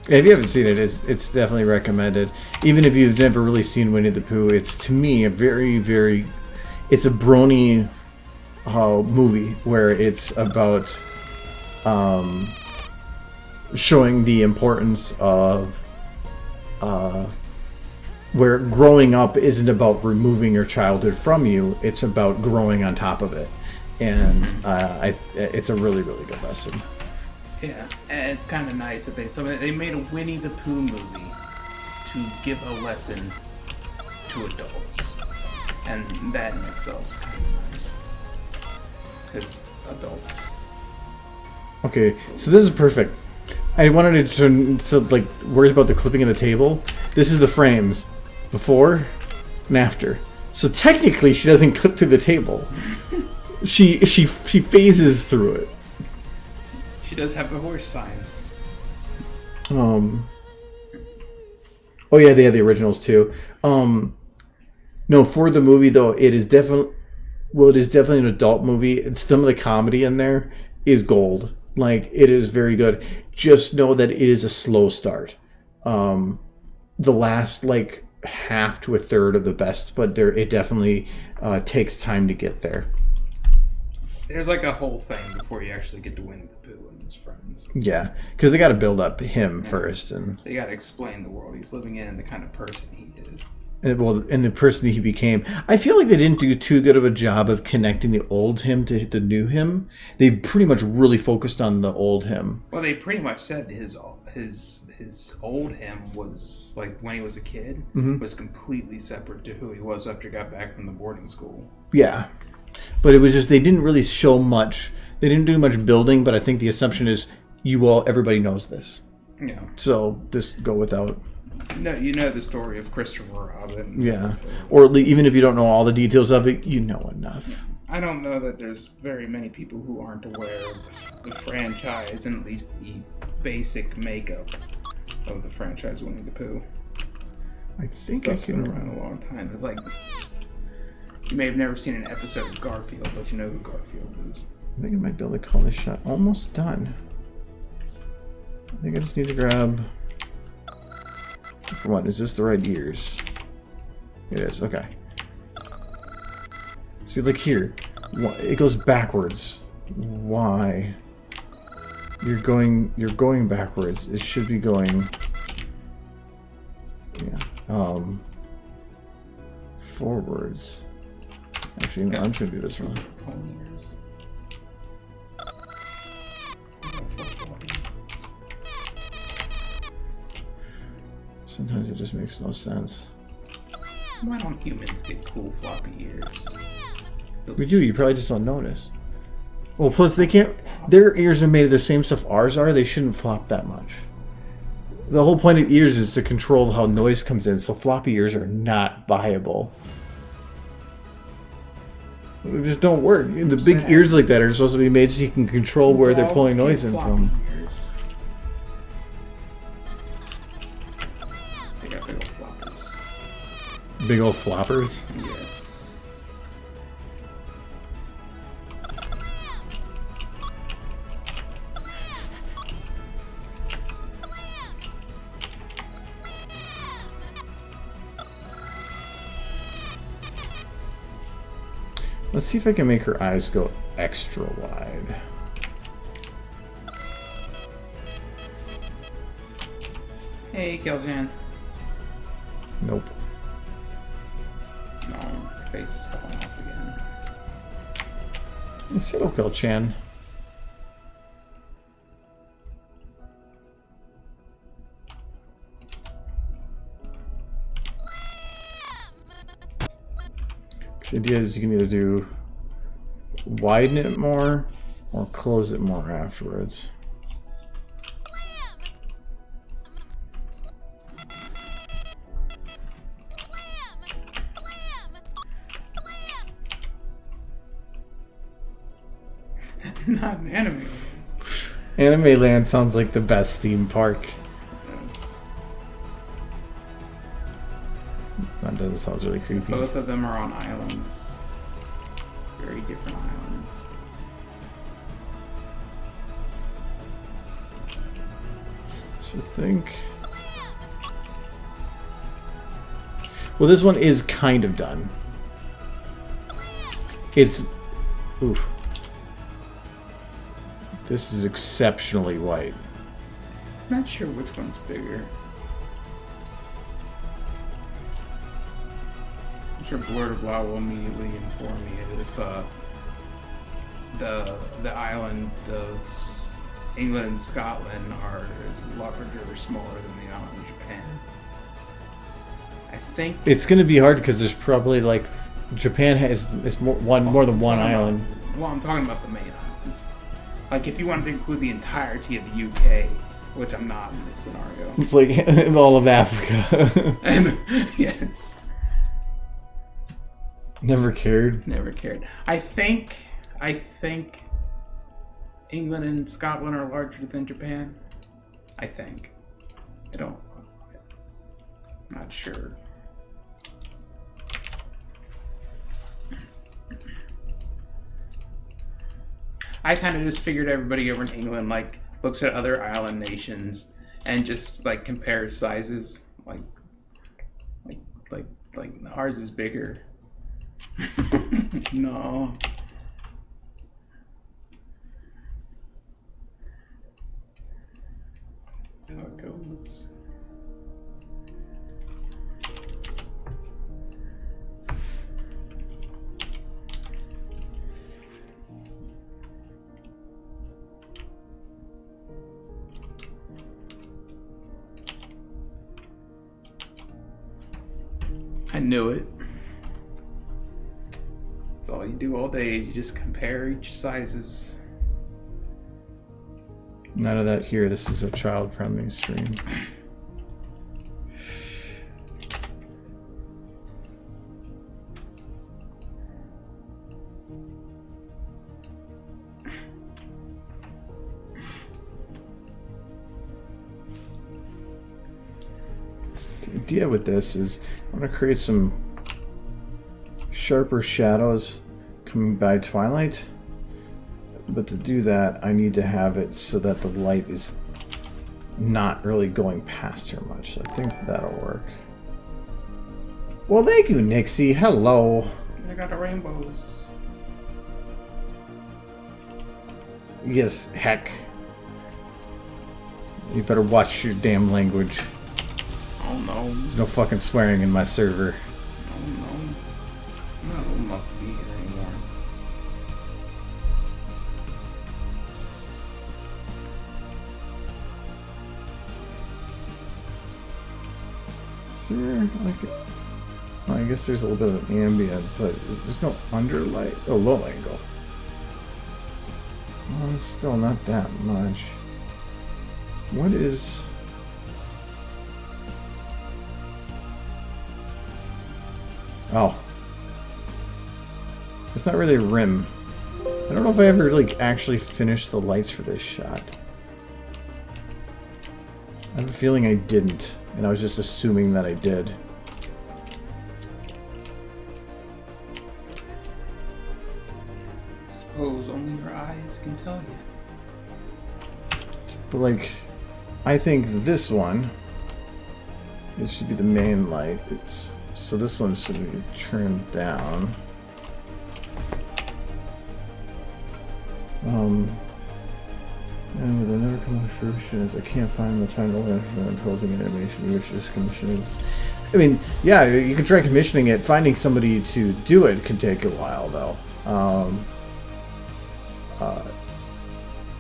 If you haven't seen it, it's definitely recommended. Even if you've never really seen Winnie the Pooh, it's to me a very, very... It's a brony movie where it's about showing the importance of where growing up isn't about removing your childhood from you. It's about growing on top of it. And it's a really, really good lesson. Yeah, and it's kind of nice that they made a Winnie the Pooh movie to give a lesson to adults, and that in itself is kind of nice because adults. Okay, so this is perfect. I wanted to turn to like worry about the clipping of the table. This is the frames before and after. So technically, she doesn't clip to the table. She phases through it. She does have the horse signs. Oh yeah, they had the originals too. No, for the movie though, it is definitely an adult movie. Some of the comedy in there is gold. Like, it is very good. Just know that it is a slow start. The last like half to a third of the best, but it definitely takes time to get there. There's like a whole thing before you actually get to Winnie the Pooh and his friends. Yeah, because they got to build up him first, and they got to explain the world he's living in and the kind of person he is. And the person he became. I feel like they didn't do too good of a job of connecting the old him to the new him. They pretty much really focused on the old him. Well, they pretty much said his old him was, like, when he was a kid, was completely separate to who he was after he got back from the boarding school. Yeah. But it was just, they didn't really show much. They didn't do much building, but I think the assumption is everybody knows this. Yeah. So just go without. No, you know the story of Christopher Robin. Yeah. Or even if you don't know all the details of it, you know enough. I don't know that there's very many people who aren't aware of the franchise and at least the basic makeup of the franchise Winnie the Pooh. I think Stuff's I can been around a long time. It's like, you may have never seen an episode of Garfield, but you know who Garfield is. I think I might be able to call this shot. Almost done. I think I just need to grab... For one, is this the right ears? It is, okay. See, like here, it goes backwards. Why? You're going backwards. It should be going... Yeah. Forwards. Actually, no, I'm trying to do this one. Sometimes it just makes no sense. Why don't humans get cool floppy ears? We do, you probably just don't notice. Well, plus they can't... Their ears are made of the same stuff ours are. They shouldn't flop that much. The whole point of ears is to control how noise comes in, so floppy ears are not viable. They just don't work. The big ears like that are supposed to be made so you can control where they're pulling noise in from. Ears. They got big old floppers. Big old floppers? Yes. Let's see if I can make her eyes go extra wide. Hey, Keljan. Nope. No, her face is falling off again. It's it'll kill Chan. The idea is you can either do widen it more or close it more afterwards. Not an anime. Anime Land sounds like the best theme park. That doesn't sound really creepy. Both of them are on islands. Very different islands. So I think... Well, this one is kind of done. It's... Oof. This is exceptionally white. Not sure which one's bigger. I'm sure Blur of Blah will immediately inform me if the island of England and Scotland are larger or smaller than the island of Japan. I think It's going to be hard because there's probably like Japan has more than one island. Well, I'm talking about the main islands. Like if you wanted to include the entirety of the UK, which I'm not in this scenario. It's like all of Africa. And yes. Never cared. Never cared. I think England and Scotland are larger than Japan. I think. I'm not sure. I kind of just figured everybody over in England like looks at other island nations and just like compares sizes, like ours is bigger. No. That's how it goes. I knew it. That's all you do all day. You just compare each sizes. None of that here. This is a child-friendly stream. The idea with this is I want to create some sharper shadows coming by twilight, but to do that I need to have it so that the light is not really going past her much. So I think that'll work. Well, thank you, Nixie. Hello. I got the rainbows. Yes, heck. You better watch your damn language. Oh no. There's no fucking swearing in my server. Oh no. I'm not old enough to be here anymore. Is there like well, I guess there's a little bit of an ambient, but there's no underlight. Oh, low angle. Well, it's still not that much. What is... Oh. It's not really a rim. I don't know if I ever like actually finished the lights for this shot. I have a feeling I didn't, and I was just assuming that I did. I suppose only your eyes can tell you. But like, I think this one, it should be the main light. So this one should be turned down. And with another coming fruition is I can't find the time to learn from imposing animation, which this commission is. I mean, yeah, you can try commissioning it. Finding somebody to do it can take a while, though.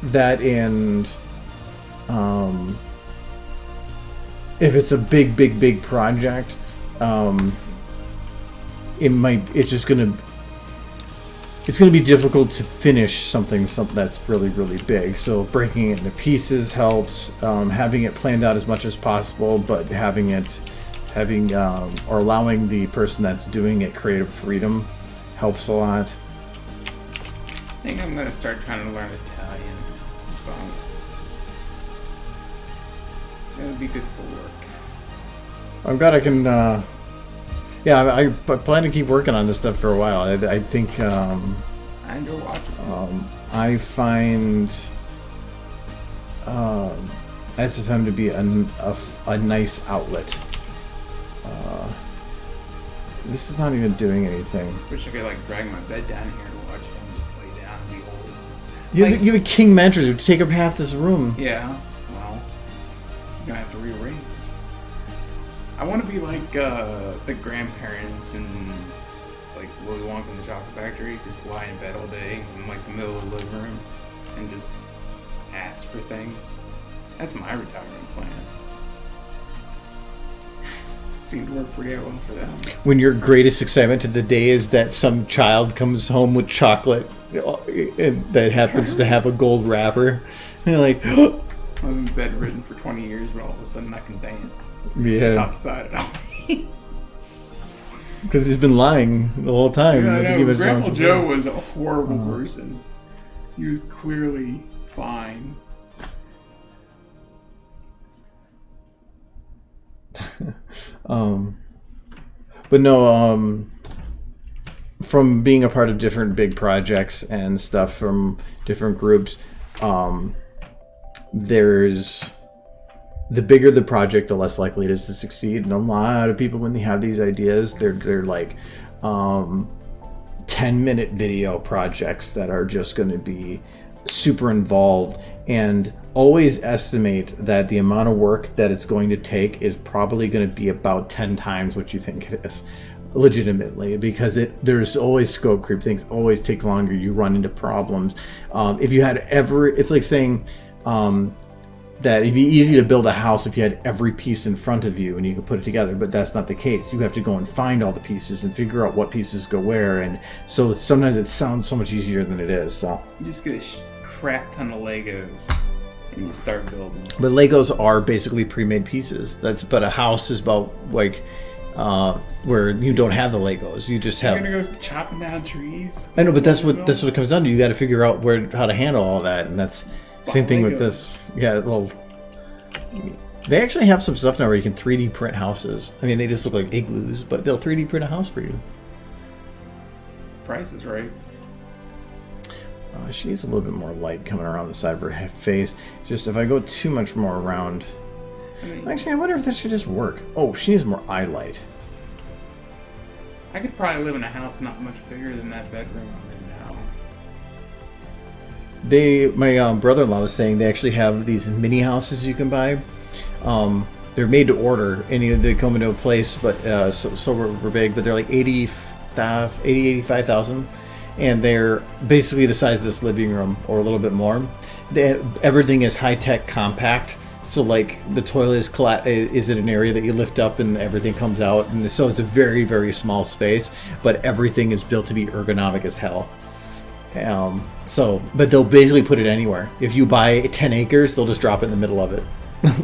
That and if it's a big project, it's gonna be difficult to finish something that's really big. So breaking it into pieces helps. Having it planned out as much as possible, but or allowing the person that's doing it creative freedom helps a lot. I think I'm gonna start trying to learn Italian. So it would be good for work. I'm glad I can. Yeah, I plan to keep working on this stuff for a while. I think. I enjoy watching. I find SFM to be a nice outlet. This is not even doing anything. Wish I could like drag my bed down here to watch it and just lay down and be old. You have King Mantras who take up half this room. Yeah, well, I'm gonna have to rearrange. I want to be like the grandparents in like Willy Wonka and the Chocolate Factory, just lie in bed all day in like the middle of the living room and just ask for things. That's my retirement plan. Seemed to work pretty well for them. When your greatest excitement of the day is that some child comes home with chocolate that happens to have a gold wrapper, and you're like, I've been bedridden for 20 years, but all of a sudden I can dance. Yeah. That's how excited I'll be. Because he's been lying the whole time. Yeah, I know. Grandpa Joe was a horrible person. He was clearly fine. But no, from being a part of different big projects and stuff from different groups, there's the bigger the project, the less likely it is to succeed. And a lot of people, when they have these ideas, they're like 10-minute video projects that are just going to be super involved. And always estimate that the amount of work that it's going to take is probably going to be about 10 times what you think it is, legitimately, because there's always scope creep. Things always take longer. You run into problems. If you had it's like saying that it'd be easy to build a house if you had every piece in front of you and you could put it together, but that's not the case. You have to go and find all the pieces and figure out what pieces go where, and so sometimes it sounds so much easier than it is. So you just get a crap ton of Legos and you start building. But Legos are basically pre-made pieces. But a house is about like where you don't have the Legos. You just have. You're gonna go chopping down trees. I know, but that's what it comes down to. You got to figure out how to handle all that, and that's same thing with this. Yeah, well, they actually have some stuff now where you can 3D print houses. I mean, they just look like igloos, but they'll 3D print a house for you. The price is right. She needs a little bit more light coming around the side of her face. Just if I go too much more around. Actually, I wonder if that should just work. Oh, she needs more eye light. I could probably live in a house not much bigger than that bedroom I'm in now. My brother-in-law was saying they actually have these mini houses you can buy. They're made to order, and they come into a place, but so we're big, but they're like 85,000, and they're basically the size of this living room or a little bit more. Everything is high-tech, compact. So like the toilet is in an area that you lift up and everything comes out, and so it's a very, very small space, but everything is built to be ergonomic as hell. But they'll basically put it anywhere. If you buy 10 acres, they'll just drop it in the middle of it.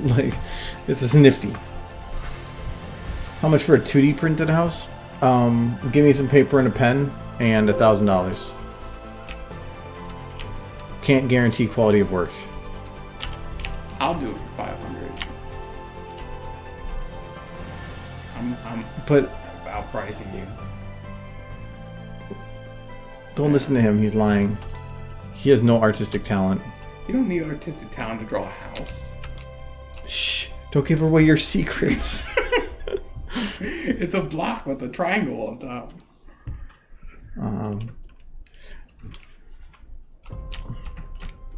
Like, this is nifty. How much for a 2D printed house? Give me some paper and a pen and $1,000. Can't guarantee quality of work. I'll do it for 500. I'm outpricing you. Don't listen to him. He's lying. He has no artistic talent. You don't need artistic talent to draw a house. Shh! Don't give away your secrets. It's a block with a triangle on top.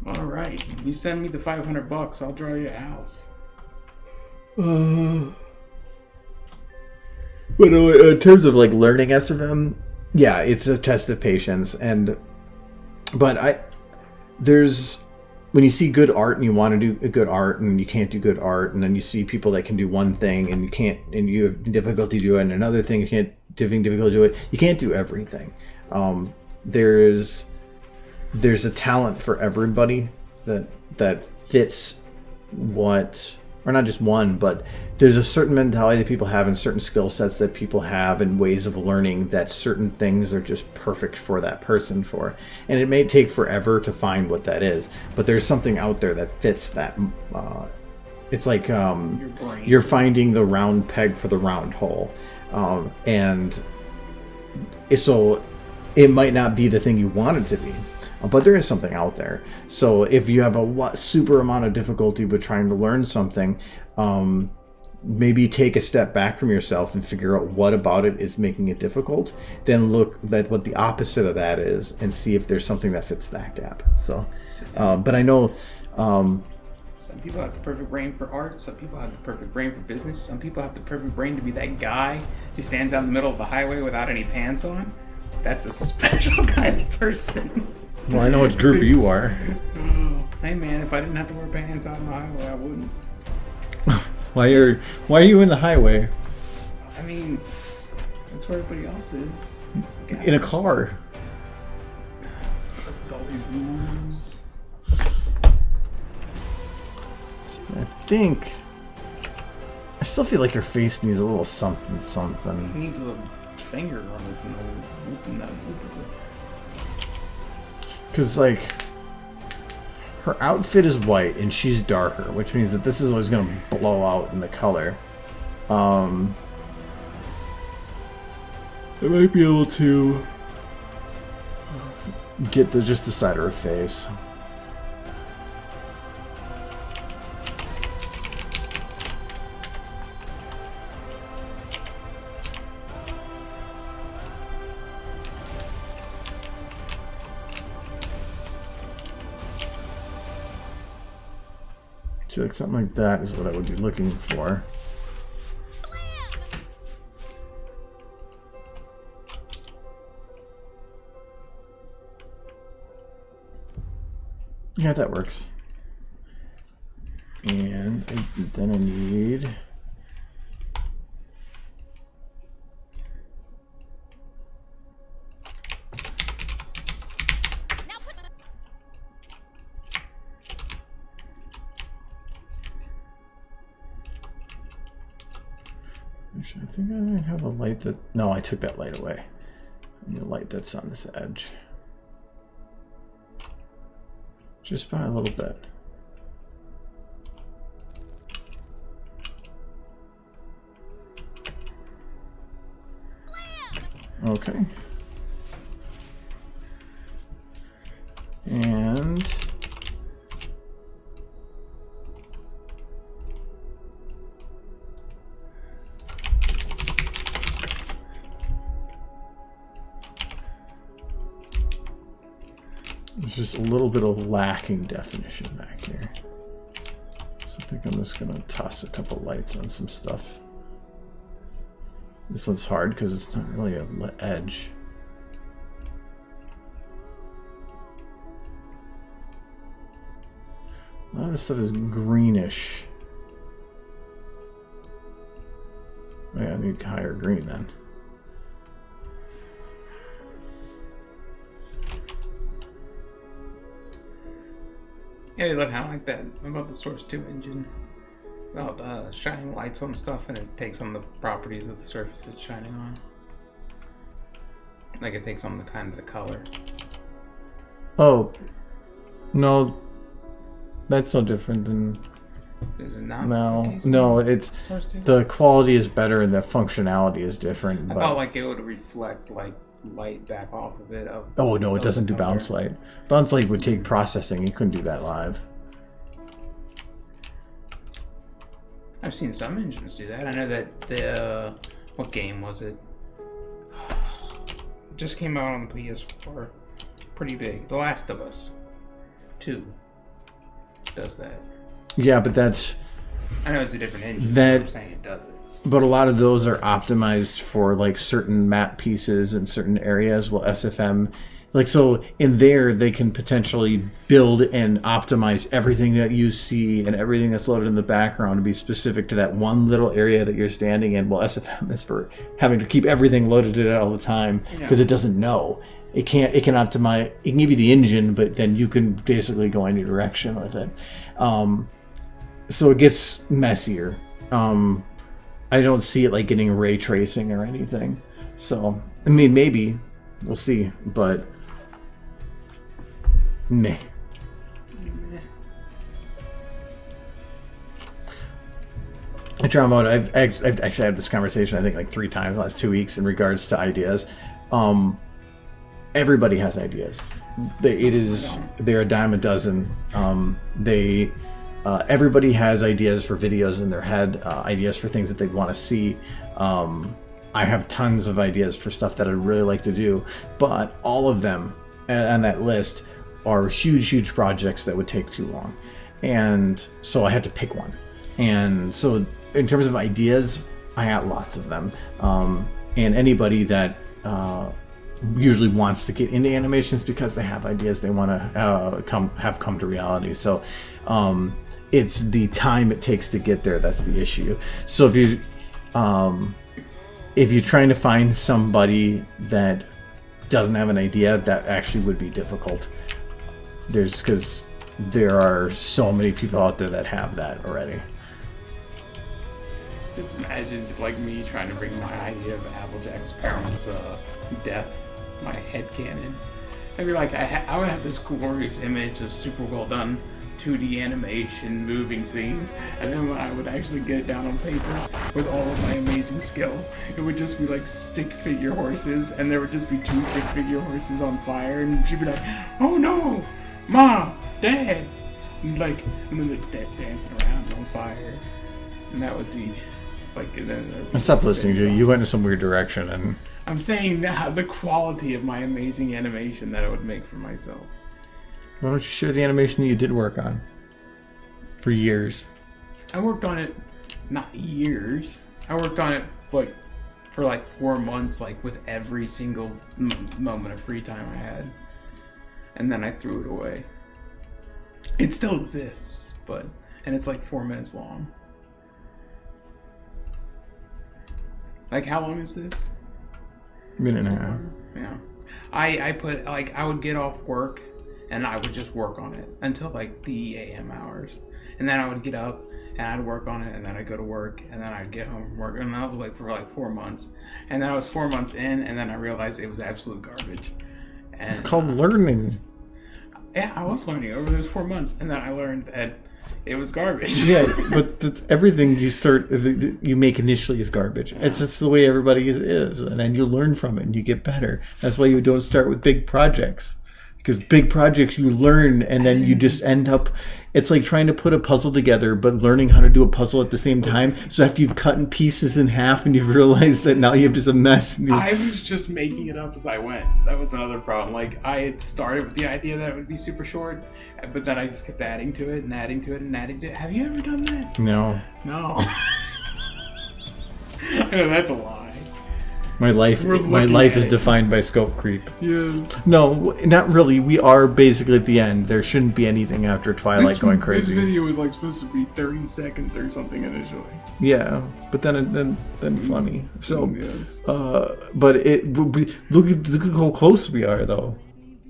All right, you send me the $500. I'll draw you a house. But in terms of like learning SFM, yeah, it's a test of patience. But when you see good art and you want to do good art and you can't do good art, and then you see people that can do one thing and you have difficulty doing another thing, difficulty do it. You can't do everything. There's a talent for everybody that fits what, or not just one, but there's a certain mentality that people have and certain skill sets that people have and ways of learning that certain things are just perfect for that person for. And it may take forever to find what that is, but there's something out there that fits that. It's like you're finding the round peg for the round hole. And so it might not be the thing you want it to be, but there is something out there. So if you have a super amount of difficulty with trying to learn something, maybe take a step back from yourself and figure out what about it is making it difficult. Then look at what the opposite of that is and see if there's something that fits that gap. So, but I know some people have the perfect brain for art. Some people have the perfect brain for business. Some people have the perfect brain to be that guy who stands out in the middle of the highway without any pants on. That's a special kind of person. Well, I know which group you are. Oh, hey man, if I didn't have to wear pants out on the highway, I wouldn't. Why are you in the highway? I mean, that's where everybody else is. In a car. With all these rules. I still feel like your face needs a little something. It needs a little finger on its nose. Open that open. Because, like, her outfit is white and she's darker, which means that this is always going to blow out in the color. I might be able to get just the side of her face. So like something like that is what I would be looking for. Yeah, that works. And then I need... Actually, I think I might have a light that... No, I took that light away. I need a light that's on this edge. Just by a little bit. Okay. And... there's just a little bit of lacking definition back here. So I think I'm just going to toss a couple lights on some stuff. This one's hard because it's not really an edge. A lot of this stuff is greenish. Oh, yeah, I need higher green then. Yeah, look, I like that about the Source 2 engine. About shining lights on stuff, and it takes on the properties of the surface it's shining on. Like it takes on the kind of the color. Oh, no, that's no different than. Is it not? No, it's the quality is better and the functionality is different. I felt like it would reflect like light back off of it. Oh no, it doesn't do bounce light. Bounce light would take processing. You couldn't do that live. I've seen some engines do that. I know that the what game was it? Just came out on the PS4. Pretty big. The Last of Us 2 does that. Yeah, but that's... I know it's a different engine. That, I'm saying it does it. But a lot of those are optimized for like certain map pieces in certain areas. Well, SFM... Like, so in there, they can potentially build and optimize everything that you see and everything that's loaded in the background to be specific to that one little area that you're standing in. Well, SFM is for having to keep everything loaded in all the time because it doesn't know. It can optimize, it can give you the engine, but then you can basically go any direction with it. So it gets messier. I don't see it like getting ray tracing or anything. So, I mean, maybe. We'll see, but... Meh. I've actually had this conversation I think like 3 times in the last 2 weeks in regards to ideas. Everybody has ideas. They're a dime a dozen. Everybody has ideas for videos in their head, ideas for things that they want to see. I have tons of ideas for stuff that I'd really like to do, but all of them on that list are huge projects that would take too long. And so I had to pick one. And so in terms of ideas, I got lots of them. And anybody that usually wants to get into animations because they have ideas they want to come to reality. So it's the time it takes to get there that's the issue. So if you're trying to find somebody that doesn't have an idea, that actually would be difficult. Because there are so many people out there that have that already. Just imagine like me trying to bring my idea of Applejack's parents' death, my headcanon. I'd be like, I would have this glorious image of super well done 2D animation, moving scenes, and then when I would actually get it down on paper with all of my amazing skill, it would just be like stick figure horses, and there would just be 2 stick figure horses on fire, and she'd be like, "Oh no, Mom, Dad," and then they're dancing around on fire, and that would be like. I stopped listening to you. You went in some weird direction, and I'm saying now the quality of my amazing animation that I would make for myself. Why don't you share the animation that you did work on? for years. I worked on it, not years. I worked on it like for like 4 months, like with every single moment of free time I had, and then I threw it away. It still exists, and it's like 4 minutes long. Like, how long is this? Minute and a half. Yeah. I put, like, I would get off work and I would just work on it until like the AM hours. And then I would get up and I'd work on it, and then I'd go to work, and then I'd get home from work. And that was like for like 4 months. And then I was 4 months in, and then I realized it was absolute garbage. And, It's called learning. Yeah, I was learning over those 4 months, and then I learned that it was garbage. Yeah, but everything you make initially is garbage. It's just the way everybody is, and then you learn from it and you get better. That's why you don't start with big projects, because big projects you learn and then you just end up. It's like trying to put a puzzle together, but learning how to do a puzzle at the same time. So after you've cut in pieces in half and you've realized that now you have just a mess. I was just making it up as I went. That was another problem. Like, I had started with the idea that it would be super short, but then I just kept adding to it and adding to it and adding to it. Have you ever done that? No. No. I know that's a lie. My life is defined by scope creep. Yes. No, not really. We are basically at the end. There shouldn't be anything after Twilight going crazy. This video was like supposed to be 30 seconds or something initially. Yeah, but then funny. So, yes. But look at how close we are, though.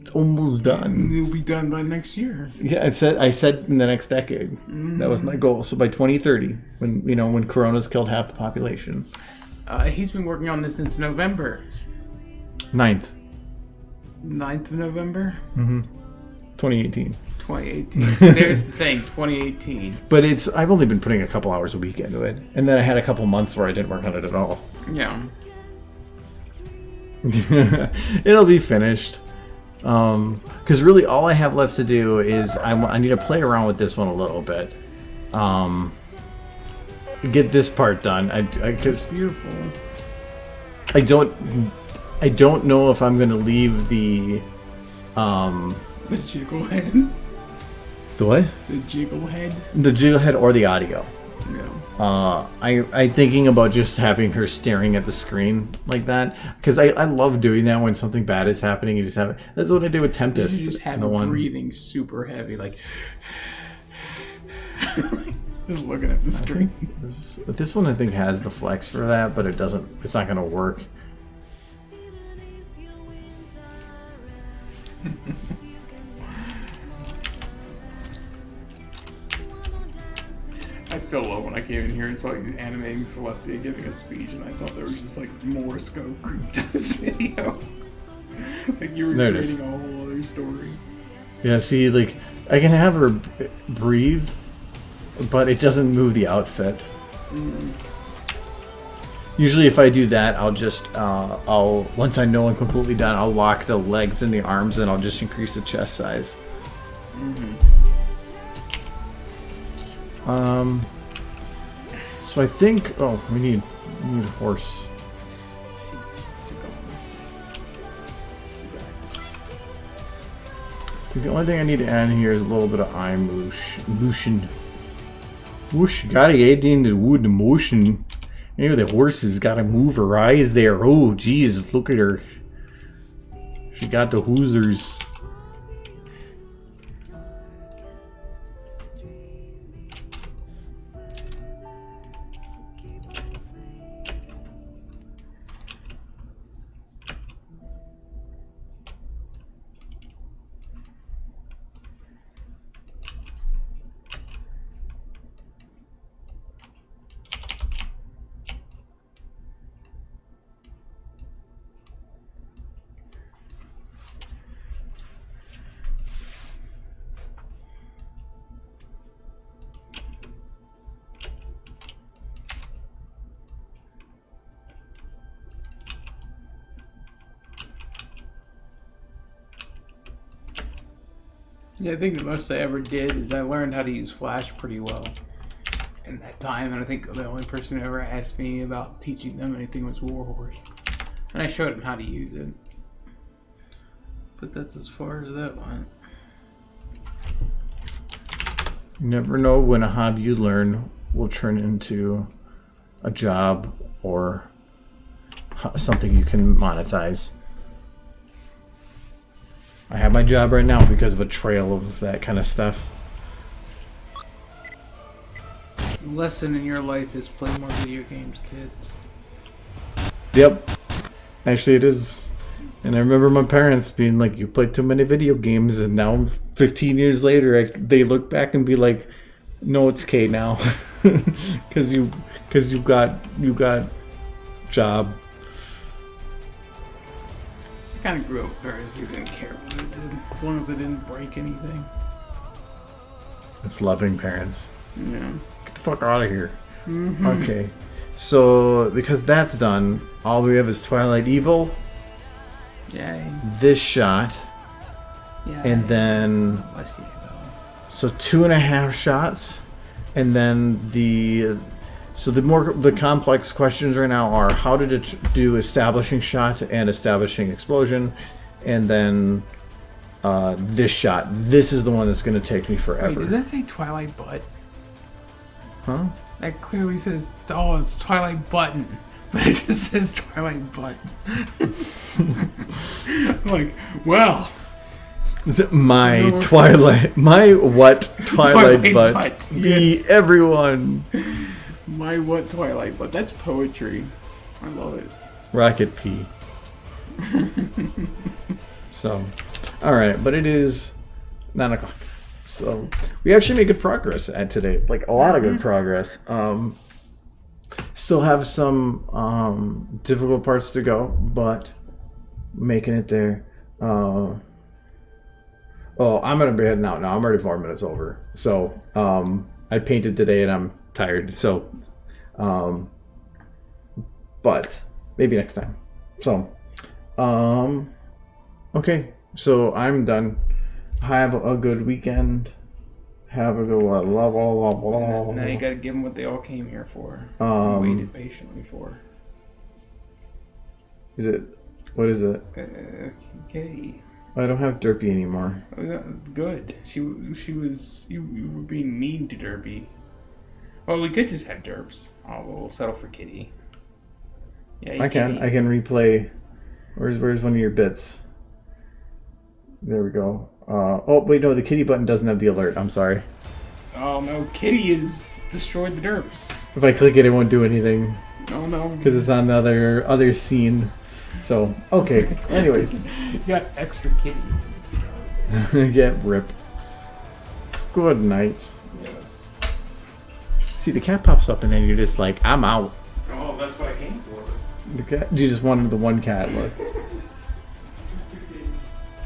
It's almost done. It'll be done by next year. Yeah, I said in the next decade. That was my goal. So by 2030, when Corona's killed half the population. He's been working on this since November. 9th 9th of November? 2018. 2018. So there's the thing, 2018. But I've only been putting a couple hours a week into it. And then I had a couple months where I didn't work on it at all. Yeah. It'll be finished. Because really all I have left to do is I need to play around with this one a little bit. Get this part done. Because Beautiful. I don't know if I'm gonna leave the jiggle head. The what? The jiggle head. The jiggle head or the audio. Yeah. I'm thinking about just having her staring at the screen like that, because I love doing that when something bad is happening. You just have it. That's what I did with Tempest. You just have her breathing super heavy, like just looking at the screen. This one I think has the flex for that, but it's not gonna work. I still love when I came in here and saw you animating Celestia giving a speech, and I thought there was just like more scope creep to this video. Like you were creating a whole other story. Yeah, see, like I can have her breathe, but it doesn't move the outfit. Usually if I do that, I'll just once I know I'm completely done, I'll lock the legs and the arms, and I'll just increase the chest size. So I think we need a horse. I think the only thing I need to add here is a little bit of eye motion. Whoosh, gotta get into wood motion. Maybe the horse has gotta move her eyes there. Oh, jeez, look at her. She got the hoosers. Yeah, I think the most I ever did is I learned how to use Flash pretty well in that time, and I think the only person who ever asked me about teaching them anything was Warhorse. And I showed him how to use it. But that's as far as that went. You never know when a hobby you learn will turn into a job or something you can monetize. I have my job right now because of a trail of that kind of stuff. The lesson in your life is play more video games, kids. Yep. Actually, it is. And I remember my parents being like, you played too many video games. And now, 15 years later, they look back and be like, no, it's K now. Because you got job. I kind of grew up there as you didn't care what it did, as long as it didn't break anything. It's loving parents. Yeah. Get the fuck out of here. Mm-hmm. Okay. So, because that's done, all we have is Twilight Evil. Yay. This shot. Yeah. And then... Bless you, though. So 2.5 shots. And then the... So the complex questions right now are how did it do establishing shot and establishing explosion, and then this shot. This is the one that's going to take me forever. Wait, did that say Twilight Butt? Huh? That clearly says, oh, it's Twilight Button. But it just says Twilight Butt. I'm like, well. Is it my Twilight... My what Twilight butt? Be everyone. My what Twilight Butt? That's poetry. I love it. Rocket P. So, alright, but it is 9 o'clock. So, we actually made good progress at today. Like, a lot of good progress. Still have some difficult parts to go, but making it there. I'm going to be heading out now. I'm already 4 minutes over. So, I painted today and I'm tired. So, but maybe next time. So, okay. So I'm done. Have a good weekend. Have a good one. Now you gotta give them what they all came here for. Waited patiently for. Is it? What is it? Kitty. I don't have Derpy anymore. Good. She was. You were being mean to Derpy. Well, we could just have derps. Oh, we'll settle for Kitty. Yeah, I can replay. Where's one of your bits? There we go. Oh wait, no, the Kitty button doesn't have the alert. I'm sorry. Oh no, Kitty has destroyed the derps. If I click it, it won't do anything. Oh no, because it's on the other scene. So okay. Anyways, you got extra Kitty. Get rip. Good night. Yes. See, the cat pops up and then you're just like, I'm out. Oh, that's what I came for. The cat. You just wanted the one cat. Look.